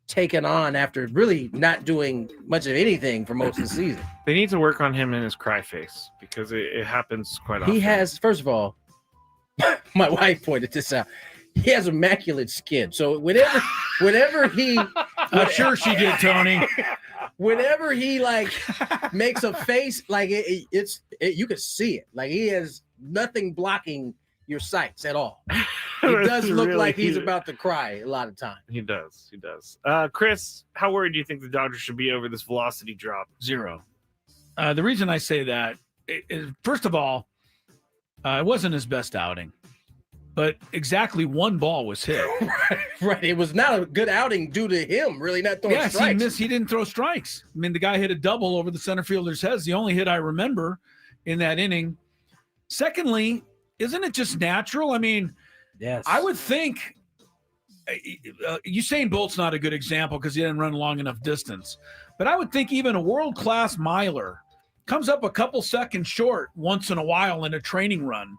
taken on after really not doing much of anything for most of the season. They need to work on him in his cry face because it happens quite often. He has, first of all, my wife pointed this out. He has immaculate skin. So whenever he, I'm sure she did, Tony. Whenever he makes a face, you can see it. Like he has nothing blocking your sights at all. He does look like he's about to cry a lot of times. He does. Chris, how worried do you think the Dodgers should be over this velocity drop? 0. The reason I say that is, first of all, it wasn't his best outing. But exactly 1 ball was hit. Right. It was not a good outing due to him really not throwing strikes. Yes, he didn't throw strikes. I mean, the guy hit a double over the center fielder's head. It's the only hit I remember in that inning. Secondly, isn't it just natural? I mean, yes. I would think Usain Bolt's not a good example because he didn't run long enough distance. But I would think even a world-class miler comes up a couple seconds short once in a while in a training run.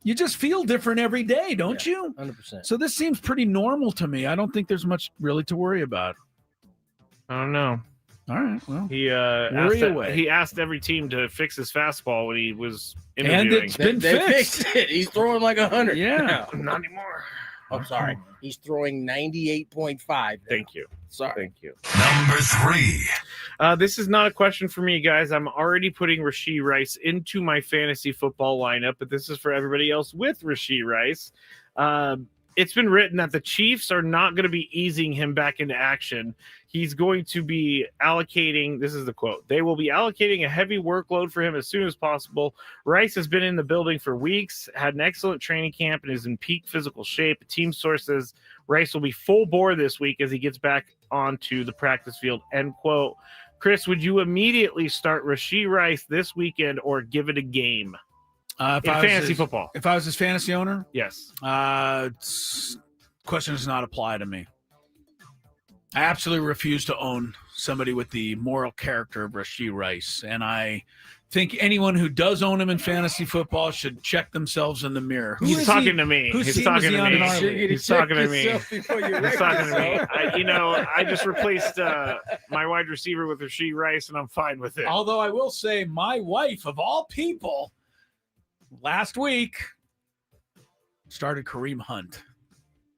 You just feel different every day, don't you? 100%. So this seems pretty normal to me. I don't think there's much really to worry about. I don't know. All right. Well, he asked every team to fix his fastball when he was interviewing. And it's been they fixed. fixed it. He's throwing like 100. Yeah. Not anymore. I'm sorry. He's throwing 98.5. Thank you. Sorry. Thank you. Number 3. This is not a question for me, guys. I'm already putting Rashee Rice into my fantasy football lineup, but this is for everybody else with Rashee Rice. It's been written that the Chiefs are not going to be easing him back into action. He's going to be allocating, this is the quote, they will be allocating a heavy workload for him as soon as possible. Rice has been in the building for weeks, had an excellent training camp, and is in peak physical shape. A team source says Rice will be full bore this week as he gets back onto the practice field, end quote. Chris, would you immediately start Rashee Rice this weekend or give it a game? In fantasy football. If I was his fantasy owner? Yes. Question does not apply to me. I absolutely refuse to own somebody with the moral character of Rashee Rice. And I think anyone who does own him in fantasy football should check themselves in the mirror. He's talking to me. He's talking to me. He's talking to me. He's talking to me. I just replaced my wide receiver with Rashee Rice, and I'm fine with it. Although I will say my wife, of all people, last week started Kareem Hunt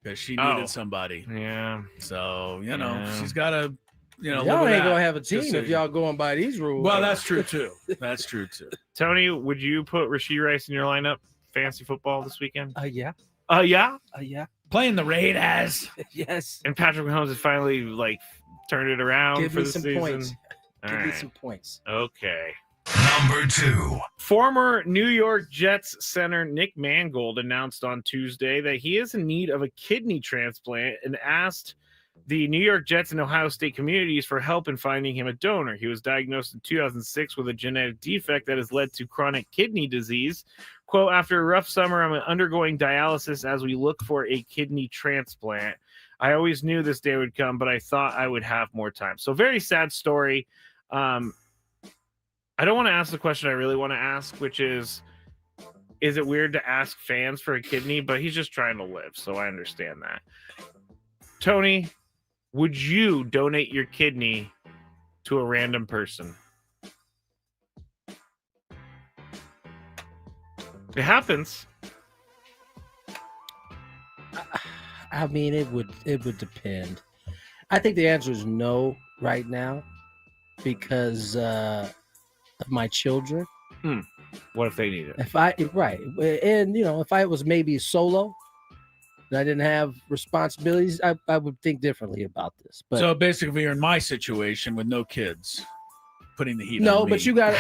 because she needed somebody. Yeah. So, she's got to, y'all ain't going to have a team if y'all going by these rules. Well, that's true, too. That's true, too. Tony, would you put Rashee Rice in your lineup, fantasy football, this weekend? Yeah. Yeah? Yeah. Playing the Raiders. Yes. And Patrick Mahomes has finally, turned it around Give for me the some season. points. All Give right. me some points. Okay. Number 2. Former New York Jets center Nick Mangold announced on Tuesday that he is in need of a kidney transplant and asked the New York Jets and Ohio State communities for help in finding him a donor. He was diagnosed in 2006 with a genetic defect that has led to chronic kidney disease. Quote, after a rough summer, I'm undergoing dialysis as we look for a kidney transplant. I always knew this day would come, but I thought I would have more time. So very sad story. I don't want to ask the question I really want to ask, which is it weird to ask fans for a kidney? But he's just trying to live, so I understand that. Tony, would you donate your kidney to a random person? It happens. I mean, it would depend. I think the answer is no right now because of my children. What if they need it? If I was maybe solo, and I didn't have responsibilities, I would think differently about this. But so basically, you're in my situation with no kids, putting the heat. No, on but me. you got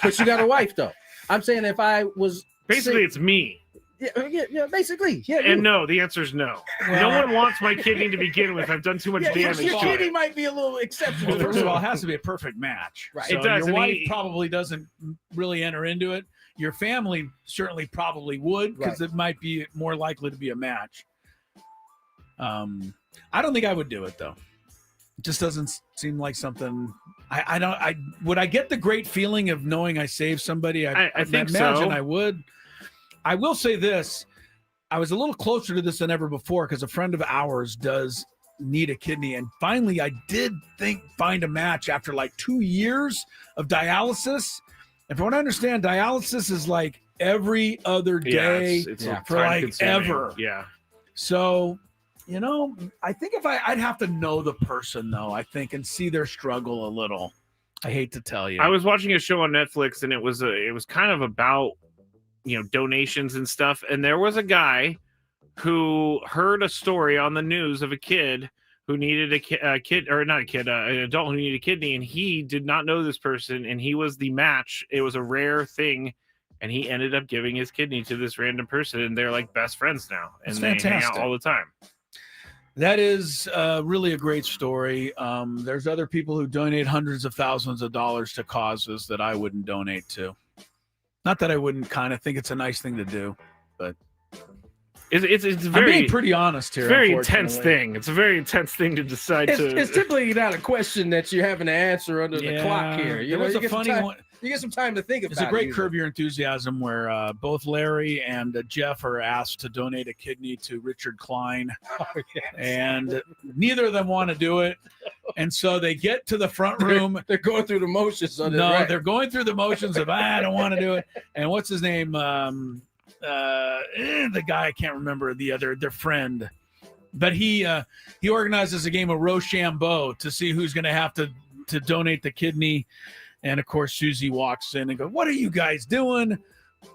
but you got a wife though. I'm saying if I was basically, it's me. Yeah, basically. Yeah. And no, the answer is no. No one wants my kidney to begin with. I've done too much damage Your to kidney it. might be a little exceptional. Well, first of all, it has to be a perfect match. Right. So It does. Your I wife mean, probably doesn't really enter into it. Your family certainly probably would because it might be more likely to be a match. I don't think I would do it though. It just doesn't seem like something. Would I get the great feeling of knowing I saved somebody? I think imagine so. I would. I will say this. I was a little closer to this than ever before because a friend of ours does need a kidney. And finally, I did find a match after like 2 years of dialysis. And from what I understand, dialysis is like every other day it's for like time-consuming. ever. Yeah. So, I think if I'd have to know the person though, I think, and see their struggle a little. I hate to tell you. I was watching a show on Netflix, and it was kind of about donations and stuff. And there was a guy who heard a story on the news of a kid who needed an adult who needed a kidney, and he did not know this person, and he was the match. It was a rare thing, and he ended up giving his kidney to this random person, and they're like best friends now, and That's they hang out fantastic. all the time. That is really a great story. There's other people who donate hundreds of thousands of dollars to causes that I wouldn't donate to. Not that I wouldn't kind of think it's a nice thing to do, but it's I'm very being pretty honest here. very intense unfortunately. thing. It's a very intense thing to decide to. It's typically not a question that you're having to answer under the clock here. There was a funny one. You get some time to think about it. It's a great Curb Your Enthusiasm where both Larry and Jeff are asked to donate a kidney to Richard Klein. Oh, yes. And neither of them want to do it. And so they get to the front room. They're going through the motions. They're going through the motions of, I don't want to do it. And what's his name? the guy I can't remember their friend, but he organizes a game of Rochambeau to see who's going to have to donate the kidney, and of course Susie walks in and goes, "What are you guys doing?"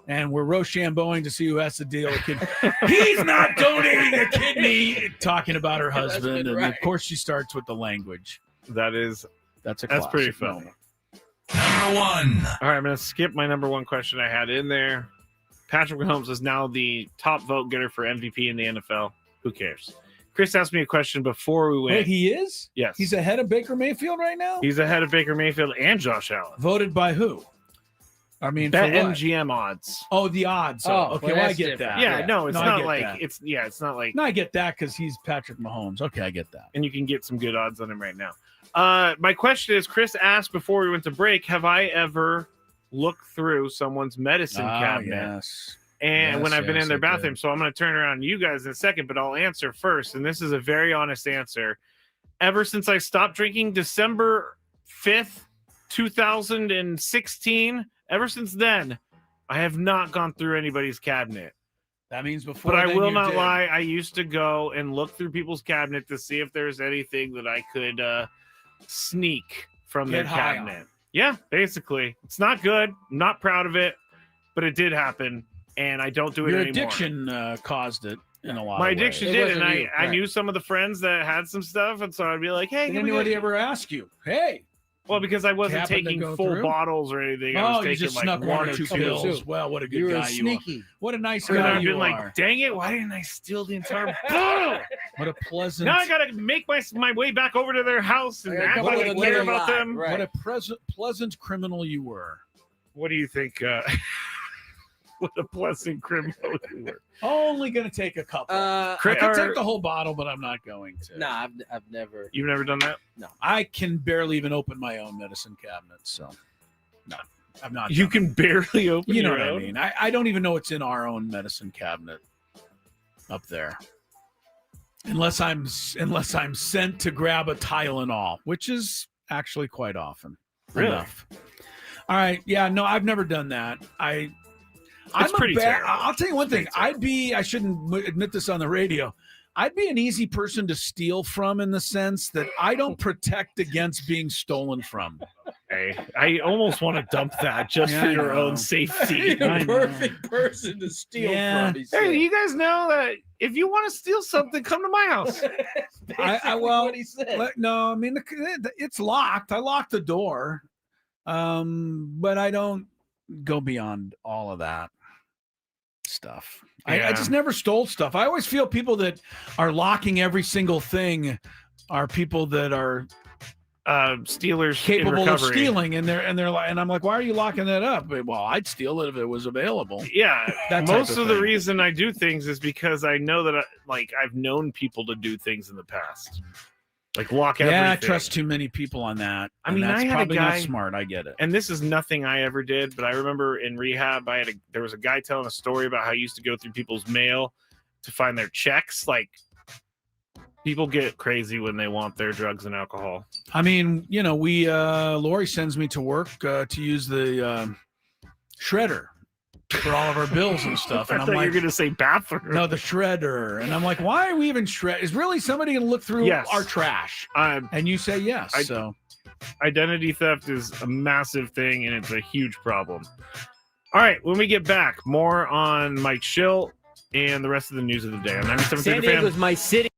And we're Rochambeauing to see who has to deal with kidney. He's not donating a kidney. Talking about her husband, and of course she starts with the language. That's classic pretty funny. moment. Number 1. All right, I'm going to skip my number 1 question I had in there. Patrick Mahomes is now the top vote getter for MVP in the NFL. Who cares? Chris asked me a question before we went. Wait, he is? Yes. He's ahead of Baker Mayfield right now? He's ahead of Baker Mayfield and Josh Allen. Voted by who? I mean, Bet for what? MGM odds. Oh, the odds. Oh, Okay, well, I that's get different. that. Yeah, no, it's I not get like that. it's not like. No, I get that because he's Patrick Mahomes. Okay, I get that. And you can get some good odds on him right now. My question is, Chris asked before we went to break, have I ever looked through someone's medicine cabinet? Yes. And Yes, when I've been yes, in their I bathroom, did. so I'm going to turn around to you guys in a second, but I'll answer first. And this is a very honest answer. Ever since I stopped drinking December 5th, 2016, ever since then, I have not gone through anybody's cabinet. That means before. But I then will you not did. lie. I used to go and look through people's cabinet to see if there's anything that I could sneak from their Get high cabinet. on. Yeah, basically. It's not good. I'm not proud of it, but it did happen, and I don't do it Your anymore. addiction caused it in a lot. My of ways. addiction It did, wasn't and you, I right. knew some of the friends that had some stuff, and so I'd be like, "Hey, Did give me anybody that." ever ask you? Hey. Well, because I wasn't happened to taking go full through? bottles or anything. I Oh, was you taking just like snuck 1 or 2 pills. pills. Well, what a good You were guy you are. sneaky. What a nice And guy I've you been like, are. "Dang it! Why didn't I steal the entire bottle?" What a pleasant. Now I gotta make my way back over to their house and I gotta act go like with I another care about lie, them. right. What a pleasant criminal you were. What do you think? What a pleasant criminal you were. Only going to take a couple. I Cri- could or- take the whole bottle, but I'm not going to. No, I've never. You've never done that? No. I can barely even open my own medicine cabinet, so no, I'm not. You done can barely open. You know your what I own? mean? I don't even know what's in our own medicine cabinet up there, unless I'm sent to grab a Tylenol, which is actually quite often. Really? Enough. All right. Yeah. No, I've never done that. It's pretty terrible. I'll tell you one thing. I shouldn't admit this on the radio. I'd be an easy person to steal from in the sense that I don't protect against being stolen from. Hey, I almost want to dump that just Yeah, for I your know. own safety. You're I a know. perfect person to steal Yeah. from. he said. Hey, you guys know that if you want to steal something, come to my house. Basically what he said. No, I mean it's locked. I locked the door, but I don't go beyond all of that stuff. I Yeah. just never stole stuff. I always feel people that are locking every single thing are people that are Stealers capable in of recovery. stealing, and they're like, and I'm like, why are you locking that up? Well, I'd steal it if it was available. Yeah, That type most of of the thing. reason I do things is because I know that I've known people to do things in the past, like lock everything. Yeah, I trust too many people on that. I and mean, that's I had a probably guy- not smart. I get it. And this is nothing I ever did, but I remember in rehab, there was a guy telling a story about how he used to go through people's mail to find their checks. Like, people get crazy when they want their drugs and alcohol. I mean, Lori sends me to work to use the shredder for all of our bills and stuff. I And I'm thought you like, were going to say bathroom. no, the shredder. And I'm like, why are we even shred? Is really somebody going to look through Yes. our trash? And you say yes. So Identity theft is a massive thing, and it's a huge problem. All right, when we get back, more on Mike Shildt and the rest of the news of the day on 97.3 San The Fan. Diego's my city.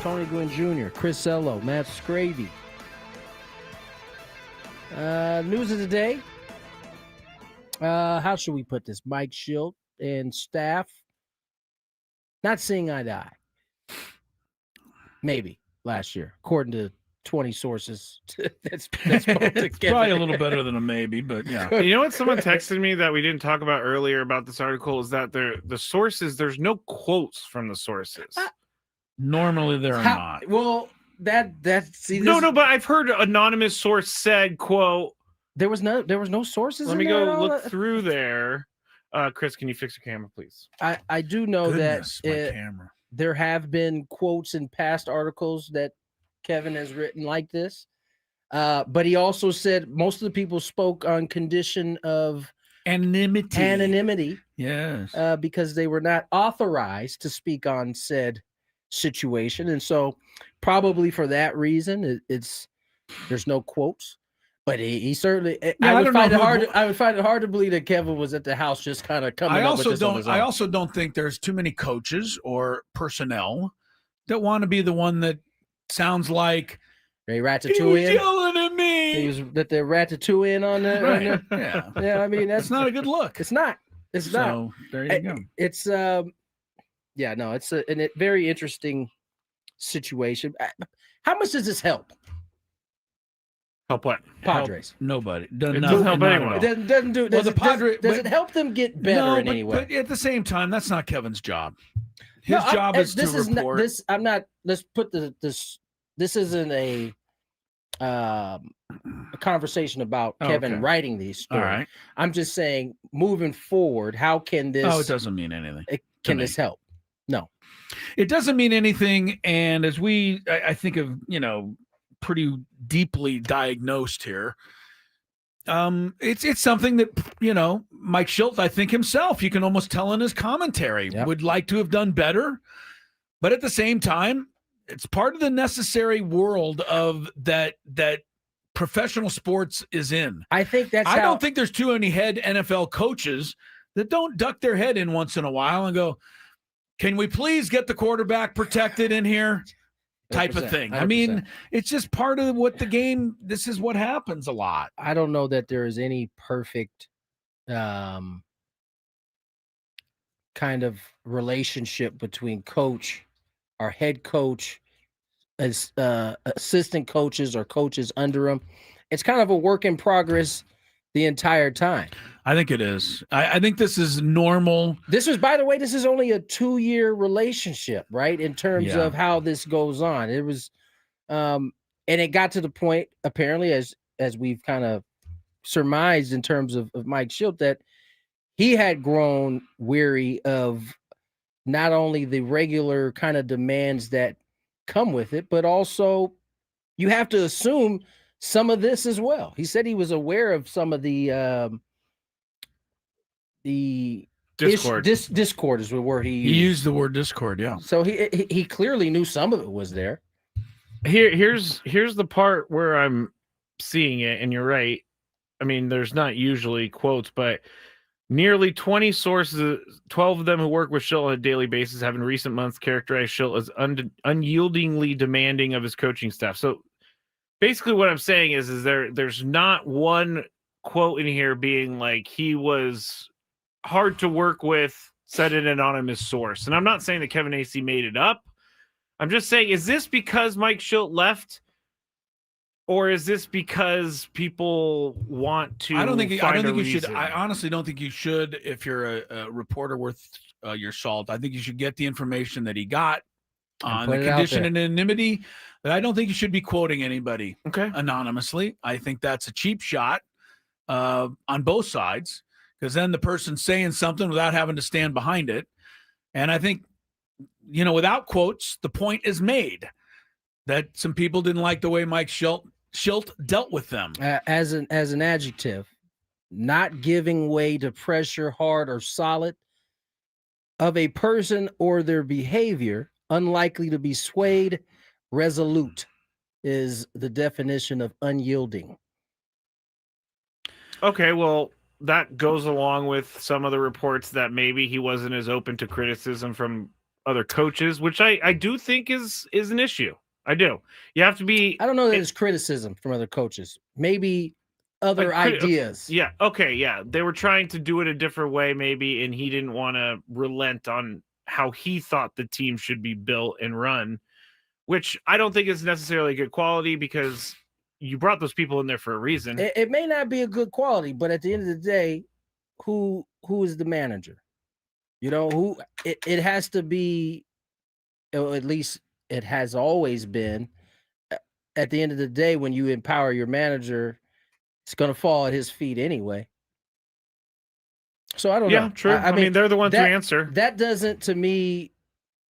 Tony Gwynn Jr., Chris Ello, Matt Skraby. News of the day. How should we put this? Mike Shildt and staff not seeing eye to eye. Maybe last year, according to 20 sources. that's Probably a little better than a maybe, but yeah. You know what? Someone texted me that we didn't talk about earlier about this article is that the sources, there's no quotes from the sources. Normally there are not. Well, that's no, but I've heard anonymous source said, quote, there was no sources. Let me go look through there. Chris, can you fix your camera, please? I do know Goodness, my that camera. There have been quotes in past articles that Kevin has written like this. But he also said most of the people spoke on condition of anonymity. Yes. Because they were not authorized to speak on said situation. And so probably for that reason, there's no quotes. But he certainly. Yeah, I would find it hard to believe that Kevin was at the house just kind of coming up with this on his own. I also don't think there's too many coaches or personnel that want to be the one that sounds like they Ratatouille. He was yelling at me. That they're Ratatouille on that. Right. Yeah. Yeah. I mean, that's not a good look. It's not. It's not. So there you go. It's yeah. No. It's a very interesting situation. How much does this help? Help what? Padres. Help nobody. It doesn't help anyone. It doesn't do. Does it help them get better in any way? But at the same time, that's not Kevin's job. His job is to report. I'm not. Let's put this. This isn't a conversation about Kevin writing these stories. All right. I'm just saying, moving forward, how can this? Oh, it doesn't mean anything. Can this help? No, it doesn't mean anything. And as I think of, pretty deeply diagnosed here. It's something that, Mike Shildt, I think himself, you can almost tell in his commentary, would like to have done better. But at the same time, it's part of the necessary world of that professional sports is in. I think I don't think there's too many head NFL coaches that don't duck their head in once in a while and go, can we please get the quarterback protected in here? Type of thing. 100%. I mean, it's just part of what the game. This is what happens a lot. I don't know that there is any perfect kind of relationship between coach or head coach, as assistant coaches or coaches under them. It's kind of a work in progress the entire time. I think it is. I think this is normal. By the way, this is only a 2-year relationship, right? In terms of how this goes on. It was, and it got to the point, apparently, as we've kind of surmised in terms of Mike Shildt, that he had grown weary of not only the regular kind of demands that come with it, but also you have to assume some of this as well. He said he was aware of some of the Discord. Discord is the word he used the word Discord. Yeah. So he clearly knew some of it was there. Here's the part where I'm seeing it, and you're right. I mean, there's not usually quotes, but nearly 20 sources, 12 of them who work with Shildt on a daily basis, have in recent months characterized Shildt as unyieldingly demanding of his coaching staff. So basically what I'm saying is there's not one quote in here being like he was hard to work with, said an anonymous source. And I'm not saying that Kevin AC made it up. I'm just saying, is this because Mike Shildt left? Or is this because people want to? I don't think you should. I honestly don't think you should. If you're a reporter worth your salt, I think you should get the information that he got on the condition and anonymity. But I don't think you should be quoting anybody anonymously. I think that's a cheap shot on both sides, because then the person's saying something without having to stand behind it. And I think, without quotes, the point is made that some people didn't like the way Mike Shildt dealt with them. As an adjective, not giving way to pressure, hard or solid, of a person or their behavior, unlikely to be swayed, resolute is the definition of unyielding. Okay, well, that goes along with some of the reports that maybe he wasn't as open to criticism from other coaches, which I do think is an issue. I do. You have to be. I don't know that it's criticism from other coaches. Maybe other ideas. Yeah. Okay. Yeah. They were trying to do it a different way, maybe, and he didn't want to relent on how he thought the team should be built and run, which I don't think is necessarily good quality because you brought those people in there for a reason. It may not be a good quality, but at the end of the day, who is the manager? You know, who it has to be, or at least it has always been. At the end of the day, when you empower your manager, it's going to fall at his feet anyway. So I don't know. Yeah, true. I mean, they're the ones to answer. That doesn't, to me,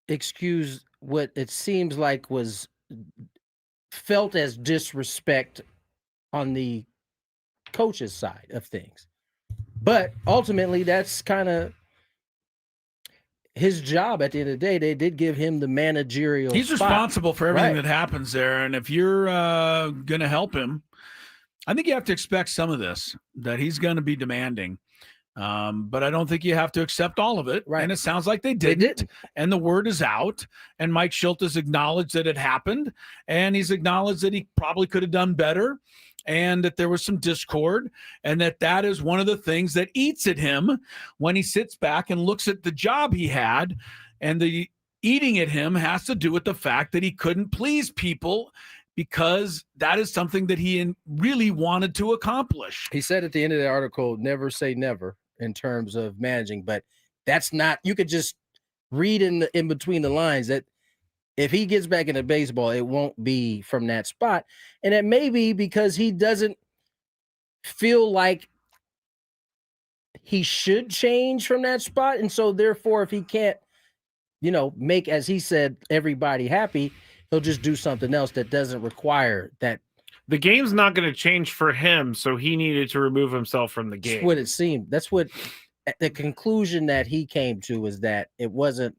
excuse what it seems like was felt as disrespect on the coach's side of things. But ultimately, that's kind of his job at the end of the day. They did give him the managerial He's spot. responsible for everything that happens there. And if you're going to help him, I think you have to expect some of this, that he's going to be demanding. But I don't think you have to accept all of it. Right. And it sounds like they didn't. And the word is out. And Mike Shildt has acknowledged that it happened. And he's acknowledged that he probably could have done better. And that there was some discord. And that is one of the things that eats at him when he sits back and looks at the job he had. And the eating at him has to do with the fact that he couldn't please people, because that is something that he really wanted to accomplish. He said at the end of the article, never say never in terms of managing, but that's not, you could just read in between the lines that if he gets back into baseball, it won't be from that spot. And it may be because he doesn't feel like he should change from that spot. And so therefore, if he can't, make, as he said, everybody happy, he'll just do something else that doesn't require that. The game's not going to change for him, so he needed to remove himself from the game. That's what it seemed. That's what the conclusion that he came to is that it wasn't.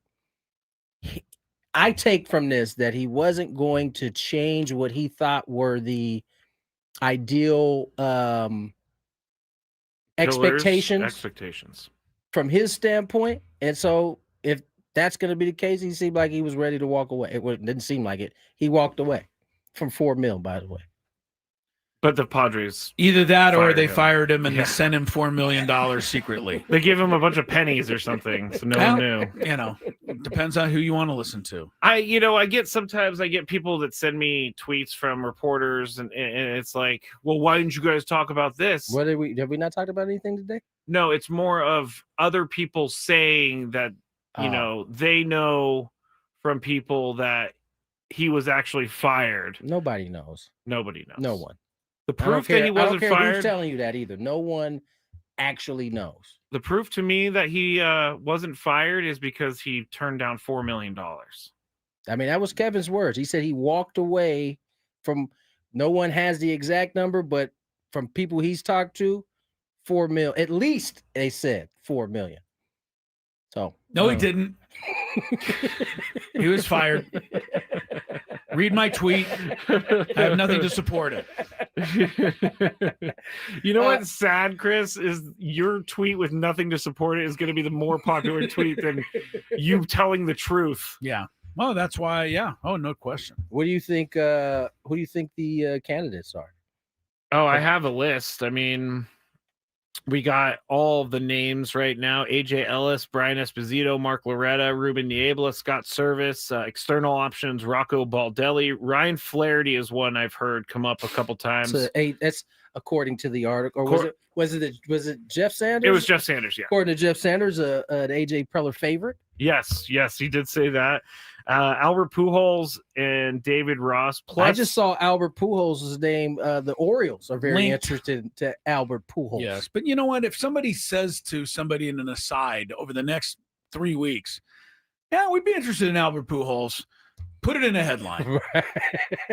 I take from this that he wasn't going to change what he thought were the ideal expectations from his standpoint. And so if that's going to be the case, he seemed like he was ready to walk away. It didn't seem like it. He walked away from $4 million, by the way. But the Padres either that or they fired him and they sent him $4 million secretly. They give him a bunch of pennies or something, so no one knew. Depends on who you want to listen to. I get people that send me tweets from reporters, and it's like, well, why didn't you guys talk about this? Have we not talked about anything today? No, it's more of other people saying that they know from people that he was actually fired. Nobody knows. Nobody knows. No one. The proof that he wasn't fired. I don't care who's telling you that either. No one actually knows. The proof to me that he wasn't fired is because he turned down $4 million. I mean, that was Kevin's words. He said he walked away from. No one has the exact number, but from people he's talked to, $4 million. At least they said $4 million. So no, he didn't. He was fired. Read my tweet. I have nothing to support it. You know what's sad, Chris, is your tweet with nothing to support it is going to be the more popular tweet than you telling the truth. Yeah. Well, that's why. Yeah. Oh, no question. What do you think? Who do you think the candidates are? Oh, I have a list. I mean, we got all the names right now: AJ Ellis, Brian Esposito, Mark Loretta, Ruben Niebla, Scott Service, external options, Rocco Baldelli, Ryan Flaherty is one I've heard come up a couple times. So that's according to the article, or was it Jeff Sanders? It was Jeff Sanders, yeah. According to Jeff Sanders, an AJ Preller favorite. Yes, he did say that. Albert Pujols and David Ross. Plus, I just saw Albert Pujols' name. The Orioles are very interested to Albert Pujols. Yes, but you know what? If somebody says to somebody in an aside over the next 3 weeks, yeah, we'd be interested in Albert Pujols, put it in a headline.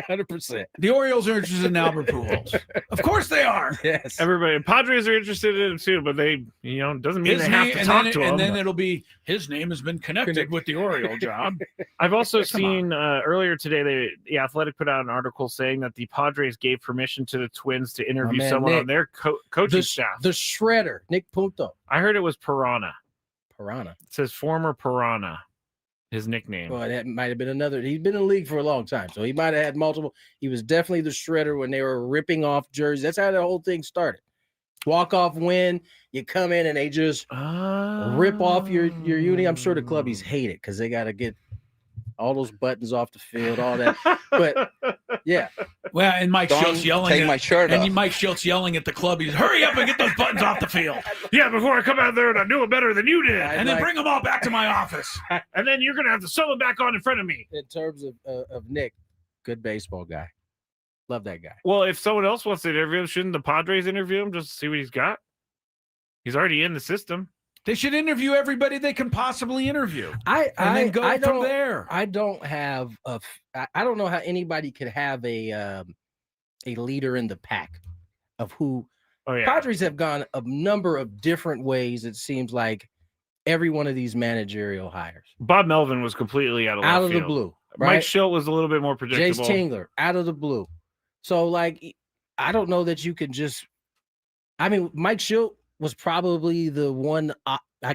100%. The Orioles are interested in Albert Pujols. Of course they are. Yes. Everybody, Padres are interested in him too, but they, doesn't mean they have to talk to him. And then it'll be his name has been connected with the Oriole job. I've also seen earlier today, the Athletic put out an article saying that the Padres gave permission to the Twins to interview someone on their coaching staff. The shredder, Nick Punto. I heard it was Piranha. Piranha. It says former Piranha. His nickname. Well, that might have been another. He's been in the league for a long time, so he might have had multiple. He was definitely the shredder when they were ripping off jerseys. That's how the whole thing started. Walk-off win. You come in and they just rip off your uni. I'm sure the clubbies hate it because they got to get all those buttons off the field, all that. But yeah. Well, and Mike Shildt yelling. Take my shirt off. And Mike Shildt yelling at the club. He's hurry up and get those buttons off the field. Yeah, before I come out there and I do it better than you did. And then bring them all back to my office. And then you're gonna have to sew them back on in front of me. In terms of Nick, good baseball guy. Love that guy. Well, if someone else wants to interview him, shouldn't the Padres interview him just to see what he's got? He's already in the system. They should interview everybody they can possibly interview. Then go from there. I don't have I don't know how anybody could have a leader in the pack of who. Oh, yeah. Padres have gone a number of different ways. It seems like every one of these managerial hires. Bob Melvin was completely out of the blue. Mike Right? Shildt was a little bit more predictable. Jace Tingler out of the blue. So like, I don't know that you can just. I mean, Mike Shildt was probably the one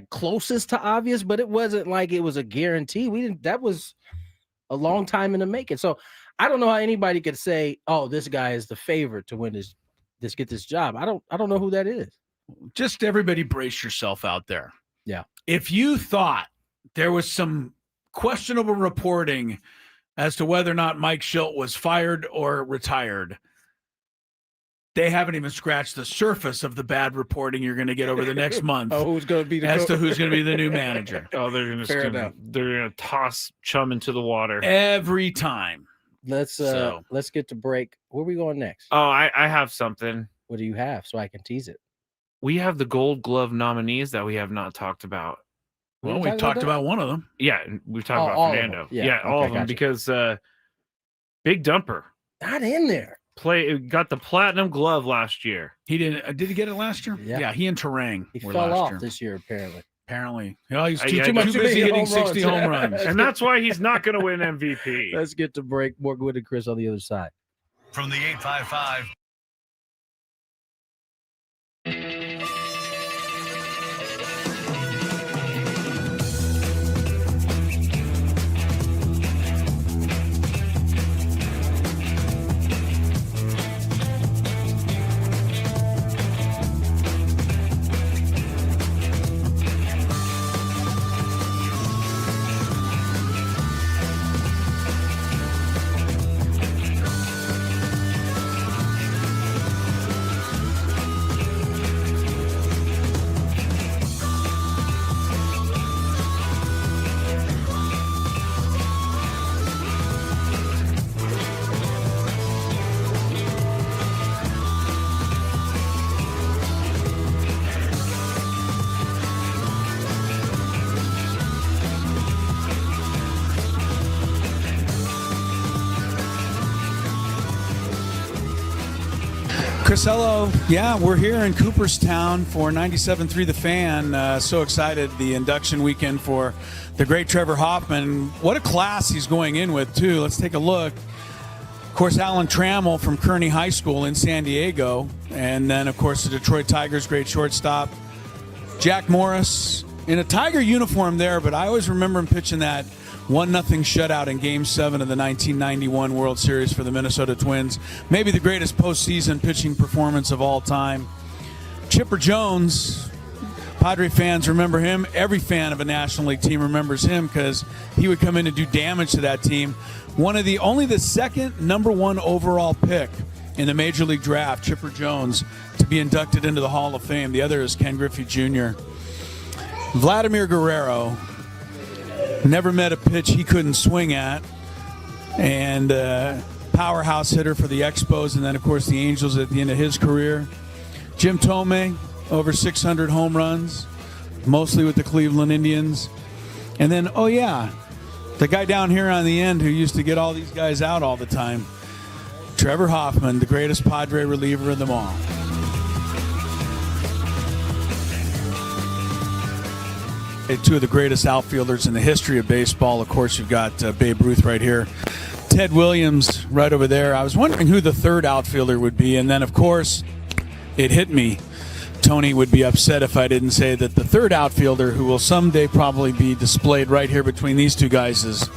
closest to obvious, but it wasn't like it was a guarantee. That was a long time in the making. So I don't know how anybody could say, "Oh, this guy is the favorite to win get this job." I don't know who that is. Just everybody brace yourself out there. Yeah. If you thought there was some questionable reporting as to whether or not Mike Shildt was fired or retired, they haven't even scratched the surface of the bad reporting you're going to get over the next month. Who's going to be who's going to be the new manager? Oh, they're going to toss Chum into the water every time. Let's get to break. Where are we going next? Oh, I have something. What do you have so I can tease it? We have the Gold Glove nominees that we have not talked about. Well, we talked about one of them. Yeah, we've talked about Fernando. Yeah, all of them because Big Dumper not in there. Got the platinum glove last year. He didn't. Did he get it last year? Yeah, he and Terang. He fell off this year apparently. Apparently, he's too busy hitting 60 home runs, and that's why he's not going to win MVP. Let's get to break. More Gwynn and Chris on the other side. From the 855. Chris, Ello. Yeah, we're here in Cooperstown for 97.3 The Fan. So excited, the induction weekend for the great Trevor Hoffman. What a class he's going in with, too. Let's take a look. Of course, Alan Trammell from Kearney High School in San Diego. And then, of course, the Detroit Tigers, great shortstop. Jack Morris in a Tiger uniform there, but I always remember him pitching that 1-0 shutout in Game 7 of the 1991 World Series for the Minnesota Twins. Maybe the greatest postseason pitching performance of all time. Chipper Jones, Padre fans remember him. Every fan of a National League team remembers him because he would come in and do damage to that team. Only the second number 1 overall pick in the Major League Draft, Chipper Jones, to be inducted into the Hall of Fame. The other is Ken Griffey Jr. Vladimir Guerrero. Never met a pitch he couldn't swing at. And powerhouse hitter for the Expos and then, of course, the Angels at the end of his career. Jim Thome, over 600 home runs, mostly with the Cleveland Indians. And then, the guy down here on the end who used to get all these guys out all the time, Trevor Hoffman, the greatest Padre reliever of them all. Two of the greatest outfielders in the history of baseball. Of course, you've got Babe Ruth right here. Ted Williams right over there. I was wondering who the third outfielder would be. And then, of course, it hit me. Tony would be upset if I didn't say that the third outfielder, who will someday probably be displayed right here between these two guys, is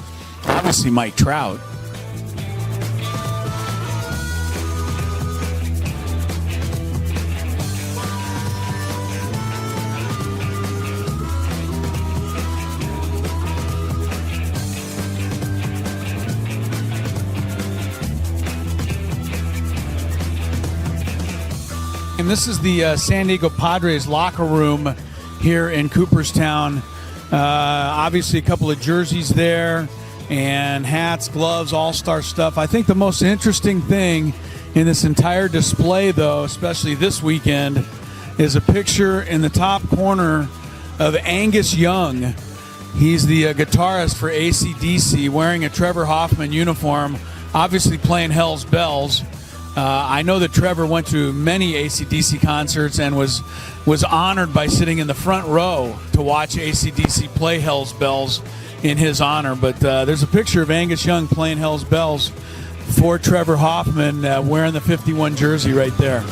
obviously Mike Trout. And this is the San Diego Padres locker room here in Cooperstown. Obviously, a couple of jerseys there and hats, gloves, all-star stuff. I think the most interesting thing in this entire display, though, especially this weekend, is a picture in the top corner of Angus Young. He's the guitarist for AC/DC, wearing a Trevor Hoffman uniform, obviously playing Hell's Bells. I know that Trevor went to many AC/DC concerts and was honored by sitting in the front row to watch AC/DC play Hell's Bells in his honor. But there's a picture of Angus Young playing Hell's Bells for Trevor Hoffman, wearing the 51 jersey right there.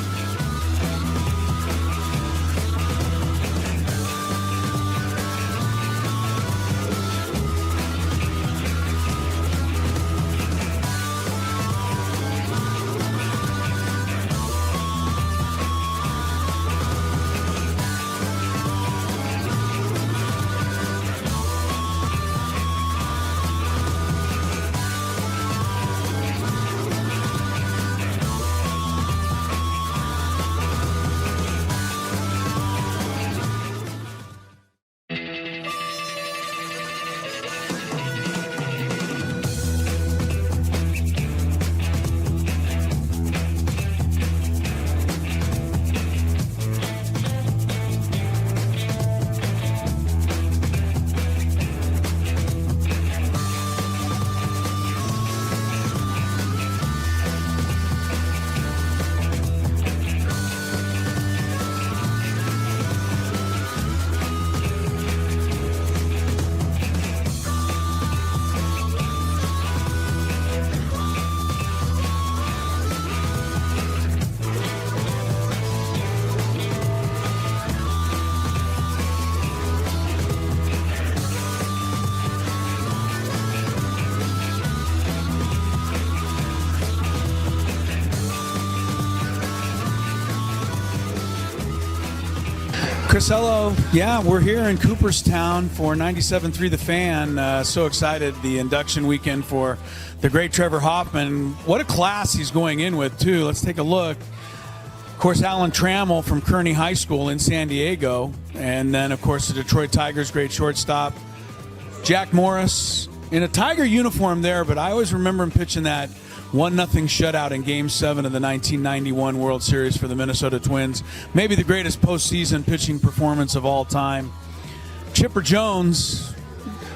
Chris Ello, yeah, we're here in Cooperstown for 97.3 The Fan. So excited, the induction weekend for the great Trevor Hoffman. What a class he's going in with, too. Let's take a look. Of course, Alan Trammell from Kearney High School in San Diego. And then, of course, the Detroit Tigers' great shortstop, Jack Morris, in a Tiger uniform there, but I always remember him pitching that 1-0 shutout in Game 7 of the 1991 World Series for the Minnesota Twins. Maybe the greatest postseason pitching performance of all time. Chipper Jones,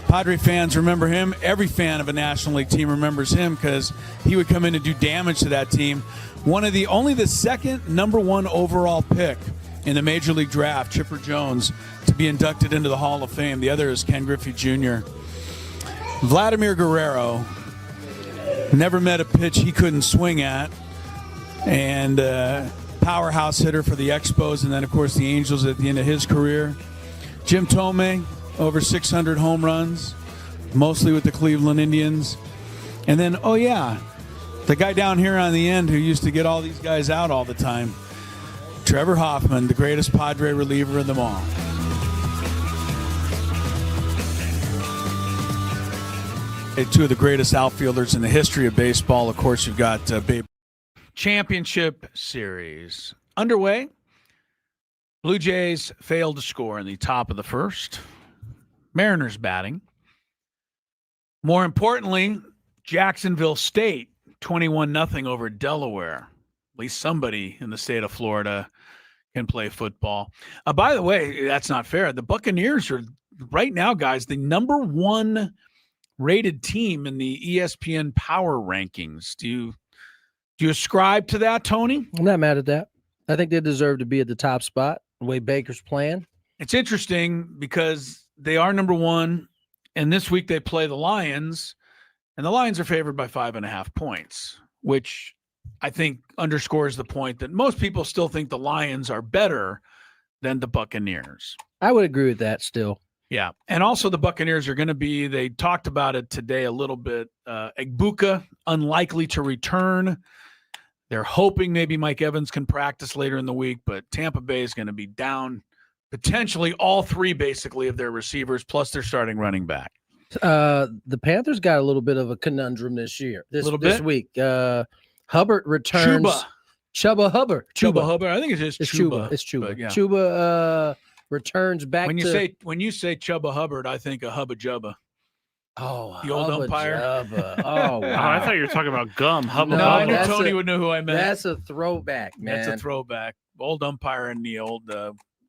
Padre fans remember him. Every fan of a National League team remembers him because he would come in and do damage to that team. Only the second #1 overall pick in the Major League Draft, Chipper Jones, to be inducted into the Hall of Fame. The other is Ken Griffey Jr. Vladimir Guerrero, never met a pitch he couldn't swing at, and powerhouse hitter for the Expos, and then, of course, the Angels at the end of his career. Jim Thome, over 600 home runs, mostly with the Cleveland Indians. And then, oh, yeah, the guy down here on the end who used to get all these guys out all the time, Trevor Hoffman, the greatest Padre reliever of them all. Two of the greatest outfielders in the history of baseball. Of course, you've got Babe. Championship Series underway. Blue Jays failed to score in the top of the first. Mariners batting. More importantly, Jacksonville State 21-0 over Delaware. At least somebody in the state of Florida can play football. By the way, that's not fair. The Buccaneers are right now, guys, the #1 rated team in the ESPN Power Rankings. Do you ascribe to that, Tony? I'm not mad at that. I think they deserve to be at the top spot, the way Baker's playing. It's interesting because they are #1, and this week they play the Lions, and the Lions are favored by 5.5 points, which I think underscores the point that most people still think the Lions are better than the Buccaneers. I would agree with that still. Yeah. And also the Buccaneers are going to be, they talked about it today a little bit. Egbuka, unlikely to return. They're hoping maybe Mike Evans can practice later in the week, but Tampa Bay is going to be down potentially all three basically of their receivers, plus their starting running back. The Panthers got a little bit of a conundrum this year. This week. Hubbard returns. Chuba Hubbard. Chuba Hubbard. I think it's just Chuba. It's Chuba. Yeah. Chuba returns back. When you say Chuba Hubbard, I think of Hubba Jubba. Oh, the old umpire. Oh, wow. I thought you were talking about gum. Hubba No, Bubba. I knew Tony would know who I meant. That's a throwback, man. That's a throwback. Old umpire and the old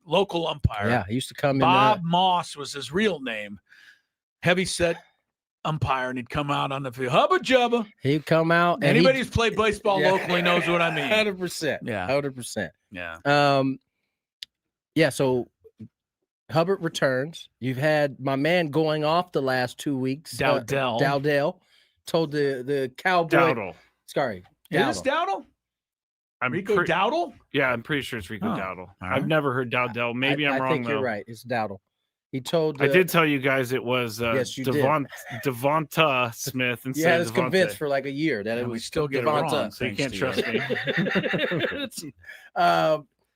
local umpire. Yeah, he used to come Bob in. Moss was his real name. Heavy set umpire, and he'd come out on the field. Hubba Jubba. He'd come out. And anybody who's played baseball locally knows what I mean. 100%. Yeah. 100%. Yeah. Yeah, so Hubbard returns. You've had my man going off the last 2 weeks. Dowdell told the Cowboy. Dowdle. Sorry. Is it Dowdle? Rico Dowdle? Yeah, I'm pretty sure it's Rico Dowdle. Right. I've never heard Dowdell. Maybe I'm wrong, I think though. you're right. It's Dowdle. He told. I did tell you guys it was yes, you Devonta Smith instead yeah, I of was Devontae. convinced for like a year that it was we still get Devonta. it wrong. So you can't trust me.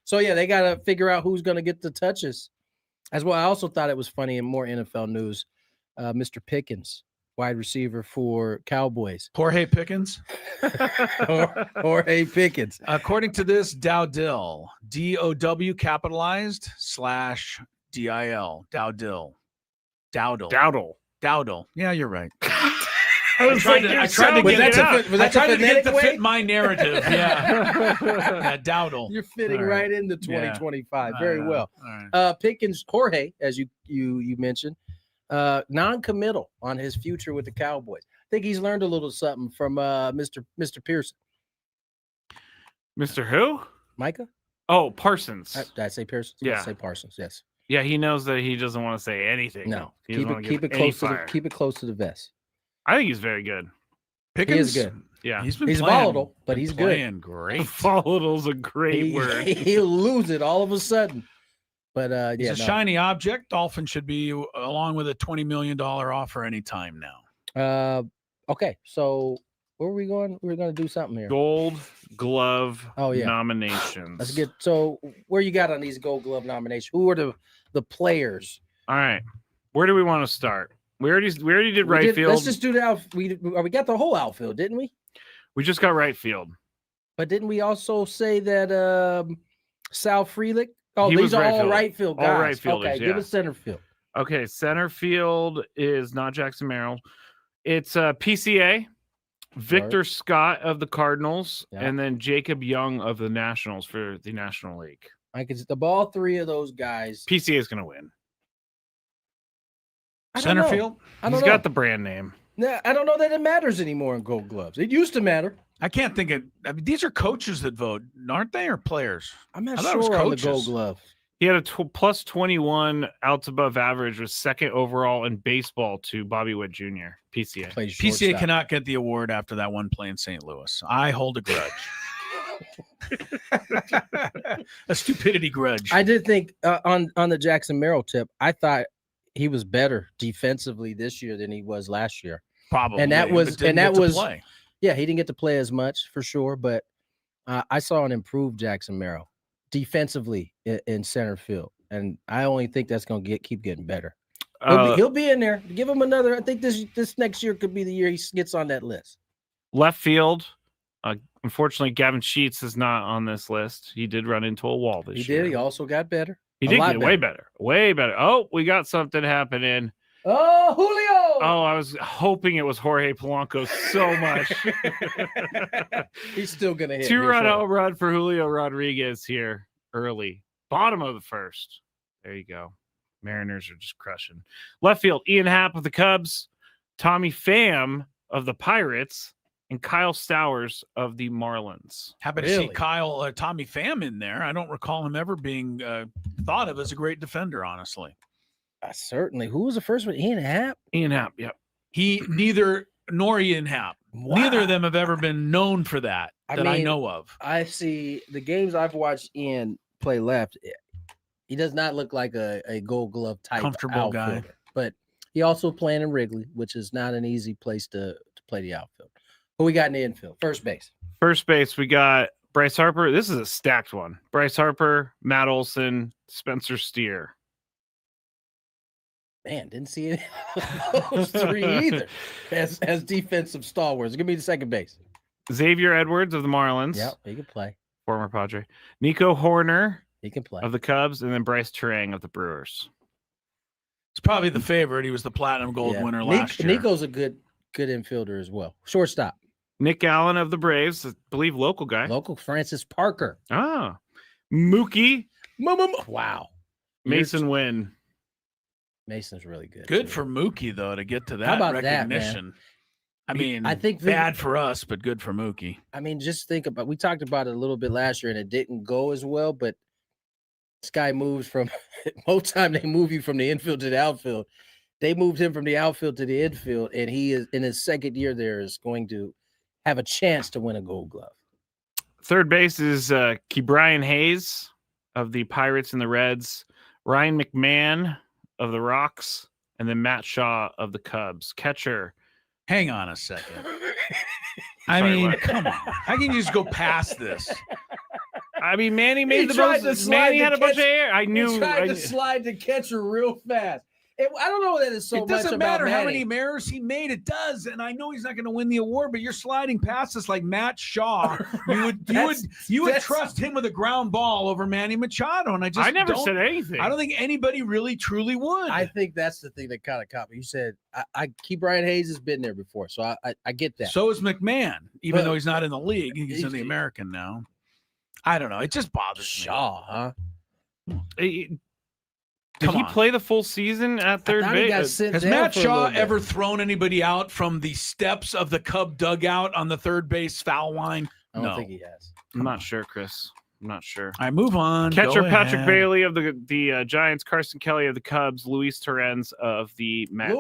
So yeah, they got to figure out who's going to get the touches. As well, I also thought it was funny in more NFL news. Mr. Pickens, wide receiver for Cowboys. Jorge Pickens. Jorge Pickens. According to this, Dowdell, DOW capitalized / DIL. Dowdell. Yeah, you're right. I tried to get to fit my narrative. Yeah. Dowdle. You're fitting right into 2025. Very well. Right. Pickens, Jorge, as you mentioned, non-committal on his future with the Cowboys. I think he's learned a little something from Mr. Pearson. Mr. Who? Micah? Oh, Parsons. Did I say Pearson? Yeah. Did I say Parsons? Yes. Yeah, he knows that he doesn't want to say anything. No. He Keep it close to the vest. I think he's very good. Pickens He is good. Yeah. He's volatile, but he's good. Playing great. Volatile's a great word. He'll lose it all of a sudden. But he's a shiny object. Dolphins should be along with a $20 million offer anytime now. Okay, so where are we going? We're going to do something here. Gold Glove yeah. nominations. Let's get where you got on these Gold Glove nominations? Who are the players? All right, where do we want to start? We already did right field. Let's just do the outfield. We got the whole outfield, didn't we? We just got right field. But didn't we also say that Sal Frelick? Oh, He these was are right all field. right field guys. All right fielders, okay, give us center field. Okay, center field is not Jackson Merrill. It's PCA, Victor Scott of the Cardinals, and then Jacob Young of the Nationals for the National League. I could all three of those guys. PCA is going to win. Center field? He's got the brand name. Yeah, I don't know that it matters anymore in Gold Gloves. It used to matter. I can't think of. I mean, these are coaches that vote, aren't they, or players? I'm not sure on the Gold Glove. He had a plus 21 outs above average, was second overall in baseball to Bobby Witt Jr. PCA. PCA cannot get the award after that one play in St. Louis. I hold a grudge. A stupidity grudge. I did think on the Jackson Merrill tip, I thought he was better defensively this year than he was last year. Probably. And that was play. Yeah, he didn't get to play as much for sure, but I saw an improved Jackson Merrill defensively in center field, and I only think that's going to keep getting better. He'll be in there. Give him another. I think this next year could be the year he gets on that list. Left field. Unfortunately, Gavin Sheets is not on this list. He did run into a wall this year. He did. He also got better. He did get way better. Way better. Oh, we got something happening. Oh, Julio. Oh, I was hoping it was Jorge Polanco so much. He's still going to hit. 2-run home run for Julio Rodriguez here early. Bottom of the first. There you go. Mariners are just crushing. Left field, Ian Happ of the Cubs, Tommy Pham of the Pirates, and Kyle Stowers of the Marlins. Happy to see Tommy Pham in there. I don't recall him ever being thought of as a great defender, honestly. Certainly. Who was the first one? Ian Happ? Ian Happ, yep. Neither nor Ian Happ. Wow. Neither of them have ever been known for that I know of. I see the games I've watched Ian play left. He does not look like a Gold Glove type Comfortable guy. outfielder. But he also playing in Wrigley, which is not an easy place to play the outfield. Who we got in the infield? First base. First base, we got Bryce Harper. This is a stacked one. Bryce Harper, Matt Olson, Spencer Steer. Man, didn't see any of those three either as defensive stalwarts. Give me the second base. Xavier Edwards of the Marlins. Yep, he can play. Former Padre. Nico Horner. He can play. Of the Cubs, and then Bryce Turang of the Brewers. It's probably the favorite. He was the Platinum Gold winner last year. Nico's a good infielder as well. Shortstop. Nick Allen of the Braves, I believe local guy. Local Francis Parker. Ah. Mookie. Wow. Mason Wynn. Mason's really good. Good for Mookie, though, to get to that How about recognition. That, I mean, I think bad for us, but good for Mookie. I mean, just think about, we talked about it a little bit last year and it didn't go as well, but this guy moves from, most time they move you from the infield to the outfield. They moved him from the outfield to the infield, and he is, in his second year there, is going to have a chance to win a Gold Glove. Third base is Ke'Bryan Hayes of the Pirates and the Reds, Ryan McMahon of the Rocks, and then Matt Shaw of the Cubs. Catcher. Hang on a second. I mean, come on. How can you just go past this? I mean, Manny made the most. Manny had a bunch of air. I knew. He tried to slide the catcher real fast. I don't know that it's so much about It doesn't matter how Manny. many errors he made. It does, and I know he's not going to win the award. But you're sliding past us like Matt Shaw. You would trust him with a ground ball over Manny Machado, and I never said anything. I don't think anybody really truly would. I think that's the thing that kind of caught me. You said Ke'Bryan Hayes has been there before, so I get that. So is McMahon, even though he's not in the league. He's in the American now. I don't know. It just bothers me. Shaw, huh? Did he play the full season at third base? Has Matt Shaw ever thrown anybody out from the steps of the Cub dugout on the third base foul line? I don't think he has. I'm not sure, Chris. I'm not sure. I move on. Catcher Go Patrick ahead. Bailey of the Giants, Carson Kelly of the Cubs, Luis Torrens of the Mets.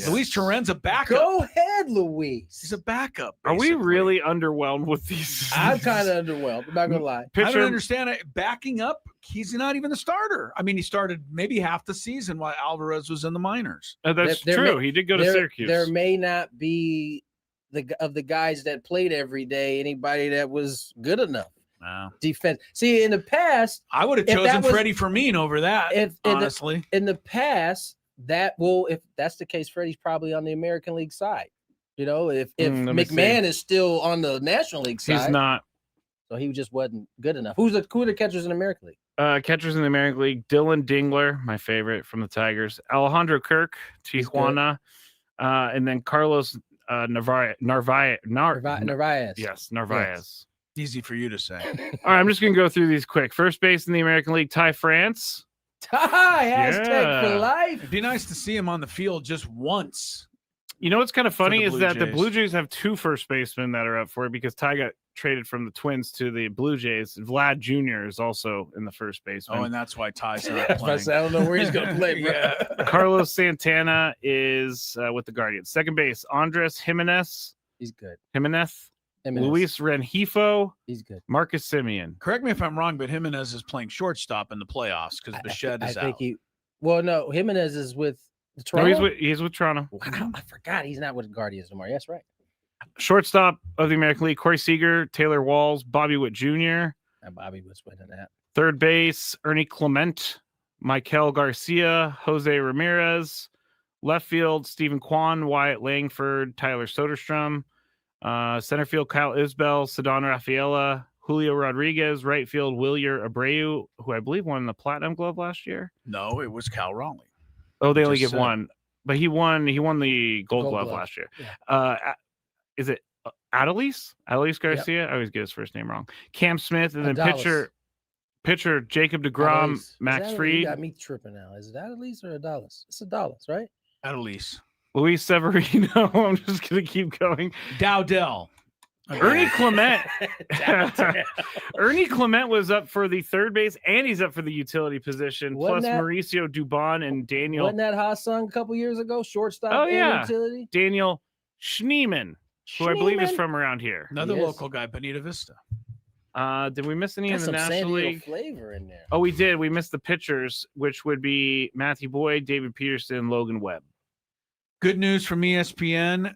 Luis Torrens, a backup. Go ahead, Luis. He's a backup. Are we really underwhelmed with these? I'm kind of underwhelmed. I'm not gonna lie. I don't understand it. Backing up, he's not even a starter. I mean, he started maybe half the season while Alvarez was in the minors. That's true. He did go to Syracuse. There may not be the guys that played every day anybody that was good enough. Wow. Defense. See, in the past, I would have chosen Freddie Fermin over that. Honestly, in the past, if that's the case, Freddie's probably on the American League side. You know, if McMahon is still on the National League side, he's not. So he just wasn't good enough. Who are the catchers in the American League? Catchers in the American League: Dylan Dingler, my favorite from the Tigers; Alejandro Kirk, Tijuana, and then Carlos Narvaez. Yes, Narvaez. Yes. Easy for you to say. All right, I'm just going to go through these quick. First base in the American League, Ty France. Aztec for life. It'd be nice to see him on the field just once. You know what's kind of funny is that the Jays. Blue Jays have two first basemen that are up for it because Ty got traded from the Twins to the Blue Jays. Vlad Jr. is also in the first baseman. Oh, and that's why Ty's not playing. I don't know where he's going to play, bro. Carlos Santana is with the Guardians. Second base, Andres Jimenez. He's good. Jimenez. Luis Rengifo. He's good. Marcus Simeon. Correct me if I'm wrong, but Jimenez is playing shortstop in the playoffs because Bichette is out. No, Jimenez is with Toronto. No, he's with Toronto. Wow, I forgot he's not with Guardians anymore. That's right. Shortstop of the American League, Corey Seager, Taylor Walls, Bobby Witt Jr. And Bobby was winning that. Third base, Ernie Clement, Michael Garcia, Jose Ramirez. Left field, Stephen Kwan, Wyatt Langford, Tyler Soderstrom. Center field, Kyle Isbell, Cedon Rafaela, Julio Rodriguez. Right field, Wilyer Abreu, who I believe won the Platinum Glove last year. No, it was Cal Raleigh. Oh, they only give one, but he won the Gold Glove last year. Yeah. Is it Adelise Garcia? I always get his first name wrong. Cam Smith, and then pitcher Jacob DeGrom, Max Fried. You got me tripping now. Is it Adelise or Adalis? It's Adalis, right? Adelise. Luis Severino. I'm just gonna keep going. Dowdell. Ernie Clement. Ernie Clement was up for the third base, and he's up for the utility position. Plus Mauricio Dubon and Daniel. Wasn't that Hassan a couple years ago? Shortstop. Oh and yeah, utility. Daniel Schneeman, who I believe is from around here. Another local guy, Bonita Vista. Did we miss any Got in the some San National Diego League? flavor in there. Oh, we did. We missed the pitchers, which would be Matthew Boyd, David Peterson, Logan Webb. Good news from ESPN.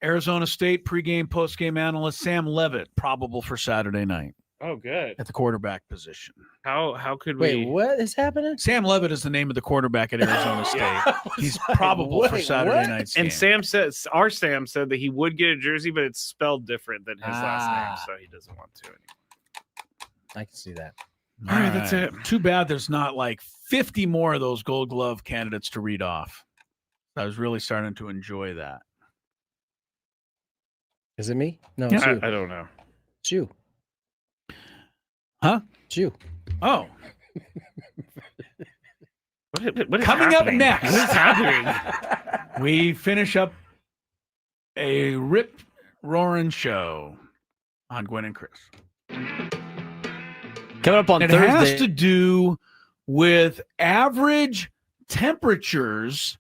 Arizona State pregame, postgame analyst Sam Levitt probable for Saturday night Oh, good. at the quarterback position. How could Wait, we? what is happening? Sam Levitt is the name of the quarterback at Arizona State. He's probable for wait, Saturday what? night's game. And Sam said that he would get a jersey, but it's spelled different than his last name, so he doesn't want to anymore. I can see that. All right, that's it. Too bad there's not like 50 more of those Gold Glove candidates to read off. I was really starting to enjoy that. Is it me? No, it's you. I don't know. It's you. Huh? It's you. Oh. What is Coming up happening? next. What is happening? We finish up a rip roaring show on Gwynn and Chris. Coming up on It Thursday. has to do with average temperatures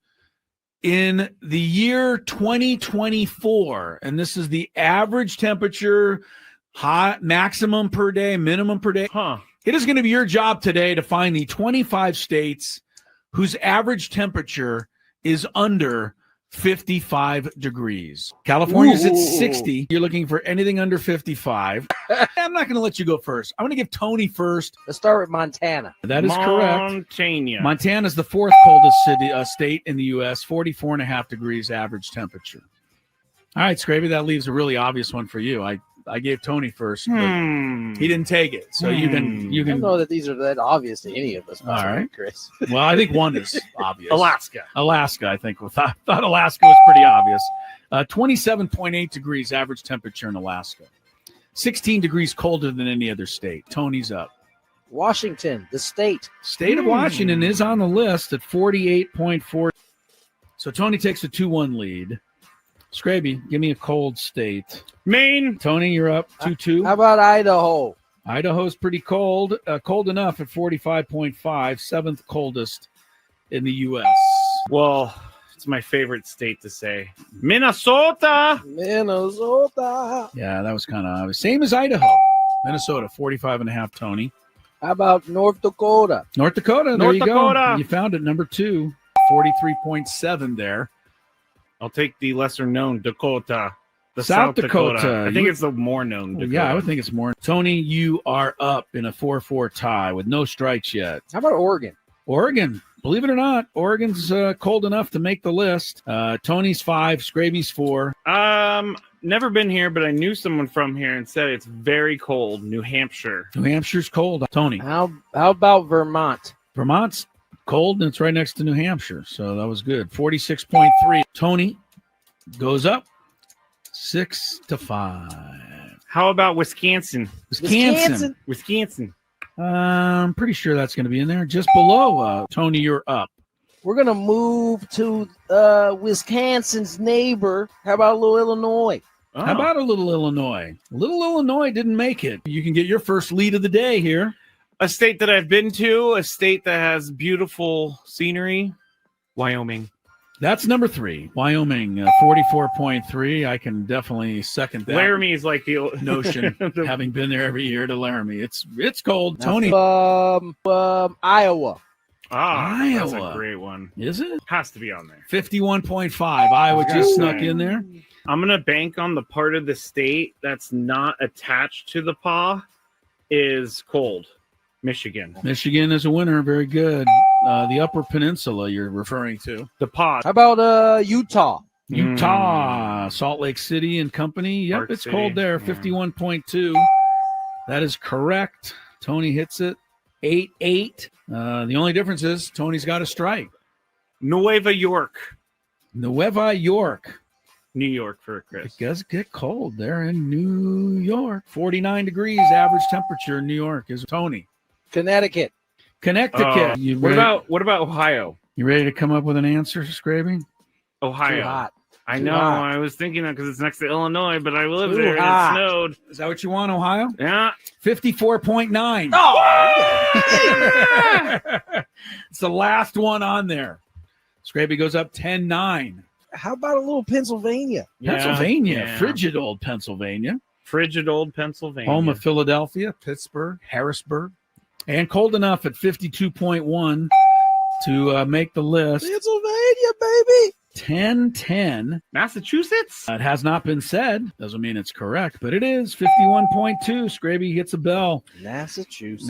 in the year 2024. And this is the average temperature, high, maximum per day, minimum per day. Huh. It is going to be your job today to find the 25 states whose average temperature is under 55 degrees. California's at 60. You're looking for anything under 55. I'm not going to let you go first. I'm going to give Tony first. Let's start with Montana. That is correct. Montana. Montana is the fourth coldest state in the U.S., 44.5 degrees average temperature. All right, Skraby, that leaves a really obvious one for you. I gave Tony first, but he didn't take it. So you I can. don't know that these are that obvious to any of us. All right, Chris. Well, I think one is obvious. Alaska, I think. Thought Alaska was pretty obvious. 27.8 degrees average temperature in Alaska. 16 degrees colder than any other state. Tony's up. Washington, the state. State of Washington is on the list at 48.4. So Tony takes a 2-1 lead. Skraby, give me a cold state. Maine. Tony, you're up 2-2. How about Idaho? Idaho's pretty cold. Cold enough at 45.5, seventh coldest in the U.S. Well, it's my favorite state to say. Minnesota. Minnesota. Yeah, that was kind of obvious. Same as Idaho. Minnesota, 45.5, Tony. How about North Dakota? North Dakota, there North you Dakota. go. You found it, number 2, 43.7 there. I'll take the lesser known Dakota. The South Dakota. I think it's the more known Dakota. Yeah, I would think it's more. Tony, you are up in a 4-4 tie with no strikes yet. How about Oregon? Oregon, believe it or not, Oregon's cold enough to make the list. Tony's 5, Skraby's 4. Never been here, but I knew someone from here and said it's very cold. New Hampshire. New Hampshire's cold. Tony. How about Vermont? Vermont's cold, and it's right next to New Hampshire, so that was good. 46.3. Tony goes up 6-5. How about Wisconsin? Wisconsin. I'm pretty sure that's going to be in there. Just below. Tony, you're up. We're going to move to Wisconsin's neighbor. How about a little Illinois? Oh. How about a little Illinois? Little Illinois didn't make it. You can get your first lead of the day here. A state that I've been to, a state that has beautiful scenery, Wyoming. That's number 3, Wyoming, 44.3. I can definitely second that. Laramie is like the notion, having been there every year to Laramie. It's cold. Tony. Iowa. Iowa. That's a great one. Is it? Has to be on there. 51.5. Iowa just snuck in there. I'm going to bank on the part of the state that's not attached to the paw is cold. Michigan. Michigan is a winner. Very good. The Upper Peninsula you're referring to. The pod. How about Utah? Utah, Salt Lake City and company. Yep, Park it's City. cold there. 51.2. That is correct. Tony hits it. 8-8. The only difference is Tony's got a strike. Nueva York. Nueva York. New York for Chris. It does get cold there in New York. 49 degrees average temperature in New York is Tony. Connecticut. Connecticut. What about Ohio? You ready to come up with an answer, Skraby? Ohio. Too hot. I Too know. hot. I was thinking that because it's next to Illinois, but I live Too there hot. and it snowed. Is that what you want, Ohio? Yeah. 54.9. Oh! It's the last one on there. Skraby goes up 10-9. How about a little Pennsylvania? Pennsylvania, Yeah. frigid old Pennsylvania. Frigid old Pennsylvania. Home of Philadelphia, Pittsburgh, Harrisburg, and cold enough at 52.1 to make the list. Pennsylvania, baby. 10-10. Massachusetts? It has not been said. Doesn't mean it's correct, but it is 51.2. Skraby hits a bell. Massachusetts,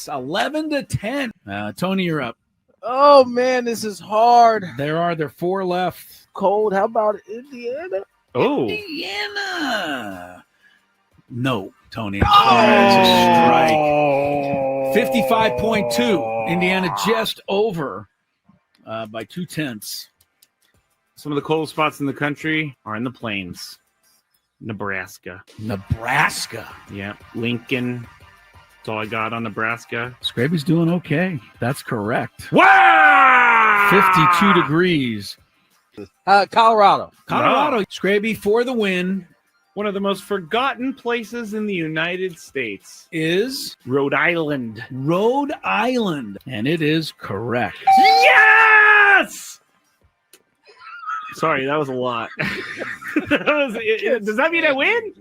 11-10. Tony, you're up. Oh, man, this is hard. There are 4 left. Cold. How about Indiana? Oh. Indiana. No, Tony. It's a strike. 55.2. Indiana just over by 0.2. Some of the coldest spots in the country are in the plains. Nebraska. Yeah. Lincoln. That's all I got on Nebraska. Skraby's doing okay. That's correct. Wow! 52 degrees. Colorado. Skraby for the win. One of the most forgotten places in the United States is Rhode Island. And it is correct. Yes! Sorry, that was a lot. Does that mean I win?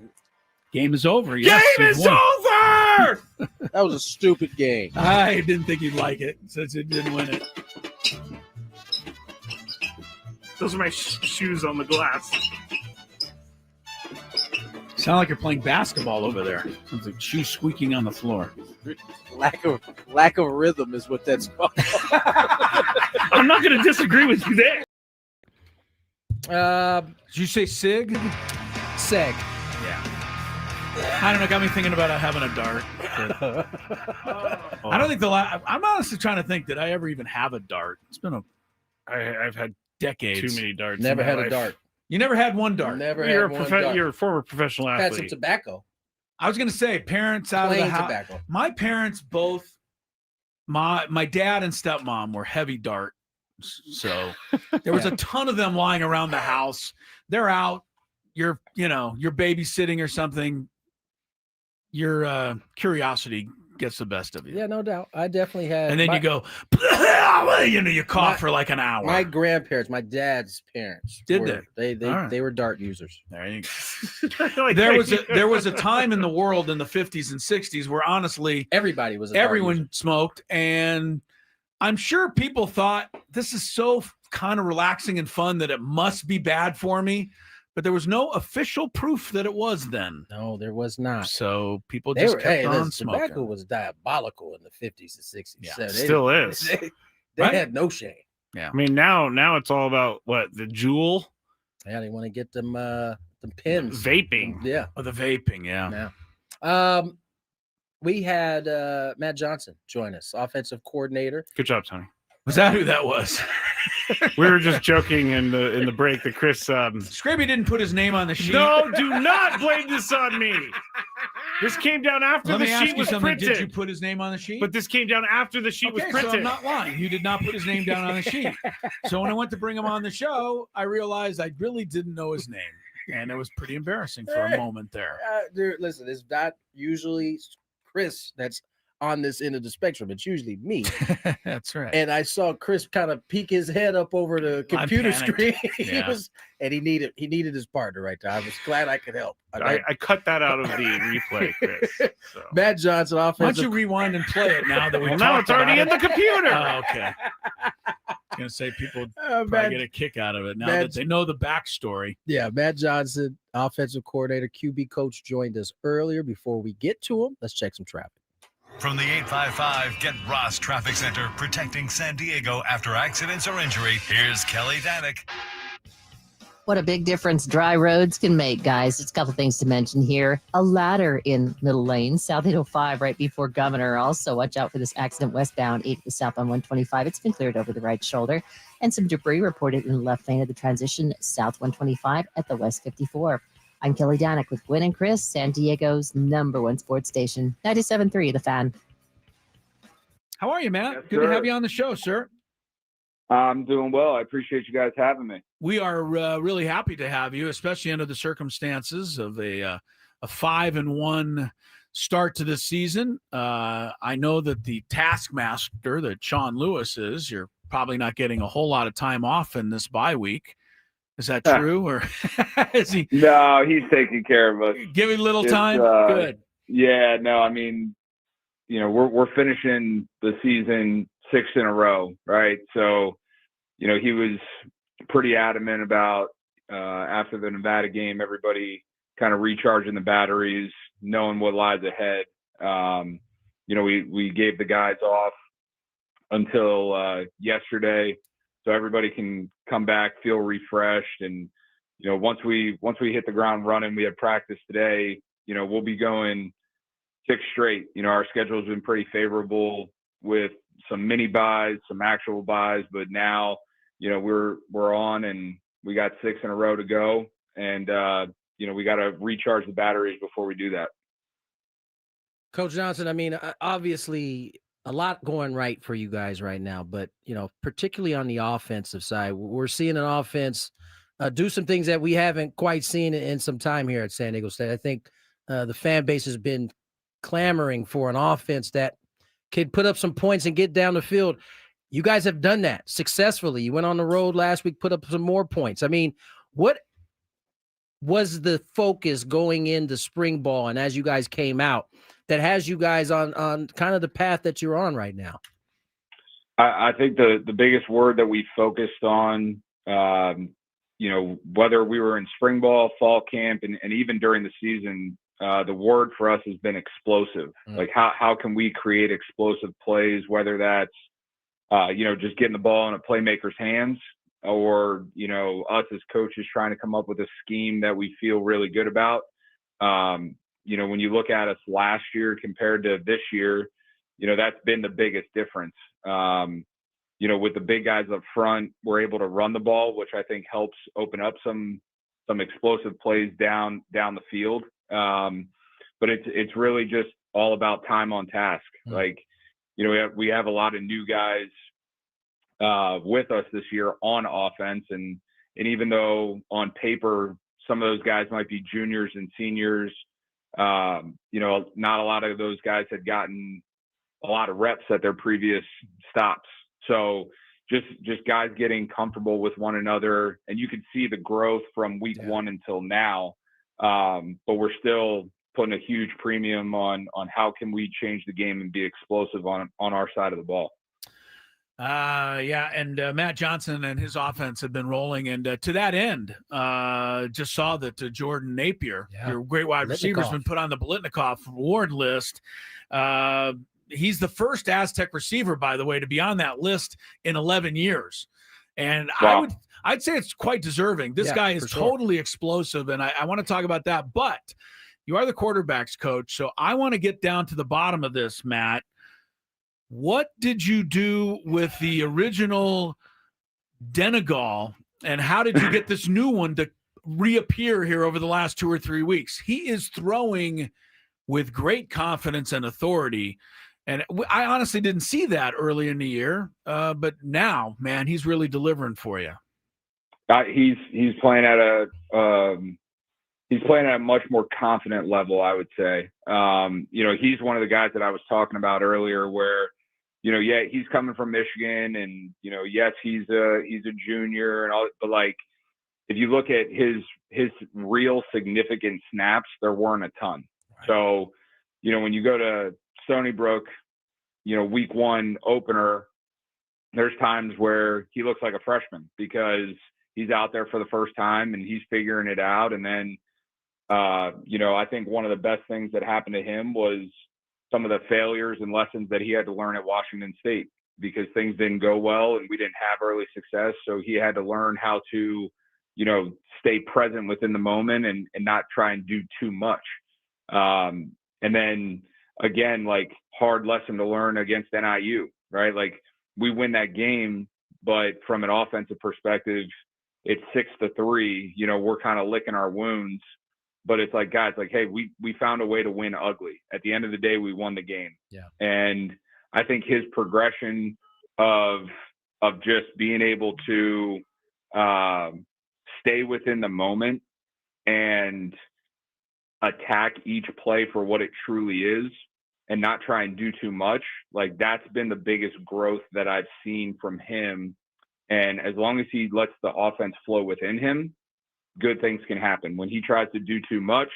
Game is over. Game is over! That was a stupid game. I didn't think you'd like it since it didn't win it. Those are my shoes on the glass. Sound like you're playing basketball over there. Sounds like shoes squeaking on the floor. Lack of rhythm is what that's called. I'm not going to disagree with you there. Did you say SIG? Seg. Yeah. I don't know. Got me thinking about having a dart. I don't think I'm honestly trying to think, did I ever even have a dart? It's been I've had decades. too many darts. Never in my had life. a dart. You never had one dart. You're a former professional Had some athlete. tobacco. I was going to say parents out of the Plain house. tobacco. My parents both, my dad and stepmom were heavy dart. So there was a ton of them lying around the house. They're out. You're babysitting or something. Your curiosity gets the best of you. Yeah, no doubt. I definitely had. And then you go, you cough for like an hour. My grandparents, my dad's parents, Did they were dart users. There you go. There was a time in the world in the 50s and 60s where honestly everyone smoked, and I'm sure people thought this is so kind of relaxing and fun that it must be bad for me. But there was no official proof that it was then. No, there was not. So people just kept on smoking. Tobacco was diabolical in the 50s and 60s. Yeah, so still is. They had no shame. Yeah. I mean, now it's all about what? The Juul? Yeah, they want to get them pins. Vaping. Yeah. Oh, the vaping, yeah. We had Matt Johnson join us, offensive coordinator. Good job, Tony. Was that who that was? We were just joking in the break that Chris Skraby didn't put his name on the sheet. No, do not blame this on me. This came down after the sheet was printed. Did you put his name on the sheet? But this came down after the sheet was printed. So I'm not lying. You did not put his name down on the sheet. So when I went to bring him on the show, I realized I really didn't know his name. And it was pretty embarrassing for a moment there. Dude, listen, it's not usually Chris that's on this end of the spectrum. It's usually me. That's right. And I saw Chris kind of peek his head up over the computer screen. And he needed his partner right there. I was glad I could help. I cut that out of the replay, Chris. So. Matt Johnson, offensive. Why don't you rewind and play it now that we now it's already in the computer. Oh, okay. I was going to say people probably get a kick out of it now that they know the backstory. Yeah, Matt Johnson, offensive coordinator, QB coach, joined us earlier. Before we get to him, let's check some traffic. From the 855 Get Ross Traffic Center, protecting San Diego after accidents or injury, here's Kelly Danick. What a big difference dry roads can make, guys. Just a couple things to mention here. A ladder in middle lane, South 805, right before Governor. Also, watch out for this accident westbound 8 to south on 125. It's been cleared over the right shoulder. And some debris reported in the left lane of the transition, South 125 at the West 54. I'm Kelly Danick with Gwynn and Chris, San Diego's #1 sports station, 97.3 The Fan. How are you, Matt? Yes, Good sir. to have you on the show, sir. I'm doing well. I appreciate you guys having me. We are really happy to have you, especially under the circumstances of a 5-1 start to this season. I know that the taskmaster that Sean Lewis is, you're probably not getting a whole lot of time off in this bye week. Is that true, or is he? No, he's taking care of us. Give him a little time. Good. Yeah, no, I mean, we're finishing the season 6 in a row, right? So, he was pretty adamant about after the Nevada game, everybody kind of recharging the batteries, knowing what lies ahead. We gave the guys off until yesterday, so everybody can come back, feel refreshed, and once we hit the ground running, we had practice today. We'll be going 6 straight. Our schedule has been pretty favorable with some mini buys, some actual buys, but now we're on and we got 6 in a row to go, and we got to recharge the batteries before we do that. Coach Johnson, I mean, obviously a lot going right for you guys right now, but particularly on the offensive side, we're seeing an offense do some things that we haven't quite seen in some time here at San Diego State. I think the fan base has been clamoring for an offense that could put up some points and get down the field. You guys have done that successfully. You went on the road last week, put up some more points. I mean, what was the focus going into spring ball and as you guys came out that has you guys on kind of the path that you're on right now? I think the biggest word that we focused on, whether we were in spring ball, fall camp, and even during the season, the word for us has been explosive. Like how can we create explosive plays, whether that's, just getting the ball in a playmaker's hands or, us as coaches trying to come up with a scheme that we feel really good about. When you look at us last year compared to this year, that's been the biggest difference. With the big guys up front, we're able to run the ball, which I think helps open up some explosive plays down the field. But it's really just all about time on task. Like, we have a lot of new guys with us this year on offense, and even though on paper some of those guys might be juniors and seniors, not a lot of those guys had gotten a lot of reps at their previous stops. So just guys getting comfortable with one another, and you could see the growth from week 1 until now. But we're still putting a huge premium on how can we change the game and be explosive on our side of the ball. And Matt Johnson and his offense have been rolling, and to that end, just saw that Jordan Napier, your great wide receiver, has been put on the Biletnikoff award list. He's the first Aztec receiver, by the way, to be on that list in 11 years. And wow. I'd say it's quite deserving. This guy is totally explosive, and I want to talk about that. But you are the quarterbacks coach, so I want to get down to the bottom of this, Matt. What did you do with the original Denegal, and how did you get this new one to reappear here over the last 2 or 3 weeks? He is throwing with great confidence and authority, and I honestly didn't see that early in the year, but now, man, he's really delivering for you. He's playing at a much more confident level, I would say. He's one of the guys that I was talking about earlier where, he's coming from Michigan, and, yes, he's a junior and all, but like, if you look at his real significant snaps, there weren't a ton. Right. So, when you go to Stony Brook, week 1 opener, there's times where he looks like a freshman because he's out there for the first time and he's figuring it out. And then, I think one of the best things that happened to him was some of the failures and lessons that he had to learn at Washington State, because things didn't go well and we didn't have early success. So he had to learn how to, stay present within the moment and not try and do too much. And then again, like, hard lesson to learn against NIU, right? Like, we win that game, but from an offensive perspective, it's 6-3, we're kind of licking our wounds, but it's like, guys, like, hey, we found a way to win ugly. At the end of the day, we won the game. Yeah. And I think his progression of just being able to stay within the moment and attack each play for what it truly is and not try and do too much, like, that's been the biggest growth that I've seen from him And as long as he lets the offense flow within him, good things can happen. When he tries to do too much,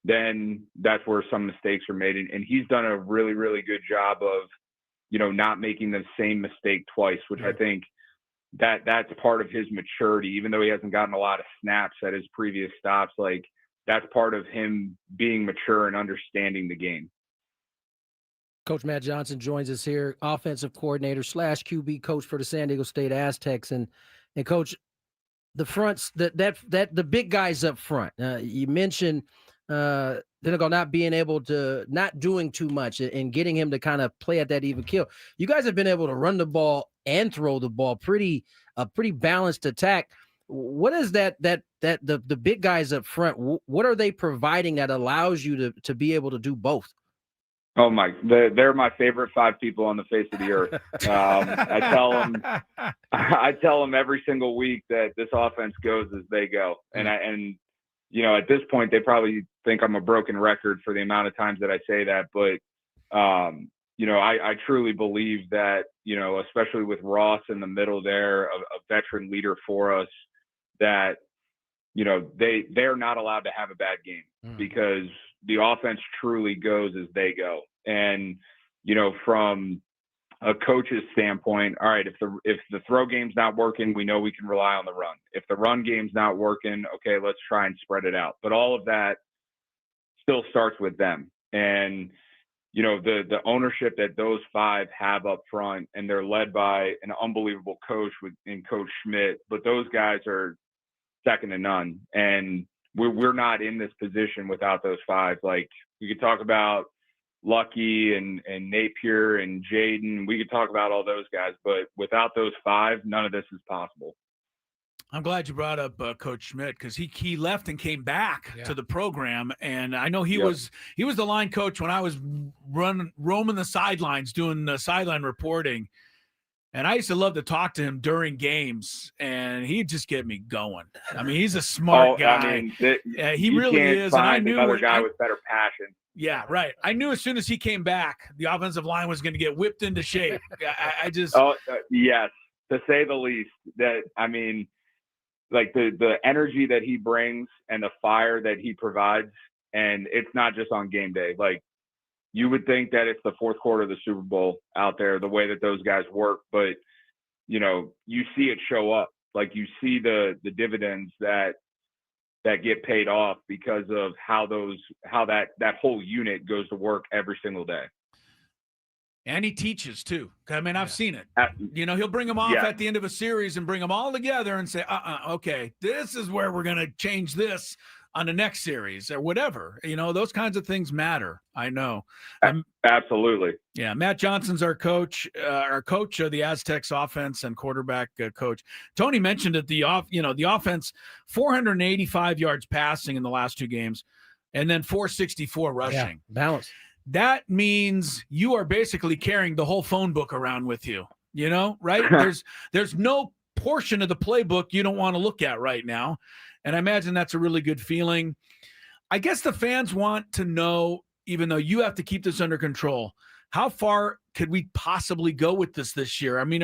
then that's where some mistakes are made. And he's done a really, really good job of, not making the same mistake twice, which I think that's part of his maturity. Even though he hasn't gotten a lot of snaps at his previous stops, like that's part of him being mature and understanding the game. Coach Matt Johnson joins us here, offensive coordinator / QB coach for the San Diego State Aztecs. And Coach, the fronts, the big guys up front, you mentioned not being able to, not doing too much and getting him to kind of play at that even kill. You guys have been able to run the ball and throw the ball, a pretty balanced attack. What is the big guys up front? What are they providing that allows you to be able to do both? Oh my! They're my favorite 5 people on the face of the earth. I tell them every single week that this offense goes as they go, and at this point they probably think I'm a broken record for the amount of times that I say that, but I truly believe that especially with Ross in the middle there, a veteran leader for us, that they're not allowed to have a bad game because the offense truly goes as they go. And, from a coach's standpoint, all right, if the throw game's not working, we know we can rely on the run. If the run game's not working, okay, let's try and spread it out. But all of that still starts with them. And, the ownership that those 5 have up front, and they're led by an unbelievable coach in Coach Schmidt, but those guys are second to none. And we're not in this position without those 5. Like, we could talk about Lucky and Napier and Jaden. We could talk about all those guys, but without those 5, none of this is possible. I'm glad you brought up Coach Schmidt, because he left and came back to the program, and I know he was the line coach when I was roaming the sidelines doing the sideline reporting. And I used to love to talk to him during games, and he'd just get me going. I mean, he's a smart guy. He really is. And I knew another guy with better passion. Yeah, right. I knew as soon as he came back, the offensive line was going to get whipped into shape. I just. Yes, to say the least. That, I mean, like the energy that he brings and the fire that he provides, and it's not just on game day. Like, you would think that it's the fourth quarter of the Super Bowl out there, the way that those guys work, but you see it show up. Like, you see the dividends that get paid off because of how that whole unit goes to work every single day. And he teaches too. I mean, I've seen it. He'll bring them off at the end of a series and bring them all together and say, okay, this is where we're going to change this on the next series or whatever. Those kinds of things matter. I know. Absolutely. Yeah. Matt Johnson's our coach of the Aztecs offense and quarterback coach. Tony mentioned that the offense, 485 yards passing in the last 2 games, and then 464 rushing. Yeah, balance. That means you are basically carrying the whole phone book around with you, right? There's no portion of the playbook you don't want to look at right now. And I imagine that's a really good feeling. I guess the fans want to know, even though you have to keep this under control, how far could we possibly go with this year? I mean,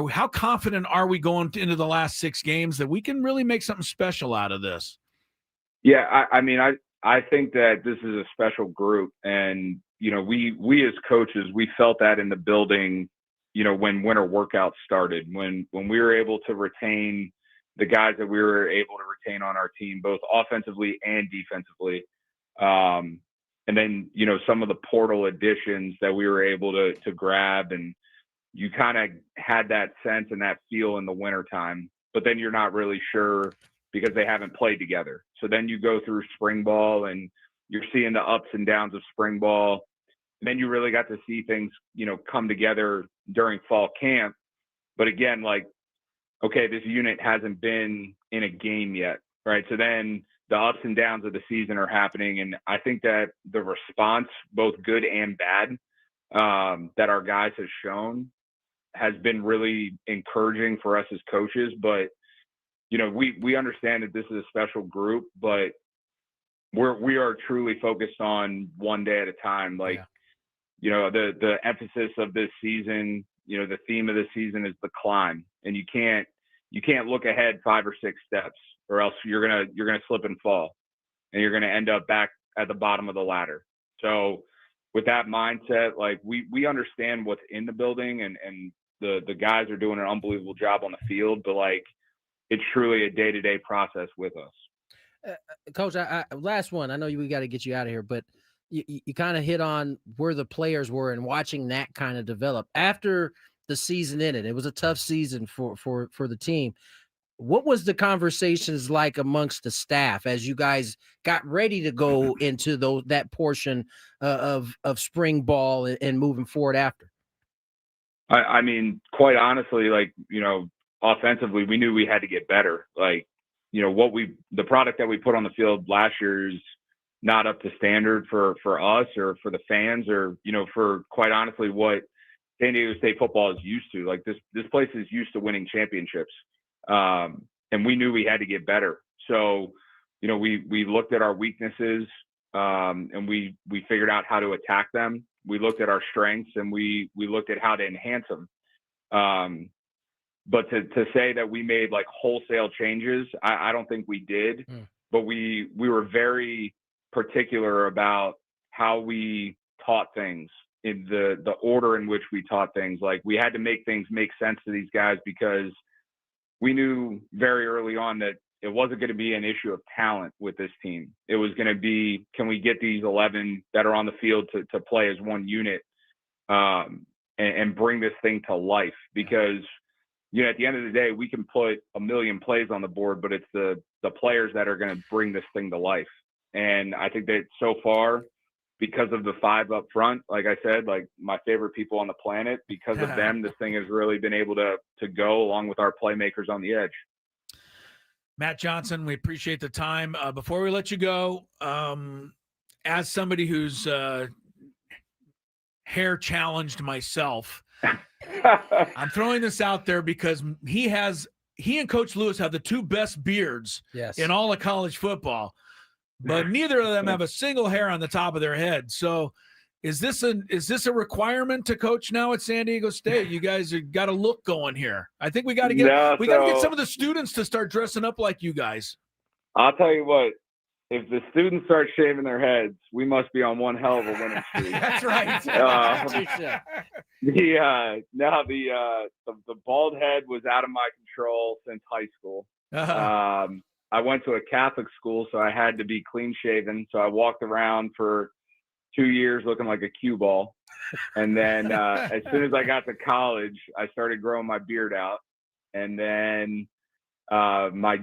how confident are we going into the last 6 games that we can really make something special out of this? Yeah, I think that this is a special group, and we as coaches, we felt that in the building, when winter workouts started, when we were able to retain the guys that we were able to retain on our team, both offensively and defensively. And then, some of the portal additions that we were able to grab, and you kind of had that sense and that feel in the wintertime, but then you're not really sure because they haven't played together. So then you go through spring ball and you're seeing the ups and downs of spring ball. And then you really got to see things, come together during fall camp. But again, like, okay, this unit hasn't been in a game yet, right? So then the ups and downs of the season are happening. And I think that the response, both good and bad, that our guys have shown has been really encouraging for us as coaches. But, we understand that this is a special group, but we are truly focused on one day at a time. Like, the emphasis of this season, the theme of the season is the climb, and you can't look ahead 5 or 6 steps, or else you're gonna slip and fall, and you're gonna end up back at the bottom of the ladder. So with that mindset, like we understand what's in the building, and the guys are doing an unbelievable job on the field, but like it's truly a day-to-day process with us. Coach, I last one. I know we got to get you out of here, but you kind of hit on where the players were and watching that kind of develop after the season ended. It was a tough season for the team. What was the conversations like amongst the staff as you guys got ready to go into that portion of spring ball and moving forward after? I mean, quite honestly, like, offensively, we knew we had to get better. Like, the product that we put on the field last year is not up to standard for us or for the fans, or, for quite honestly what San Diego State football is used to. Like this place is used to winning championships. And we knew we had to get better. So, we looked at our weaknesses, and we figured out how to attack them. We looked at our strengths, and we looked at how to enhance them. But to say that we made like wholesale changes, I don't think we did, but we were very particular about how we taught things, in the order in which we taught things. Like, we had to make things make sense to these guys, because we knew very early on that it wasn't going to be an issue of talent with this team. It was going to be, can we get these 11 that are on the field to play as one unit, and bring this thing to life? Because, at the end of the day, we can put a million plays on the board, but it's the players that are going to bring this thing to life. And I think that so far, because of the 5 up front, like I said, like my favorite people on the planet, because of them, this thing has really been able to go, along with our playmakers on the edge. Matt Johnson, we appreciate the time. Before we let you go, as somebody who's hair challenged myself, I'm throwing this out there because he and Coach Lewis have the 2 best beards in all of college football, but neither of them have a single hair on the top of their head. So is this a requirement to coach now at San Diego State? You guys have got a look going here. I think we got to get some of the students to start dressing up like you guys. I'll tell you what, if the students start shaving their heads, we must be on one hell of a winning streak. That's right. The bald head was out of my control since high school. I went to a Catholic school, so I had to be clean shaven. So I walked around for 2 years looking like a cue ball. And then as soon as I got to college, I started growing my beard out. And then my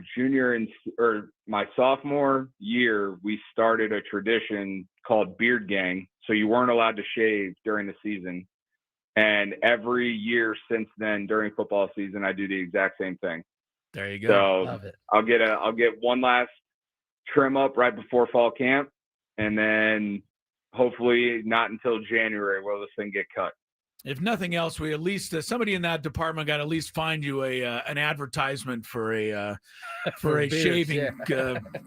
sophomore year, we started a tradition called Beard Gang. So you weren't allowed to shave during the season. And every year since then, during football season, I do the exact same thing. There you go. So Love it. I'll get one last trim up right before fall camp, and then hopefully not until January will this thing get cut. If nothing else, we at least somebody in that department got to at least find you an advertisement for a shaving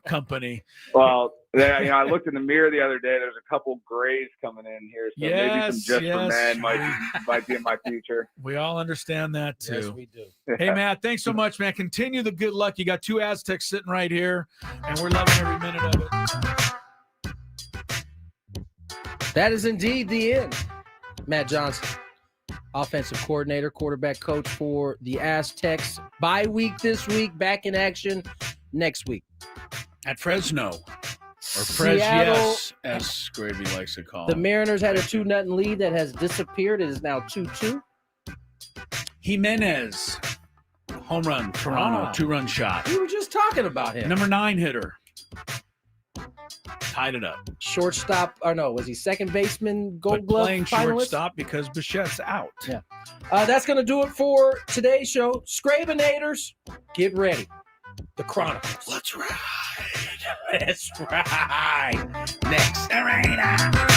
company. Well, I looked in the mirror the other day. There's a couple grays coming in here, so maybe some just for men might be in my future. We all understand that too. Yes, we do. Hey, Matt, thanks so much, man. Continue the good luck. You got 2 Aztecs sitting right here, and we're loving every minute of it. That is indeed the end. Matt Johnson, offensive coordinator, quarterback coach for the Aztecs. Bye week this week, back in action next week. At Fresno. Or Yes, as Skraby likes to call The it. Mariners had a 2-0 lead that has disappeared. It is now 2-2. Jimenez. Home run, Toronto, 2-run shot. We were just talking about him. Number 9 hitter. Tied it up. Shortstop, or no, was he second baseman, Gold Glove playing finalist? Shortstop because Bichette's out. Yeah. That's going to do it for today's show. Scrabinators, get ready. The Chronicles. Let's ride. Let's ride. Next. Arena.